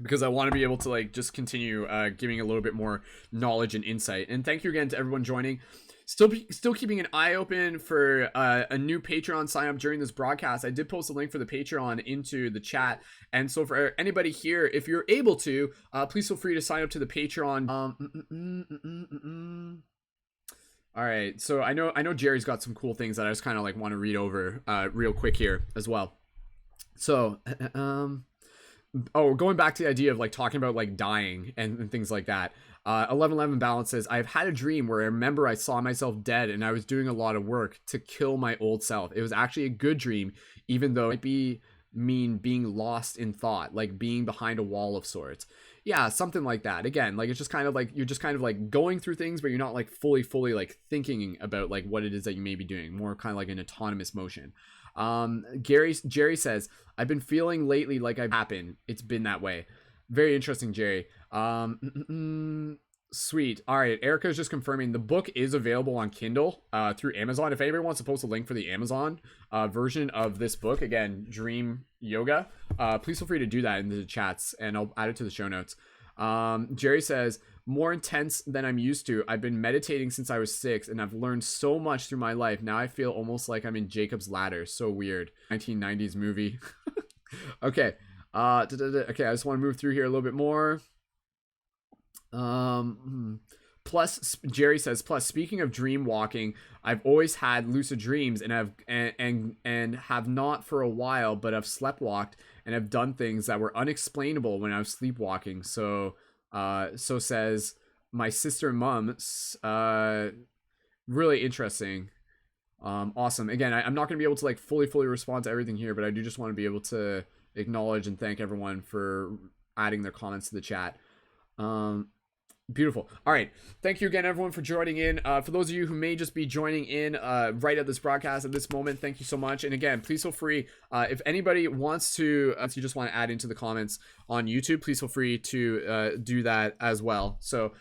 because I want to be able to like just continue giving a little bit more knowledge and insight. And thank you again to everyone joining. Still keeping an eye open for a new Patreon sign up during this broadcast. I did post a link for the Patreon into the chat, and so for anybody here, if you're able to, please feel free to sign up to the Patreon. All right, so I know Jerry's got some cool things that I just kind of like want to read over real quick here as well. So going back to the idea of like talking about like dying and things like that. 1111 balance says, I've had a dream where I remember I saw myself dead and I was doing a lot of work to kill my old self. It was actually a good dream, even though it might mean being lost in thought, like being behind a wall of sorts. Yeah, something like that. Again, like it's just kind of like you're just kind of like going through things, but you're not like fully like thinking about like what it is that you may be doing. More kind of like an autonomous motion. Jerry says, I've been feeling lately like I've happened. It's been that way. Very interesting, Jerry. Sweet. All right, Erica's just confirming the book is available on Kindle through Amazon. If anybody wants to post a link for the Amazon version of this book, again, Dream Yoga, please feel free to do that in the chats, and I'll add it to the show notes. Jerry says, more intense than I'm used to. I've been meditating since I was 6, and I've learned so much through my life. Now I feel almost like I'm in Jacob's Ladder. So weird. 1990s movie. Okay. Okay, I just want to move through here a little bit more. Plus, Jerry says, plus, speaking of dream walking, I've always had lucid dreams and have not for a while, but I've sleptwalked and have done things that were unexplainable when I was sleepwalking. So says my sister and mom. Really interesting. Awesome. Again, I'm not going to be able to like fully respond to everything here, but I do just want to be able to acknowledge and thank everyone for adding their comments to the chat. Beautiful. All right, thank you again everyone for joining in. For those of you who may just be joining in right at this broadcast at this moment, thank you so much. And again, please feel free if anybody wants to, if you just want to add into the comments on YouTube, please feel free to do that as well. So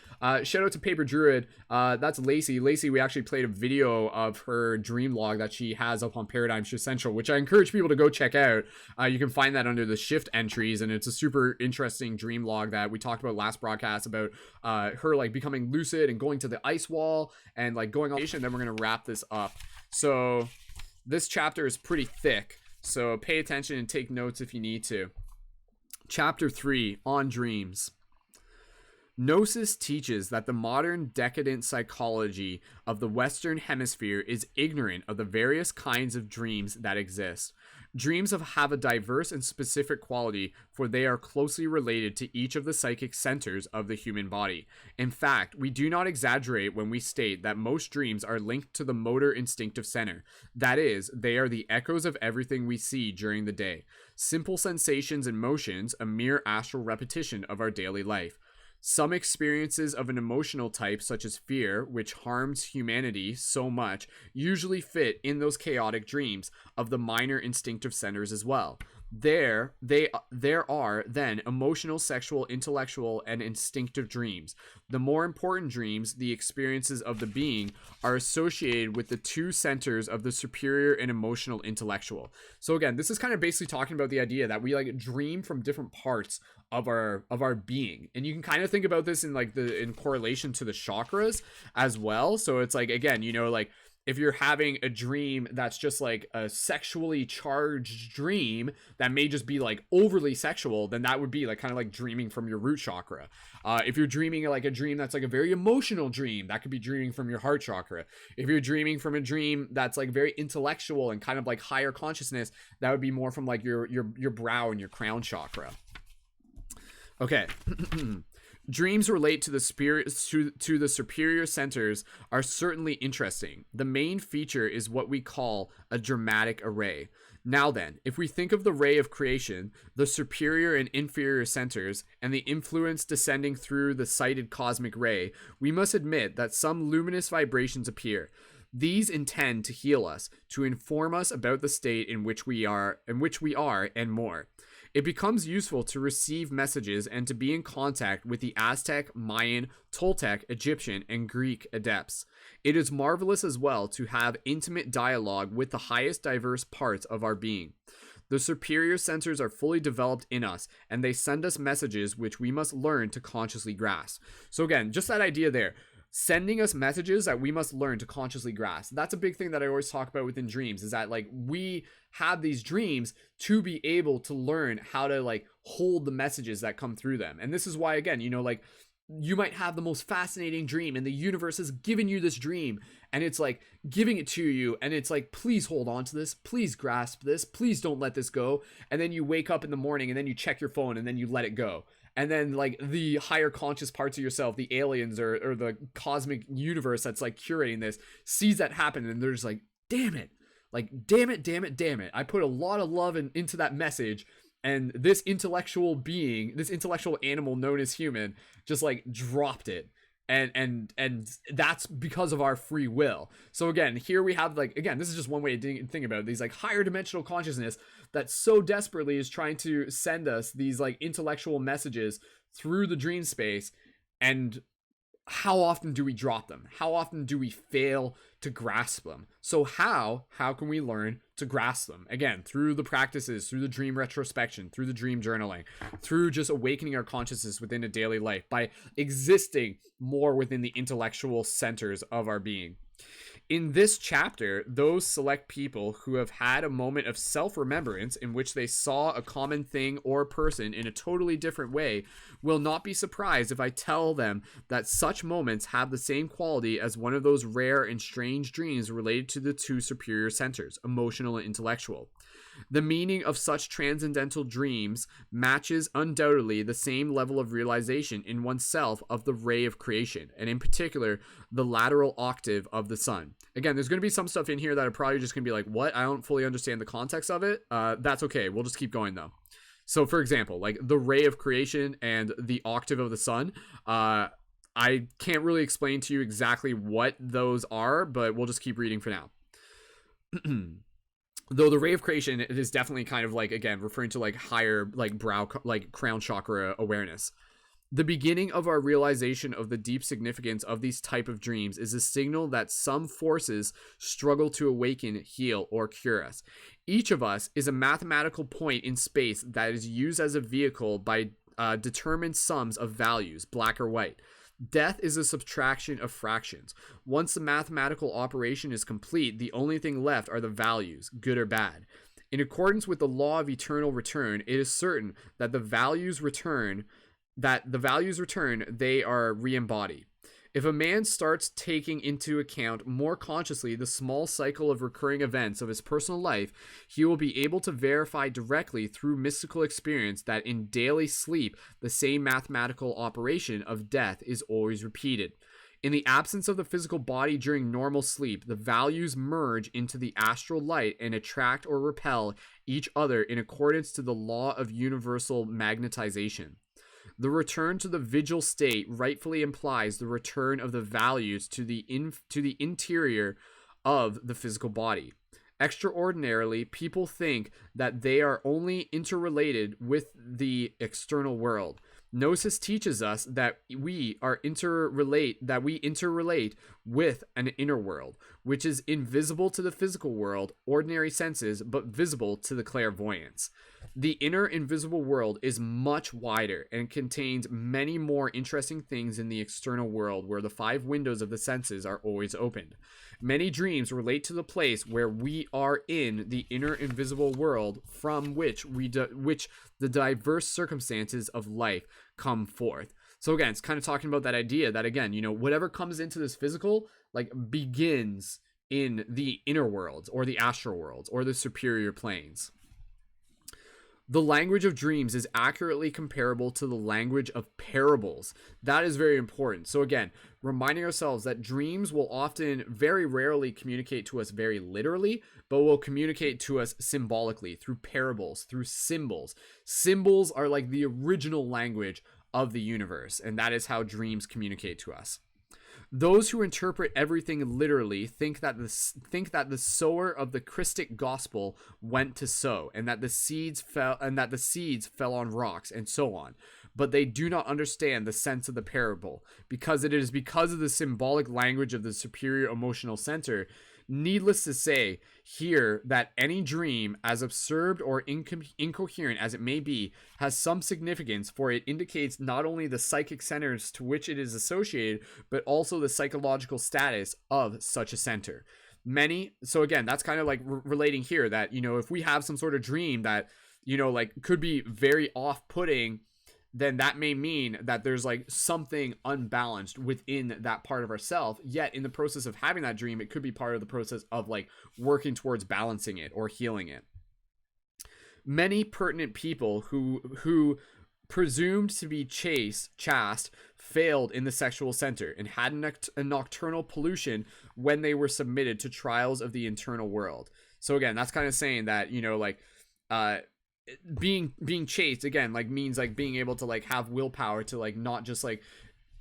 shout out to Paper Druid. That's Lacey. We actually played a video of her dream log that she has up on Paradigm Shift Central, which I encourage people to go check out. You can find that under the shift entries, and it's a super interesting dream log that we talked about last broadcast about her like becoming lucid and going to the ice wall and like going on, and then we're gonna wrap this up. So this chapter is pretty thick, so pay attention and take notes if you need to. Chapter 3, on dreams. Gnosis teaches that the modern decadent psychology of the Western Hemisphere is ignorant of the various kinds of dreams that exist. Dreams have a diverse and specific quality, for they are closely related to each of the psychic centers of the human body. In fact, we do not exaggerate when we state that most dreams are linked to the motor instinctive center. That is, they are the echoes of everything we see during the day. Simple sensations and motions, a mere astral repetition of our daily life. Some experiences of an emotional type, such as fear, which harms humanity so much, usually fit in those chaotic dreams of the minor instinctive centers as well. There are then emotional, sexual, intellectual, and instinctive dreams. The more important dreams, the experiences of the being, are associated with the two centers of the superior and emotional intellectual. So again, this is kind of basically talking about the idea that we like dream from different parts of our being, and you can kind of think about this in like in correlation to the chakras as well. So it's like, again, you know, like if you're having a dream that's just like a sexually charged dream that may just be like overly sexual, then that would be like kind of like dreaming from your root chakra. If you're dreaming like a dream that's like a very emotional dream, that could be dreaming from your heart chakra. If you're dreaming from a dream that's like very intellectual and kind of like higher consciousness, that would be more from like your brow and your crown chakra. Okay. Dreams relate to the superior centers are certainly interesting. The main feature is what we call a dramatic array. Now then, if we think of the ray of creation, the superior and inferior centers, and the influence descending through the sighted cosmic ray, we must admit that some luminous vibrations appear. These intend to heal us, to inform us about the state in which we are, and more. It becomes useful to receive messages and to be in contact with the Aztec, Mayan, Toltec, Egyptian, and Greek adepts. It is marvelous as well to have intimate dialogue with the highest diverse parts of our being. The superior centers are fully developed in us, and they send us messages which we must learn to consciously grasp. So again, just that idea there. Sending us messages that we must learn to consciously grasp. That's a big thing that I always talk about within dreams, is that like we have these dreams to be able to learn how to like hold the messages that come through them. And this is why, again, you know, like you might have the most fascinating dream and the universe has given you this dream and it's like giving it to you and it's like, please hold on to this, please grasp this, please don't let this go. And then you wake up in the morning and then you check your phone and then you let it go. And then like the higher conscious parts of yourself, the aliens or the cosmic universe that's like curating this, sees that happen and they're just like, damn it. Like, damn it. I put a lot of love into that message. And this intellectual being, this intellectual animal known as human, just like dropped it. And that's because of our free will. So again, here we have like, again, this is just one way to think about it. These like higher dimensional consciousness that so desperately is trying to send us these like intellectual messages through the dream space. And how often do we drop them? How often do we fail to grasp them? So how can we learn to grasp them? Again, through the practices, through the dream retrospection, through the dream journaling, through just awakening our consciousness within a daily life, by existing more within the intellectual centers of our being. In this chapter, those select people who have had a moment of self-remembrance in which they saw a common thing or person in a totally different way will not be surprised if I tell them that such moments have the same quality as one of those rare and strange dreams related to the two superior centers, emotional and intellectual. The meaning of such transcendental dreams matches undoubtedly the same level of realization in oneself of the ray of creation, and in particular, the lateral octave of the sun. Again, there's going to be some stuff in here that are probably just going to be like, what? I don't fully understand the context of it. That's okay. We'll just keep going though. So for example, like the ray of creation and the octave of the sun, I can't really explain to you exactly what those are, but we'll just keep reading for now. Though the ray of creation, it is definitely kind of like, again, referring to like higher, like brow, like crown chakra awareness. The beginning of our realization of the deep significance of these type of dreams is a signal that some forces struggle to awaken, heal, or cure us. Each of us is a mathematical point in space that is used as a vehicle by determined sums of values, black or white. Death is a subtraction of fractions. Once the mathematical operation is complete, the only thing left are the values, good or bad. In accordance with the law of eternal return, it is certain that the values return, they are re-embodied. If a man starts taking into account more consciously the small cycle of recurring events of his personal life, he will be able to verify directly through mystical experience that in daily sleep, the same mathematical operation of death is always repeated. In the absence of the physical body during normal sleep, the values merge into the astral light and attract or repel each other in accordance to the law of universal magnetization. The return to the vigil state rightfully implies the return of the values to the interior of the physical body. Extraordinarily, people think that they are only interrelated with the external world. Gnosis teaches us that we interrelate with an inner world, which is invisible to the physical world, ordinary senses, but visible to the clairvoyance. The inner invisible world is much wider and contains many more interesting things in the external world, where the 5 windows of the senses are always opened. Many dreams relate to the place where we are in the inner invisible world, from which the diverse circumstances of life come forth. So again, it's kind of talking about that idea that, again, whatever comes into this physical, like, begins in the inner worlds or the astral worlds or the superior planes. The language of dreams is accurately comparable to the language of parables. That is very important. So again, reminding ourselves that dreams will often, very rarely, communicate to us very literally, but will communicate to us symbolically through parables, through symbols. Symbols are like the original language of the universe, and that is how dreams communicate to us. Those who interpret everything literally think that the sower of the Christic gospel went to sow, and that the seeds fell on rocks, and so on. But they do not understand the sense of the parable, because it is because of the symbolic language of the superior emotional center. Needless to say here that any dream, as absurd or incoherent as it may be, has some significance, for it indicates not only the psychic centers to which it is associated, but also the psychological status of such a center. So again, that's kind of like relating here that, if we have some sort of dream that, like, could be very off-putting, then that may mean that there's like something unbalanced within that part of ourself. Yet in the process of having that dream, it could be part of the process of like working towards balancing it or healing it. Many pertinent people who presumed to be chaste failed in the sexual center and had a nocturnal pollution when they were submitted to trials of the internal world. So again, that's kind of saying that, being chaste, again, like, means like being able to like have willpower to like not just like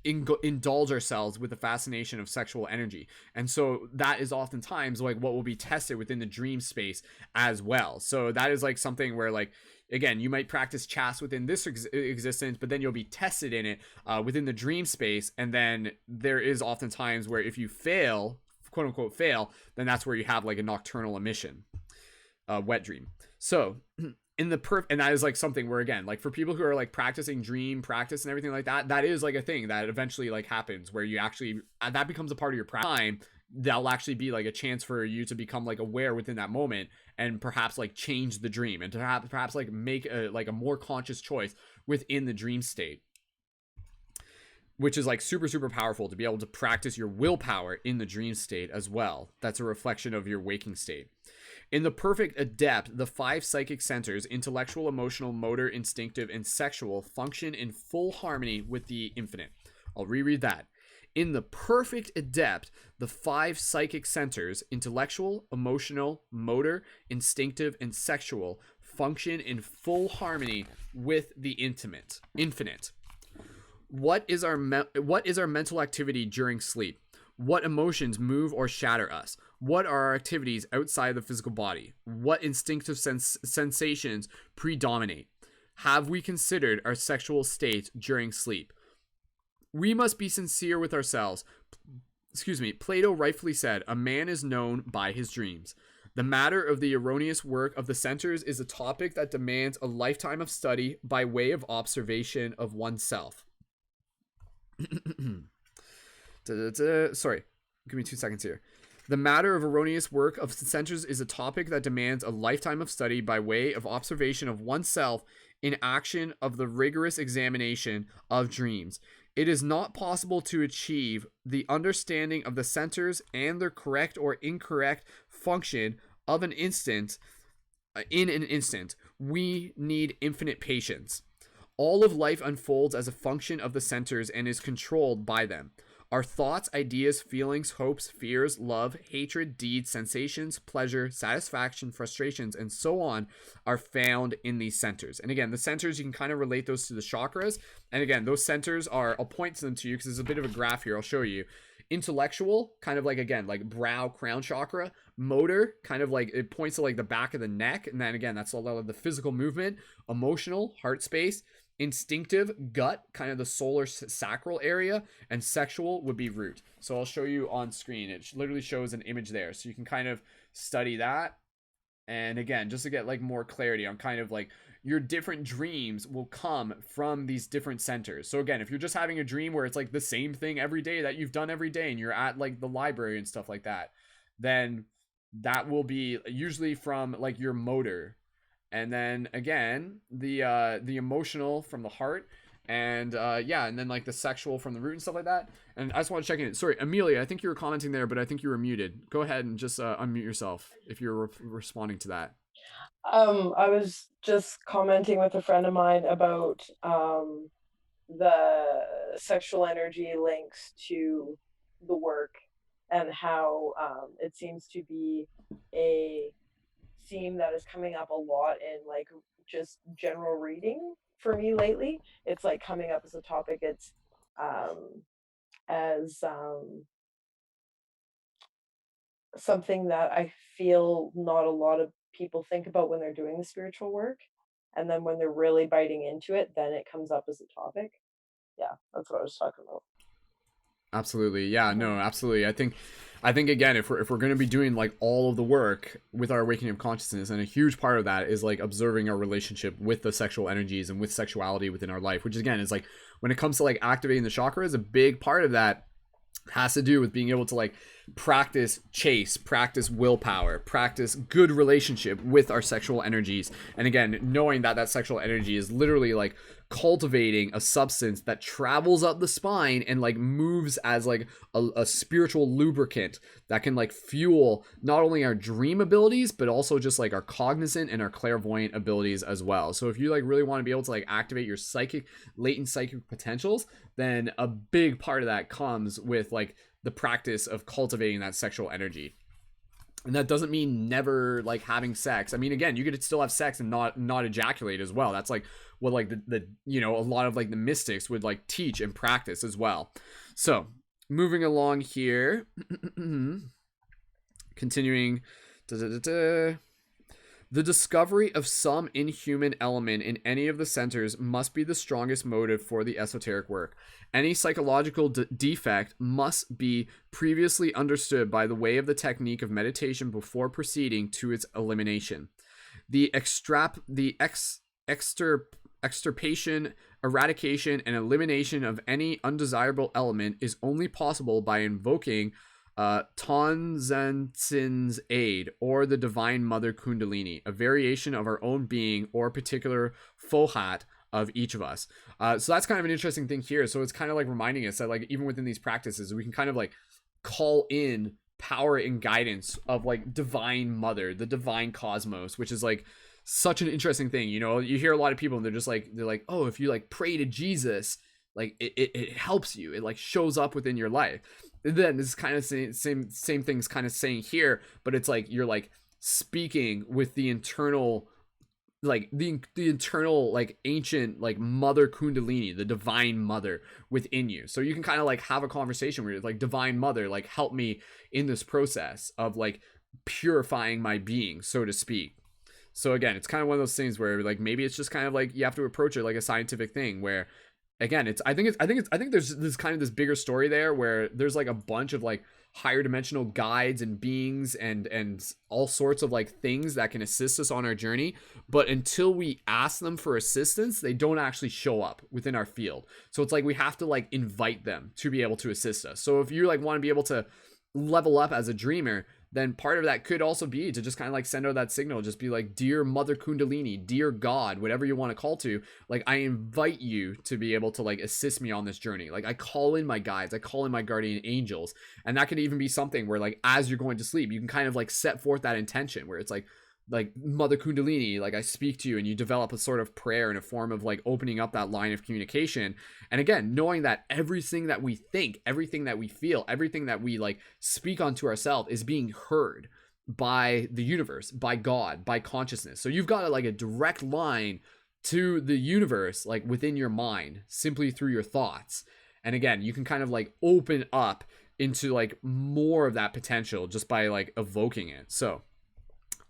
indulge ourselves with the fascination of sexual energy. And so that is oftentimes like what will be tested within the dream space as well. So that is like something where, like, again, you might practice chaste within this existence, but then you'll be tested in it within the dream space. And then there is oftentimes where if you fail, quote unquote fail, then that's where you have like a nocturnal emission, wet dream. So and that is like something where, again, like for people who are like practicing dream practice and everything like that, that is like a thing that eventually like happens where you actually, that becomes a part of your practice. That'll actually be like a chance for you to become like aware within that moment and perhaps like change the dream and to perhaps like make a more conscious choice within the dream state, which is like super, super powerful to be able to practice your willpower in the dream state as well. That's a reflection of your waking state. In the perfect adept, the 5 psychic centers, intellectual, emotional, motor, instinctive, and sexual, function in full harmony with the infinite. I'll reread that. In the perfect adept, the 5 psychic centers, intellectual, emotional, motor, instinctive, and sexual, function in full harmony with the infinite. What is our mental activity during sleep? What emotions move or shatter us? What are our activities outside the physical body? What instinctive sensations predominate? Have we considered our sexual state during sleep? We must be sincere with ourselves. Plato rightfully said, a man is known by his dreams. The matter of the erroneous work of the centers is a topic that demands a lifetime of study by way of observation of oneself. Sorry, give me 2 seconds here. The matter of erroneous work of centers is a topic that demands a lifetime of study by way of observation of oneself in action of the rigorous examination of dreams. It is not possible to achieve the understanding of the centers and their correct or incorrect function of an instant in an instant. We need infinite patience. All of life unfolds as a function of the centers and is controlled by them. Our thoughts, ideas, feelings, hopes, fears, love, hatred, deeds, sensations, pleasure, satisfaction, frustrations, and so on are found in these centers. And again, the centers, you can kind of relate those to the chakras. And again, those centers are, I'll point to them to you because there's a bit of a graph here. I'll show you. Intellectual, kind of like, again, like brow, crown chakra. Motor, kind of like, it points to like the back of the neck. And then again, that's a lot of the physical movement. Emotional, heart space. Instinctive, gut, kind of the solar sacral area, and sexual would be root. So I'll show you on screen. It literally shows an image there, so you can kind of study that. And again, just to get like more clarity on kind of like your different dreams will come from these different centers. So again, if you're just having a dream where it's like the same thing every day that you've done every day and you're at like the library and stuff like that, then that will be usually from like your motor. And then again, the emotional from the heart, and and then like the sexual from the root and stuff like that. And I just want to check in. Sorry, Amelia, I think you were commenting there, but I think you were muted. Go ahead and just unmute yourself if you're responding to that. I was just commenting with a friend of mine about the sexual energy links to the work and how it seems to be a theme that is coming up a lot in like just general reading for me lately. It's like coming up as a topic. It's as something that I feel not a lot of people think about when they're doing the spiritual work, and then when they're really biting into it, then it comes up as a topic. Yeah, that's what I was talking about. Absolutely. Yeah, no, absolutely. I think again, if we're going to be doing like all of the work with our awakening of consciousness, and a huge part of that is like observing our relationship with the sexual energies and with sexuality within our life, which again is like when it comes to like activating the chakras, a big part of that has to do with being able to like practice chase, practice willpower, practice good relationship with our sexual energies. And again, knowing that that sexual energy is literally like cultivating a substance that travels up the spine and like moves as like a spiritual lubricant that can like fuel not only our dream abilities, but also just like our cognizant and our clairvoyant abilities as well. So if you like really want to be able to like activate your latent psychic potentials, then a big part of that comes with like the practice of cultivating that sexual energy. And that doesn't mean never like having sex. I mean, again, you could still have sex and not ejaculate as well. That's like what like the you know, a lot of like the mystics would like teach and practice as well. So moving along here, continuing. The discovery of some inhuman element in any of the centers must be the strongest motive for the esoteric work. Any psychological defect must be previously understood by the way of the technique of meditation before proceeding to its elimination. The extirpation, eradication, and elimination of any undesirable element is only possible by invoking Tonzansin's aid, or the Divine Mother Kundalini, a variation of our own being or particular fohat of each of us. So that's kind of an interesting thing here. So it's kind of like reminding us that like even within these practices, we can kind of like call in power and guidance of like Divine Mother, the divine cosmos, which is like such an interesting thing. You know, you hear a lot of people and they're like, oh, if you like pray to Jesus, like it helps you. It like shows up within your life. And then this is kind of same things kind of saying here, but it's like you're like speaking with the internal, like the internal like ancient like Mother Kundalini, the Divine Mother within you. So you can kind of like have a conversation where it's like, Divine Mother, like help me in this process of like purifying my being, so to speak. So again, it's kind of one of those things where like maybe it's just kind of like you have to approach it like a scientific thing where, again, I think there's kind of this bigger story there where there's like a bunch of like higher dimensional guides and beings and all sorts of like things that can assist us on our journey, but until we ask them for assistance, they don't actually show up within our field. So it's like we have to like invite them to be able to assist us. So if you like want to be able to level up as a dreamer, then part of that could also be to just kind of like send out that signal, just be like, dear Mother Kundalini, dear God, whatever you want to call to, like, I invite you to be able to like assist me on this journey. Like, I call in my guides, I call in my guardian angels. And that could even be something where like, as you're going to sleep, you can kind of like set forth that intention where it's like Mother Kundalini, like, I speak to you, and you develop a sort of prayer in a form of like opening up that line of communication. And again, knowing that everything that we think, everything that we feel, everything that we like speak onto ourselves is being heard by the universe, by God, by consciousness. So you've got like a direct line to the universe, like within your mind, simply through your thoughts. And again, you can kind of like open up into like more of that potential just by like evoking it. So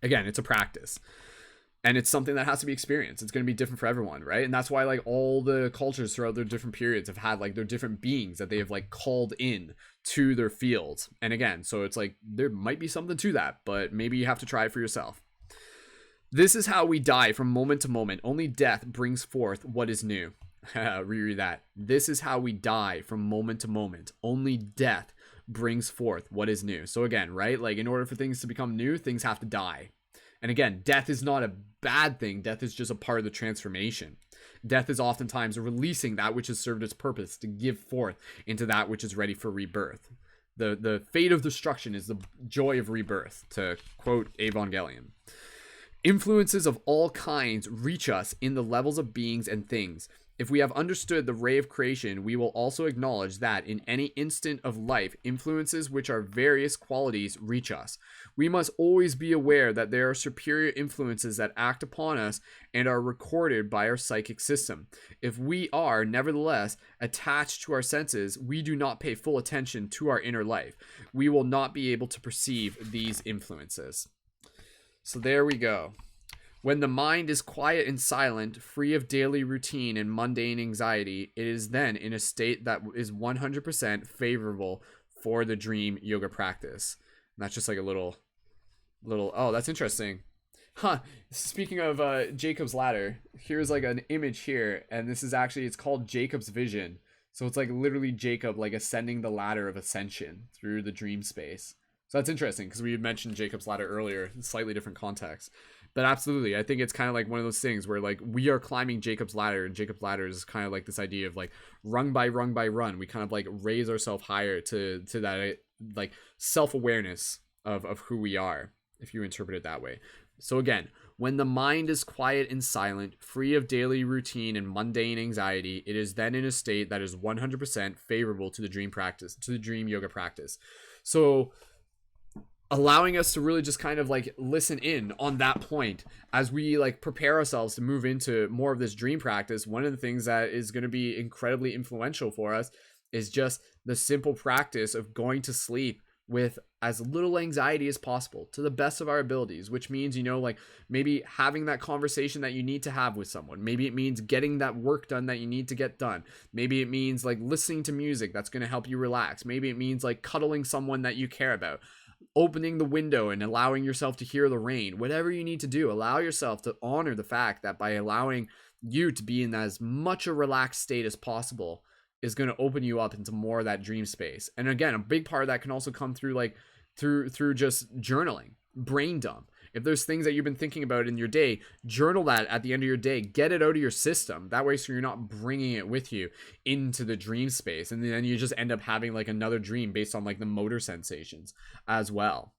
again, it's a practice, and it's something that has to be experienced. It's going to be different for everyone, right? And that's why like all the cultures throughout their different periods have had like their different beings that they have like called in to their fields. And again, so it's like there might be something to that, but maybe you have to try it for yourself. This is how we die from moment to moment. Only death brings forth what is new. Reread that. This is how we die from moment to moment. Only death brings forth what is new. So again, right, like in order for things to become new, things have to die. And again, death is not a bad thing. Death is just a part of the transformation. Death is oftentimes releasing that which has served its purpose to give forth into that which is ready for rebirth. The fate of destruction is the joy of rebirth, to quote Evangelion. Influences of all kinds reach us in the levels of beings and things. If we have understood the ray of creation, we will also acknowledge that in any instant of life, influences which are various qualities reach us. We must always be aware that there are superior influences that act upon us and are recorded by our psychic system. If we are, nevertheless, attached to our senses, we do not pay full attention to our inner life. We will not be able to perceive these influences. So there we go. When the mind is quiet and silent, free of daily routine and mundane anxiety, it is then in a state that is 100% favorable for the dream yoga practice. And that's just like a little, oh, that's interesting. Huh. Speaking of Jacob's ladder, here's like an image here, and this is actually, it's called Jacob's vision. So it's like literally Jacob like ascending the ladder of ascension through the dream space. So that's interesting because we had mentioned Jacob's ladder earlier in slightly different context. But absolutely, I think it's kind of like one of those things where like we are climbing Jacob's ladder, and Jacob's ladder is kind of like this idea of like rung by rung by rung. We kind of like raise ourselves higher to that like self-awareness of who we are, if you interpret it that way. So again, when the mind is quiet and silent, free of daily routine and mundane anxiety, it is then in a state that is 100% favorable to the dream practice, to the dream yoga practice. So allowing us to really just kind of like listen in on that point as we like prepare ourselves to move into more of this dream practice. One of the things that is going to be incredibly influential for us is just the simple practice of going to sleep with as little anxiety as possible to the best of our abilities, which means, you know, like maybe having that conversation that you need to have with someone. Maybe it means getting that work done that you need to get done. Maybe it means like listening to music that's going to help you relax. Maybe it means like cuddling someone that you care about, opening the window and allowing yourself to hear the rain. Whatever you need to do, allow yourself to honor the fact that by allowing you to be in as much a relaxed state as possible is going to open you up into more of that dream space. And again, a big part of that can also come through like through just journaling, brain dump. If there's things that you've been thinking about in your day, journal that at the end of your day, get it out of your system. That way, so you're not bringing it with you into the dream space. And then you just end up having like another dream based on like the motor sensations as well.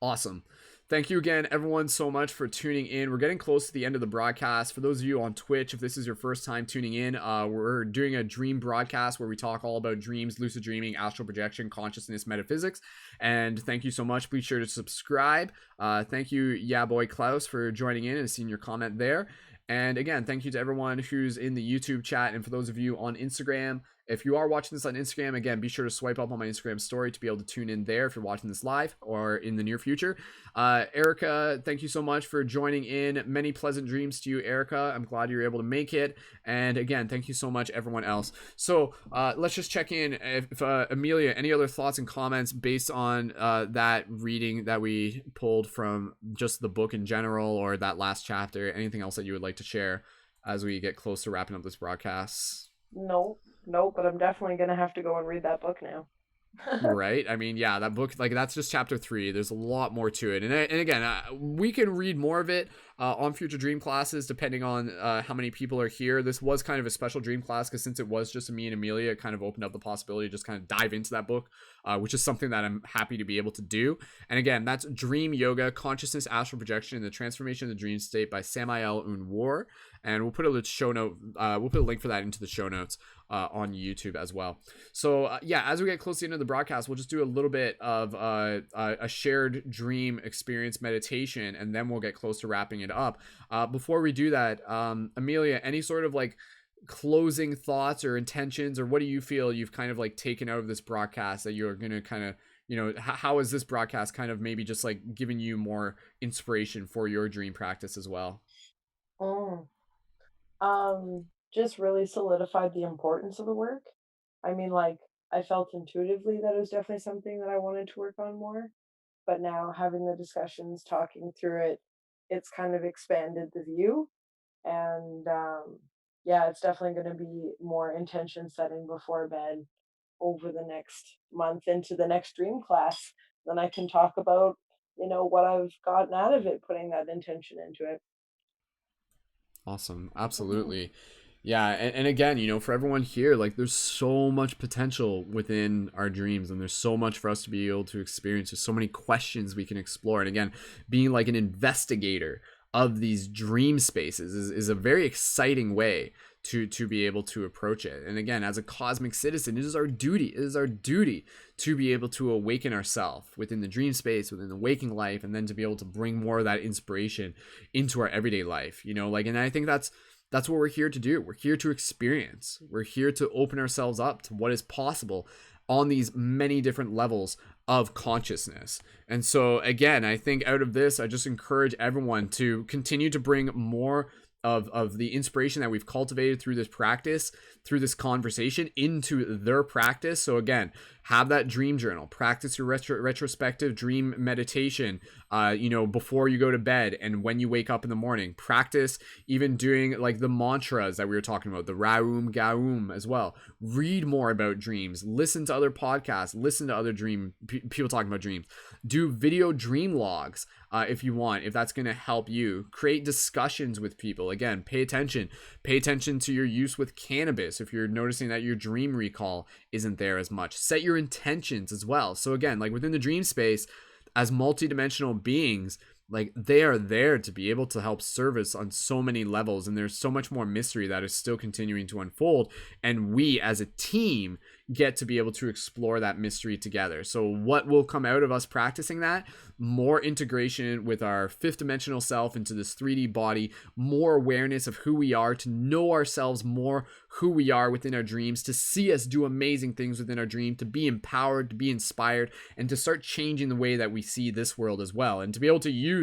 Awesome. Thank you again, everyone, so much for tuning in. We're getting close to the end of the broadcast. For those of you on Twitch, if this is your first time tuning in, we're doing a dream broadcast where we talk all about dreams, lucid dreaming, astral projection, consciousness, metaphysics. And thank you so much. Be sure to subscribe. Thank you, Yeah Boy Klaus, for joining in and seeing your comment there. And again, thank you to everyone who's in the YouTube chat. And for those of you on Instagram If you are watching this on Instagram, again, be sure to swipe up on my Instagram story to be able to tune in there if you're watching this live or in the near future. Erica, thank you so much for joining in. Many pleasant dreams to you, Erica. I'm glad you're able to make it. And again, thank you so much, everyone else. So let's just check in. If Amelia, any other thoughts and comments based on that reading that we pulled from just the book in general, or that last chapter? Anything else that you would like to share as we get close to wrapping up this broadcast? No, but I'm definitely gonna have to go and read that book now. Right, I mean, yeah, that book, like, that's just chapter 3. There's a lot more to it, and again, we can read more of it on future dream classes depending on how many people are here. This was kind of a special dream class because since it was just me and Amelia, it kind of opened up the possibility to just kind of dive into that book, which is something that I'm happy to be able to do. And again, that's Dream Yoga, Consciousness, Astral Projection, and the Transformation of the Dream State by Samael Unwar. And we'll put a show note, we'll put a link for that into the show notes on YouTube as well. So yeah, as we get close to the end of the broadcast, we'll just do a little bit of a shared dream experience meditation, and then we'll get close to wrapping it up. Before we do that, Amelia, any sort of like closing thoughts or intentions, or what do you feel you've kind of like taken out of this broadcast that you're going to kind of, you know, how is this broadcast kind of maybe just like giving you more inspiration for your dream practice as well? Just really solidified the importance of the work. I mean, like, I felt intuitively that it was definitely something that I wanted to work on more, but now having the discussions, talking through it, it's kind of expanded the view. And yeah, it's definitely going to be more intention setting before bed over the next month into the next dream class. Then I can talk about, what I've gotten out of it, putting that intention into it. Awesome. Absolutely. Yeah. And again, you know, for everyone here, like, there's so much potential within our dreams, and there's so much for us to be able to experience. There's so many questions we can explore. And again, being like an investigator of these dream spaces is a very exciting way to be able to approach it. And again, as a cosmic citizen, it is our duty to be able to awaken ourselves within the dream space, within the waking life, and then to be able to bring more of that inspiration into our everyday life, you know, like, and I think that's what we're here to do. We're here to experience. We're here to open ourselves up to what is possible on these many different levels of consciousness. And so again, I think out of this, I just encourage everyone to continue to bring more of the inspiration that we've cultivated through this practice, through this conversation, into their practice. So again, have that dream journal, practice your retrospective dream meditation, you know, before you go to bed and when you wake up in the morning. Practice even doing like the mantras that we were talking about, the Raum Gaum as well. Read more about dreams, listen to other podcasts, listen to other people talking about dreams. Do video dream logs if you want, if that's going to help you. Create discussions with people. Again, pay attention to your use with cannabis if you're noticing that your dream recall isn't there as much. Set your intentions as well. So again, like within the dream space, as multidimensional beings, like, they are there to be able to help service on so many levels, and there's so much more mystery that is still continuing to unfold, and we as a team get to be able to explore that mystery together. So what will come out of us practicing that? More integration with our fifth dimensional self into this 3D body, more awareness of who we are, to know ourselves more, who we are within our dreams, to see us do amazing things within our dream, to be empowered, to be inspired, and to start changing the way that we see this world as well, and to be able to use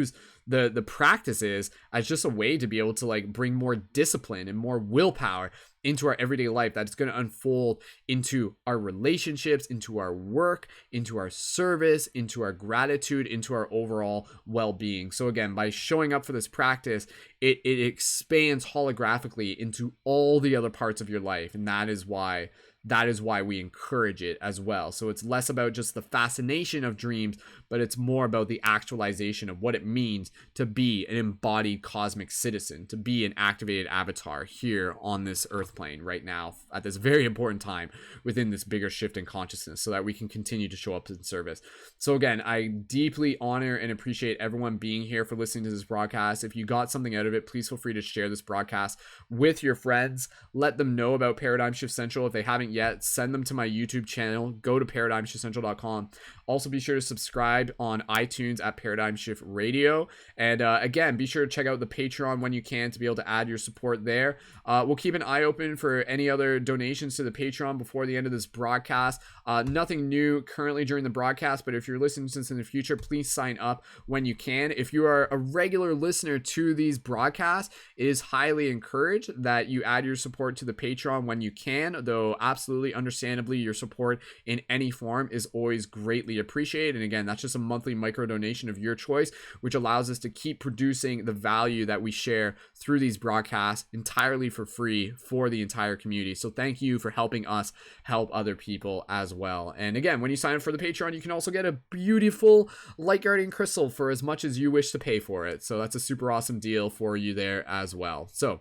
the practices as just a way to be able to like bring more discipline and more willpower into our everyday life that's going to unfold into our relationships, into our work, into our service, into our gratitude, into our overall well-being. So again, by showing up for this practice, it expands holographically into all the other parts of your life, and that is why we encourage it as well. So it's less about just the fascination of dreams, but it's more about the actualization of what it means to be an embodied cosmic citizen, to be an activated avatar here on this earth plane right now at this very important time within this bigger shift in consciousness, so that we can continue to show up in service. So again, I deeply honor and appreciate everyone being here for listening to this broadcast. If you got something out of of it, please feel free to share this broadcast with your friends. Let them know about Paradigm Shift Central. If they haven't yet, send them to my YouTube channel. Go to paradigmshiftcentral.com. Also, be sure to subscribe on iTunes at Paradigm Shift Radio. And again, be sure to check out the Patreon when you can to be able to add your support there. We'll keep an eye open for any other donations to the Patreon before the end of this broadcast. Nothing new currently during the broadcast, but if you're listening to this in the future, please sign up when you can. If you are a regular listener to these broadcasts, it is highly encouraged that you add your support to the Patreon when you can, though absolutely understandably your support in any form is always greatly appreciated. And again, that's just a monthly micro donation of your choice, which allows us to keep producing the value that we share through these broadcasts entirely for free for the entire community. So thank you for helping us help other people as well. And again, when you sign up for the Patreon, you can also get a beautiful light guardian crystal for as much as you wish to pay for it. So that's a super awesome deal for you there as well. So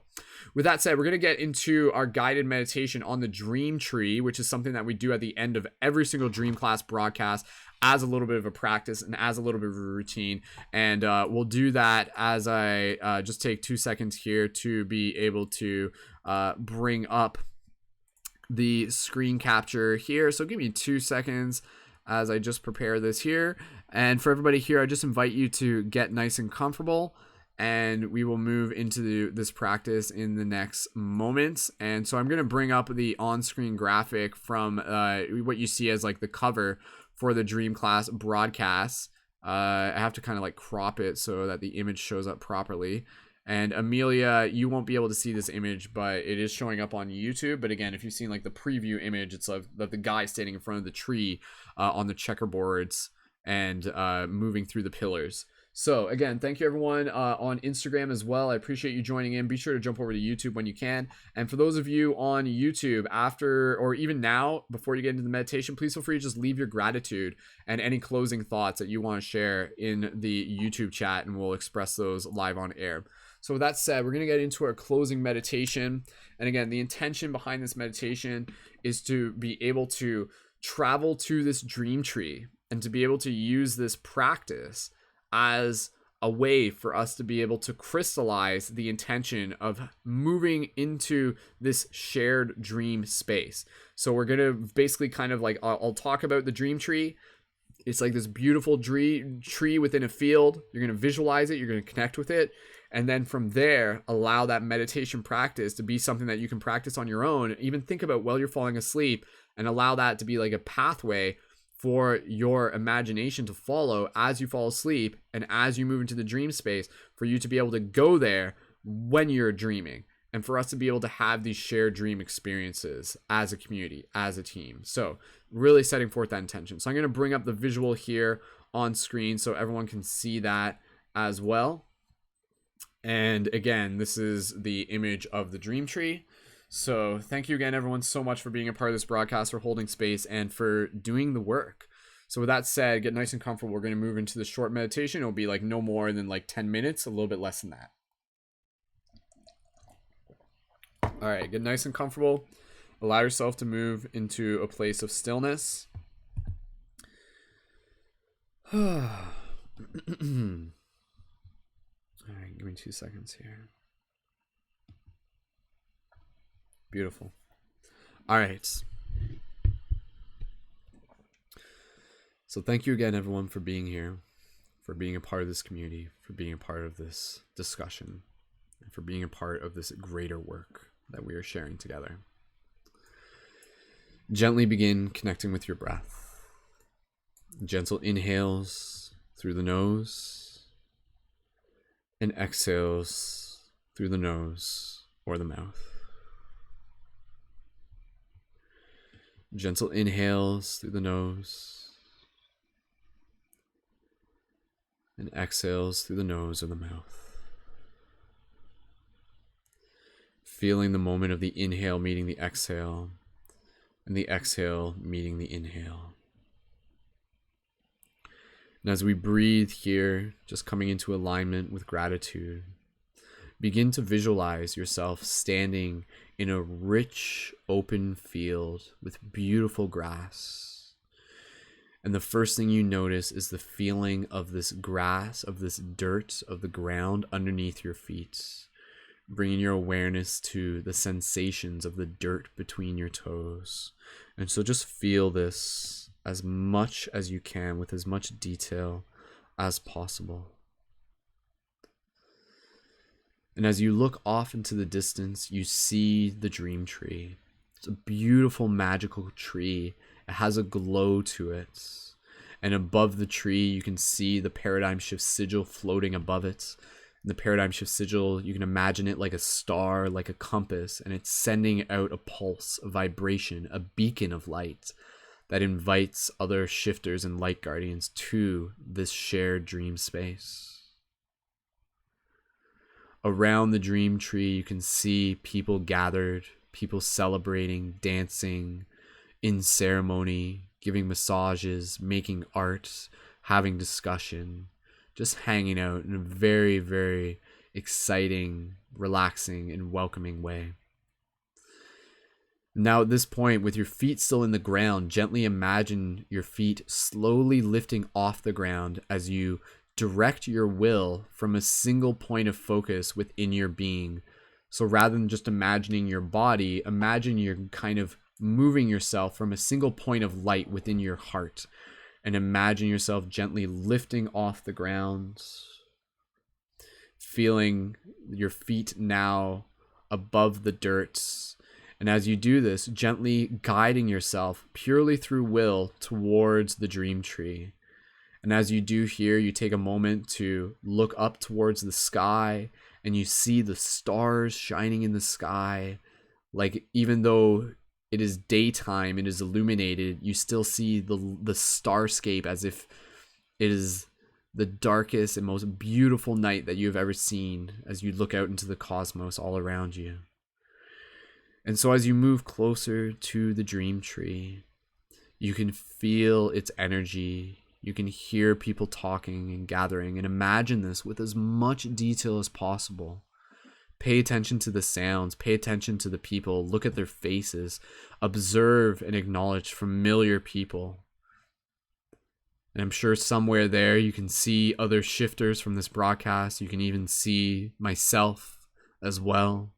with that said, we're going to get into our guided meditation on the dream tree, which is something that we do at the end of every single dream class broadcast as a little bit of a practice and as a little bit of a routine. And we'll do that as I just take 2 seconds here to be able to bring up the screen capture here. So give me 2 seconds as I just prepare this here. And for everybody here, I just invite you to get nice and comfortable, and we will move into this practice in the next moments. And so I'm going to bring up the on-screen graphic from what you see as like the cover for the dream class broadcast. I have to kind of like crop it so that the image shows up properly. And Amelia, you won't be able to see this image, but it is showing up on YouTube. But again, if you've seen like the preview image, it's like the guy standing in front of the tree on the checkerboards and moving through the pillars. So again, thank you everyone on Instagram as well. I appreciate you joining in. Be sure to jump over to YouTube when you can. And for those of you on YouTube, after or even now, before you get into the meditation, please feel free to just leave your gratitude and any closing thoughts that you want to share in the YouTube chat, and we'll express those live on air. So with that said, we're going to get into our closing meditation. And again, the intention behind this meditation is to be able to travel to this dream tree and to be able to use this practice as a way for us to be able to crystallize the intention of moving into this shared dream space. So we're going to basically kind of like, I'll talk about the dream tree. It's like this beautiful tree within a field. You're going to visualize it. You're going to connect with it. And then from there, allow that meditation practice to be something that you can practice on your own. Even think about while you're falling asleep, and allow that to be like a pathway for your imagination to follow as you fall asleep and as you move into the dream space, for you to be able to go there when you're dreaming, and for us to be able to have these shared dream experiences as a community, as a team. So really setting forth that intention. So I'm going to bring up the visual here on screen so everyone can see that as well. And again, this is the image of the dream tree. So thank you again, everyone, so much for being a part of this broadcast, for holding space, and for doing the work. So with that said, get nice and comfortable. We're going to move into the short meditation. It'll be like no more than like 10 minutes, a little bit less than that. All right, get nice and comfortable. Allow yourself to move into a place of stillness. All right, give me 2 seconds here. Beautiful. All right. So thank you again, everyone, for being here, for being a part of this community, for being a part of this discussion, and for being a part of this greater work that we are sharing together. Gently begin connecting with your breath. Gentle inhales through the nose and exhales through the nose or the mouth. Gentle inhales through the nose and exhales through the nose or the mouth. Feeling the moment of the inhale meeting the exhale, and the exhale meeting the inhale. And as we breathe here, just coming into alignment with gratitude, begin to visualize yourself standing in a rich, open field with beautiful grass. And the first thing you notice is the feeling of this grass, of this dirt, of the ground underneath your feet, bringing your awareness to the sensations of the dirt between your toes. And so just feel this as much as you can with as much detail as possible. And as you look off into the distance, you see the dream tree. It's a beautiful, magical tree. It has a glow to it. And above the tree, you can see the paradigm shift sigil floating above it. And the paradigm shift sigil, you can imagine it like a star, like a compass, and it's sending out a pulse, a vibration, a beacon of light that invites other shifters and light guardians to this shared dream space. Around the dream tree, you can see people gathered, people celebrating, dancing, in ceremony, giving massages, making art, having discussion, just hanging out in a very, very exciting, relaxing, and welcoming way. Now at this point, with your feet still in the ground, gently imagine your feet slowly lifting off the ground as you direct your will from a single point of focus within your being. So rather than just imagining your body, imagine you're kind of moving yourself from a single point of light within your heart, and imagine yourself gently lifting off the ground, feeling your feet now above the dirt. And as you do this, gently guiding yourself purely through will towards the dream tree. And as you do here, you take a moment to look up towards the sky, and you see the stars shining in the sky. Like, even though it is daytime, it is illuminated, you still see the starscape as if it is the darkest and most beautiful night that you have ever seen as you look out into the cosmos all around you. And so as you move closer to the dream tree, you can feel its energy. You can hear people talking and gathering, and imagine this with as much detail as possible. Pay attention to the sounds, pay attention to the people, look at their faces, observe and acknowledge familiar people. And I'm sure somewhere there you can see other shifters from this broadcast. You can even see myself as well.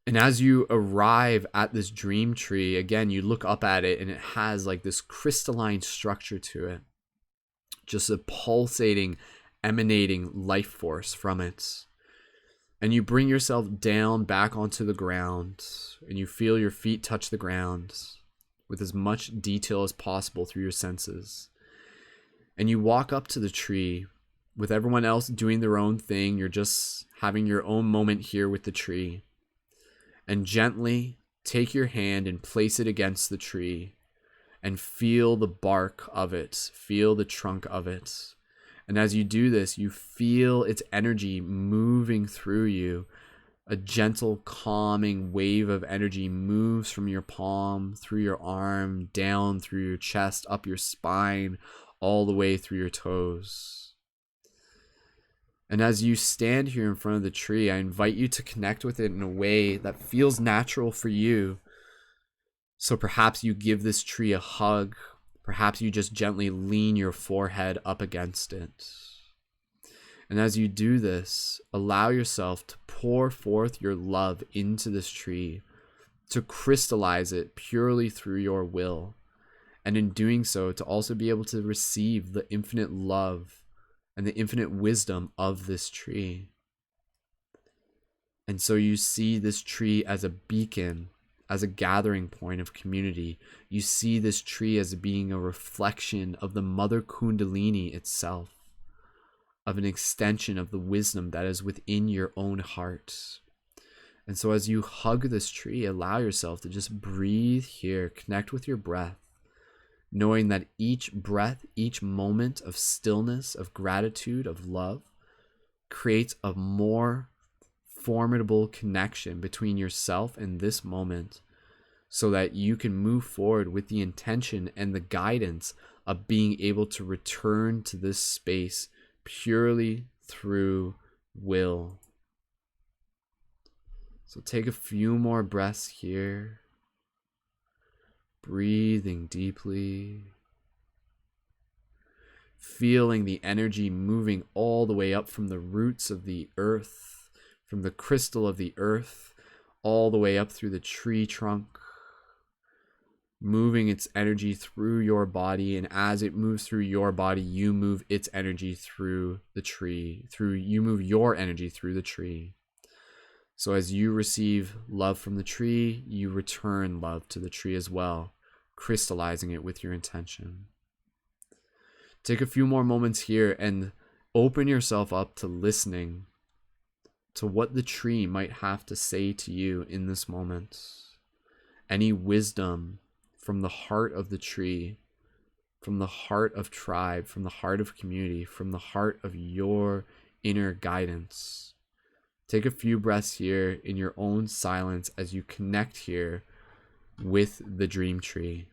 And as you arrive at this dream tree, again, you look up at it and it has like this crystalline structure to it. Just a pulsating, emanating life force from it. And you bring yourself down back onto the ground, and you feel your feet touch the ground with as much detail as possible through your senses. And you walk up to the tree with everyone else doing their own thing. You're just having your own moment here with the tree. And gently take your hand and place it against the tree and feel the bark of it, feel the trunk of it. And as you do this, you feel its energy moving through you. A gentle, calming wave of energy moves from your palm, through your arm, down through your chest, up your spine, all the way through your toes. And as you stand here in front of the tree, I invite you to connect with it in a way that feels natural for you. So perhaps you give this tree a hug. Perhaps you just gently lean your forehead up against it. And as you do this, allow yourself to pour forth your love into this tree, to crystallize it purely through your will. And in doing so, to also be able to receive the infinite love and the infinite wisdom of this tree. And so you see this tree as a beacon, as a gathering point of community. You see this tree as being a reflection of the Mother Kundalini itself, of an extension of the wisdom that is within your own heart. And so as you hug this tree, allow yourself to just breathe here, connect with your breath, knowing that each breath, each moment of stillness, of gratitude, of love, creates a more formidable connection between yourself and this moment, so that you can move forward with the intention and the guidance of being able to return to this space purely through will. So take a few more breaths here, breathing deeply, feeling the energy moving all the way up from the roots of the earth, from the crystal of the earth, all the way up through the tree trunk, moving its energy through your body. And as it moves through your body, you move its energy through the tree, you move your energy through the tree. So as you receive love from the tree, you return love to the tree as well, crystallizing it with your intention. Take a few more moments here and open yourself up to listening to what the tree might have to say to you in this moment. Any wisdom from the heart of the tree, from the heart of tribe, from the heart of community, from the heart of your inner guidance. Take a few breaths here in your own silence as you connect here with the dream tree.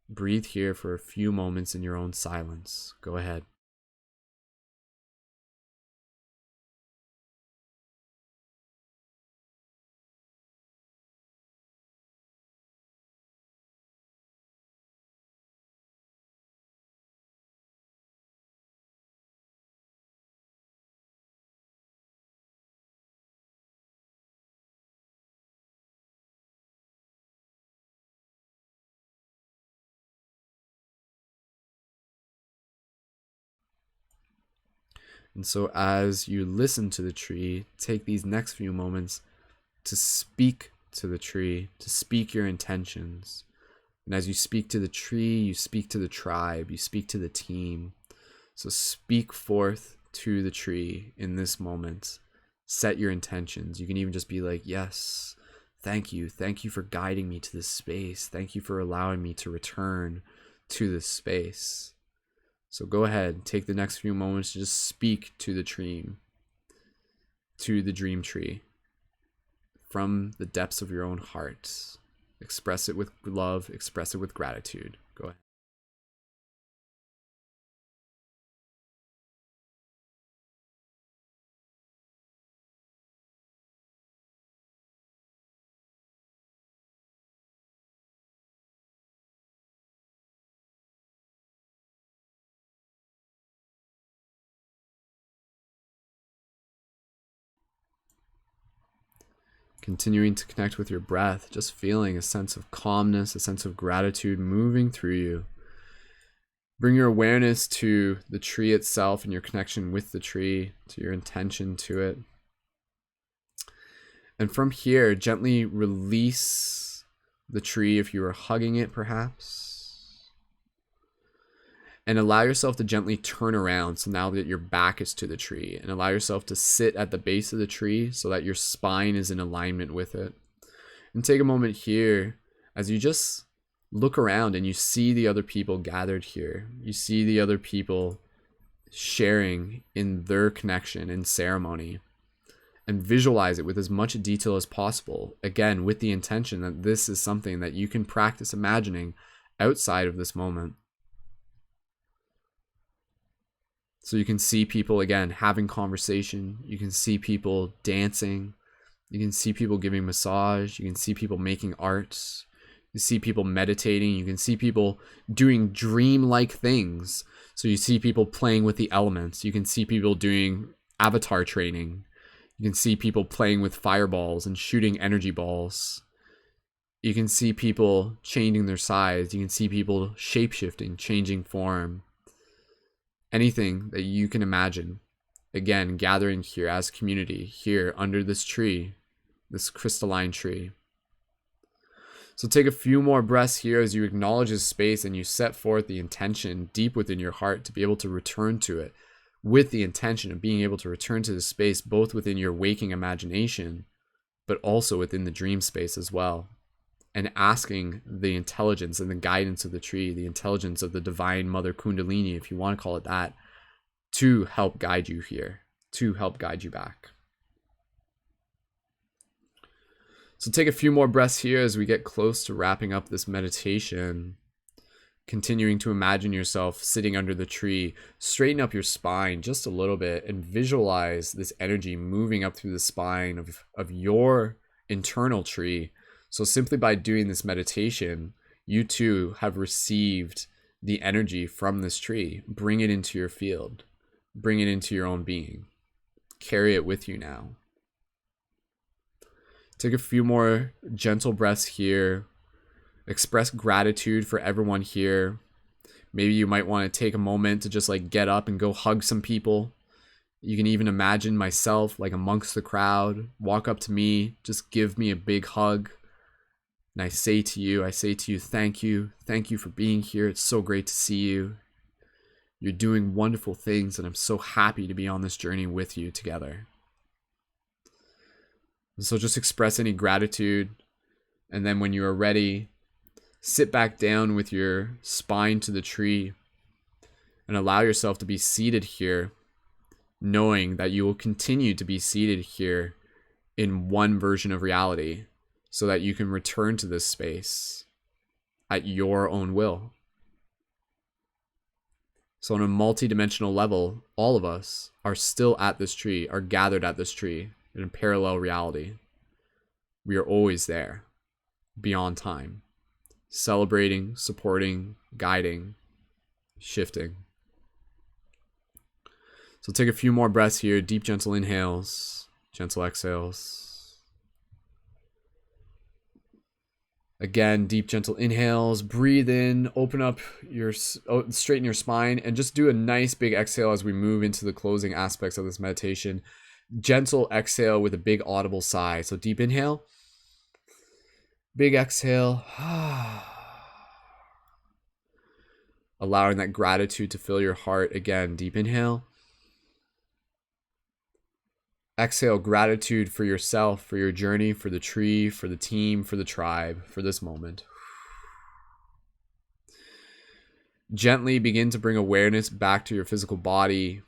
Breathe here for a few moments in your own silence. Go ahead. And so as you listen to the tree, take these next few moments to speak to the tree, to speak your intentions. And as you speak to the tree, you speak to the tribe, you speak to the team. So speak forth to the tree in this moment. Set your intentions. You can even just be like, yes, thank you. Thank you for guiding me to this space. Thank you for allowing me to return to this space. So go ahead, take the next few moments to just speak to the dream tree from the depths of your own heart. Express it with love, express it with gratitude. Go ahead. Continuing to connect with your breath, just feeling a sense of calmness, a sense of gratitude moving through you. Bring your awareness to the tree itself and your connection with the tree, to your intention to it. And from here, gently release the tree if you are hugging it perhaps. And allow yourself to gently turn around, so now that your back is to the tree, and allow yourself to sit at the base of the tree so that your spine is in alignment with it. And take a moment here as you just look around and you see the other people gathered here. You see the other people sharing in their connection and ceremony, and visualize it with as much detail as possible. Again, with the intention that this is something that you can practice imagining outside of this moment. So you can see people, again, having conversation. You can see people dancing. You can see people giving massage. You can see people making art. You see people meditating. You can see people doing dream-like things. So you see people playing with the elements. You can see people doing avatar training. You can see people playing with fireballs and shooting energy balls. You can see people changing their size. You can see people shape-shifting, changing form. Anything that you can imagine, again, gathering here as community, here under this tree, this crystalline tree. So take a few more breaths here as you acknowledge this space and you set forth the intention deep within your heart to be able to return to it, with the intention of being able to return to the space both within your waking imagination, but also within the dream space as well. And asking the intelligence and the guidance of the tree, the intelligence of the divine mother Kundalini, if you want to call it that, to help guide you here, to help guide you back. So take a few more breaths here as we get close to wrapping up this meditation. Continuing to imagine yourself sitting under the tree. Straighten up your spine just a little bit and visualize this energy moving up through the spine of your internal tree. So simply by doing this meditation, you too have received the energy from this tree. Bring it into your field. Bring it into your own being. Carry it with you now. Take a few more gentle breaths here. Express gratitude for everyone here. Maybe you might want to take a moment to just like get up and go hug some people. You can even imagine myself like amongst the crowd, walk up to me, just give me a big hug. And I say to you, thank you. Thank you for being here. It's so great to see you. You're doing wonderful things, and I'm so happy to be on this journey with you together. And so just express any gratitude. And then when you are ready, sit back down with your spine to the tree and allow yourself to be seated here, knowing that you will continue to be seated here in one version of reality so that you can return to this space at your own will. So on a multi-dimensional level, all of us are still at this tree, are gathered at this tree in a parallel reality. We are always there, beyond time, celebrating, supporting, guiding, shifting. So take a few more breaths here, deep, gentle inhales, gentle exhales. Again, deep, gentle inhales, breathe in, open up straighten your spine, and just do a nice big exhale as we move into the closing aspects of this meditation. Gentle exhale with a big audible sigh. So deep inhale, big exhale, allowing that gratitude to fill your heart. Again, deep inhale. Exhale, gratitude for yourself, for your journey, for the tree, for the team, for the tribe, for this moment. Gently begin to bring awareness back to your physical body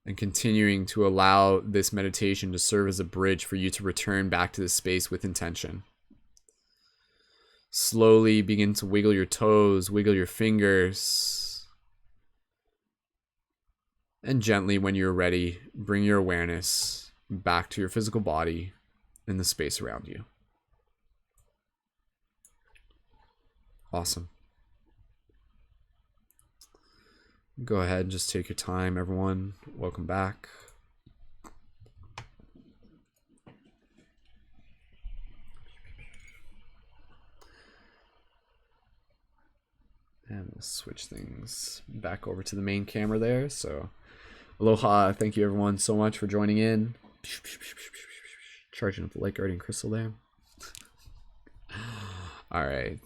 and continuing to allow this meditation to serve as a bridge for you to return back to this space with intention. Slowly begin to wiggle your toes, wiggle your fingers. And gently, when you're ready, bring your awareness back to your physical body and the space around you. Awesome. Go ahead and just take your time, everyone. Welcome back. And we'll switch things back over to the main camera there. So aloha, thank you everyone so much for joining in. Charging up the light guardian crystal there. All right.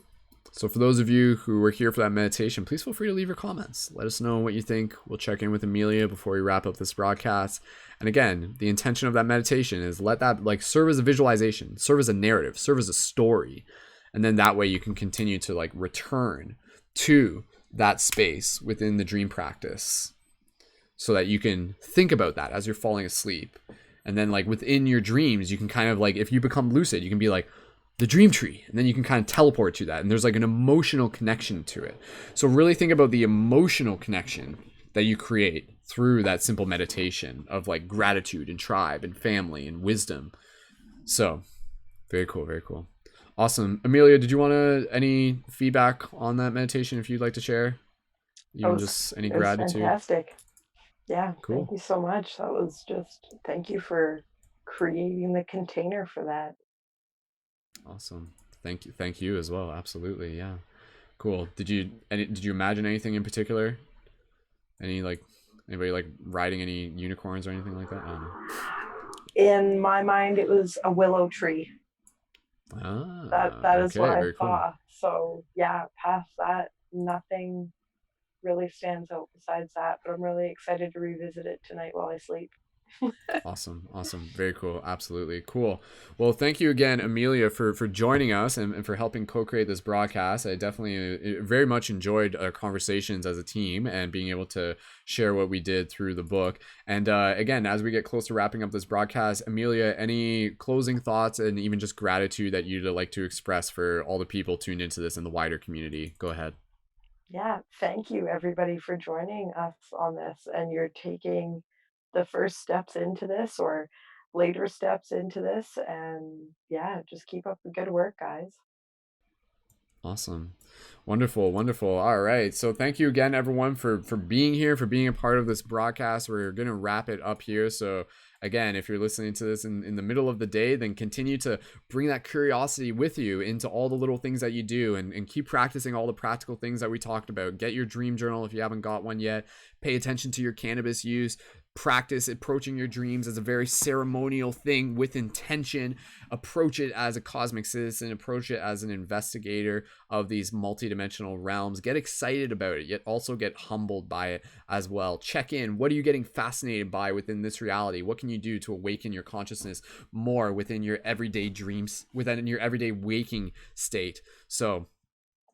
So for those of you who were here for that meditation, please feel free to leave your comments. Let us know what you think. We'll check in with Amelia before we wrap up this broadcast. And again, the intention of that meditation is let that like serve as a visualization, serve as a narrative, serve as a story. And then that way you can continue to like return to that space within the dream practice so that you can think about that as you're falling asleep. And then like within your dreams, you can kind of like, if you become lucid, you can be like the dream tree, and then you can kind of teleport to that. And there's like an emotional connection to it. So really think about the emotional connection that you create through that simple meditation of like gratitude and tribe and family and wisdom. So very cool, very cool. Awesome. Amelia, did you want any feedback on that meditation if you'd like to share? Even just any gratitude? Fantastic. Yeah, cool. Thank you so much. That was just, thank you for creating the container for that. Awesome. Thank you as well. Absolutely. Yeah. Cool. Did you imagine anything in particular? Anybody like riding any unicorns or anything like that? I don't know. In my mind, it was a willow tree. That is what I saw. Cool. So yeah, past that, nothing really stands out besides that, but I'm really excited to revisit it tonight while I sleep. Awesome. Very cool. Absolutely cool. Well, thank you again, Amelia, for joining us and for helping co-create this broadcast. I definitely very much enjoyed our conversations as a team and being able to share what we did through the book. And again, as we get close to wrapping up this broadcast, Amelia, any closing thoughts and even just gratitude that you'd like to express for all the people tuned into this in the wider community? Go ahead. Yeah, thank you everybody for joining us on this, and you're taking the first steps into this or later steps into this, and yeah, just keep up the good work, guys. Awesome. Wonderful, wonderful. All right. So thank you again, everyone, for being here, for being a part of this broadcast. We're going to wrap it up here. So again, if you're listening to this in the middle of the day, then continue to bring that curiosity with you into all the little things that you do, and keep practicing all the practical things that we talked about. Get your dream journal if you haven't got one yet. Pay attention to your cannabis use. Practice approaching your dreams as a very ceremonial thing with intention. Approach it as a cosmic citizen. Approach it as an investigator of these multidimensional realms. Get excited about it, yet also get humbled by it as well. Check in. What are you getting fascinated by within this reality? What can you do to awaken your consciousness more within your everyday dreams, within your everyday waking state? So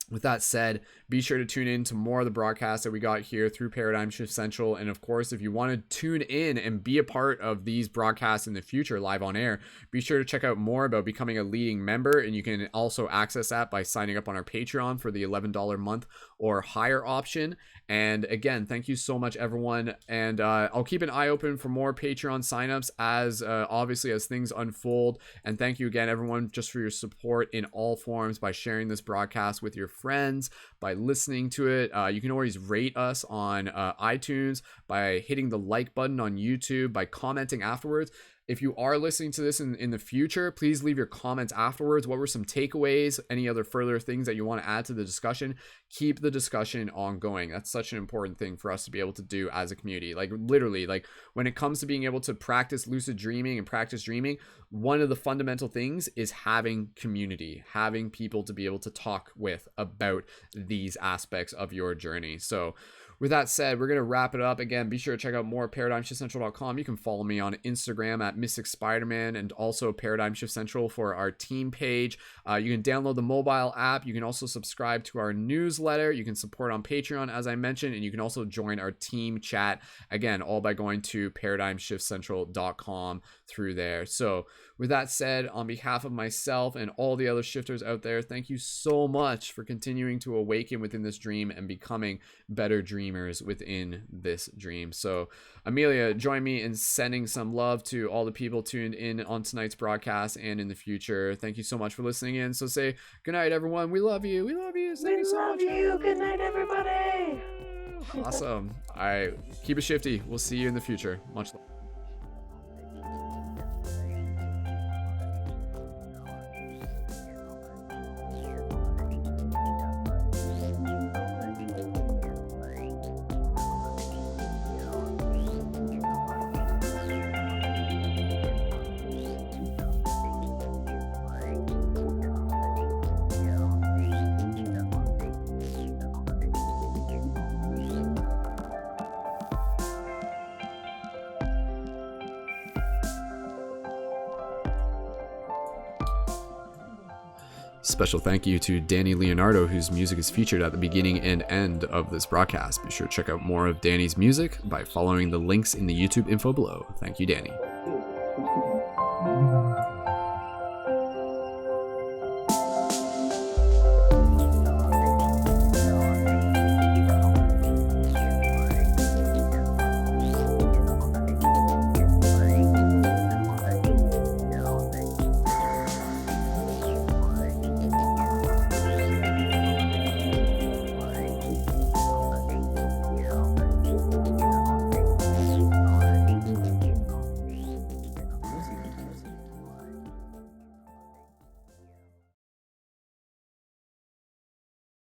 with that said, be sure to tune in to more of the broadcasts that we got here through Paradigm Shift Central. And of course, if you want to tune in and be a part of these broadcasts in the future live on air, be sure to check out more about becoming a leading member. And you can also access that by signing up on our Patreon for the $11 a month or higher option. And again, thank you so much, everyone. And I'll keep an eye open for more Patreon signups as obviously as things unfold. And thank you again, everyone, just for your support in all forms by sharing this broadcast with your friends, by listening to it. You can always rate us on iTunes, by hitting the like button on YouTube, by commenting afterwards. If you are listening to this in the future, please leave your comments afterwards. What were some takeaways? Any other further things that you want to add to the discussion? Keep the discussion ongoing. That's such an important thing for us to be able to do as a community. Like literally, like when it comes to being able to practice lucid dreaming and practice dreaming, one of the fundamental things is having community, having people to be able to talk with about these aspects of your journey. So with that said, we're going to wrap it up. Again, be sure to check out more at ParadigmShiftCentral.com. You can follow me on Instagram at Mystic Spider-Man, and also Paradigm Shift Central for our team page. You can download the mobile app. You can also subscribe to our newsletter. You can support on Patreon, as I mentioned, and you can also join our team chat. Again, all by going to ParadigmShiftCentral.com through there. So with that said, on behalf of myself and all the other shifters out there, thank you so much for continuing to awaken within this dream and becoming better dreamers within this dream. So Amelia, join me in sending some love to all the people tuned in on tonight's broadcast and in the future. Thank you so much for listening in. So say good night, everyone. We love you. We love you. Thank you so much. Good night, everybody. Awesome. All right. Keep it shifty. We'll see you in the future. Much love. Special thank you to Danny Leonardo, whose music is featured at the beginning and end of this broadcast. Be sure to check out more of Danny's music by following the links in the YouTube info below. Thank you, Danny.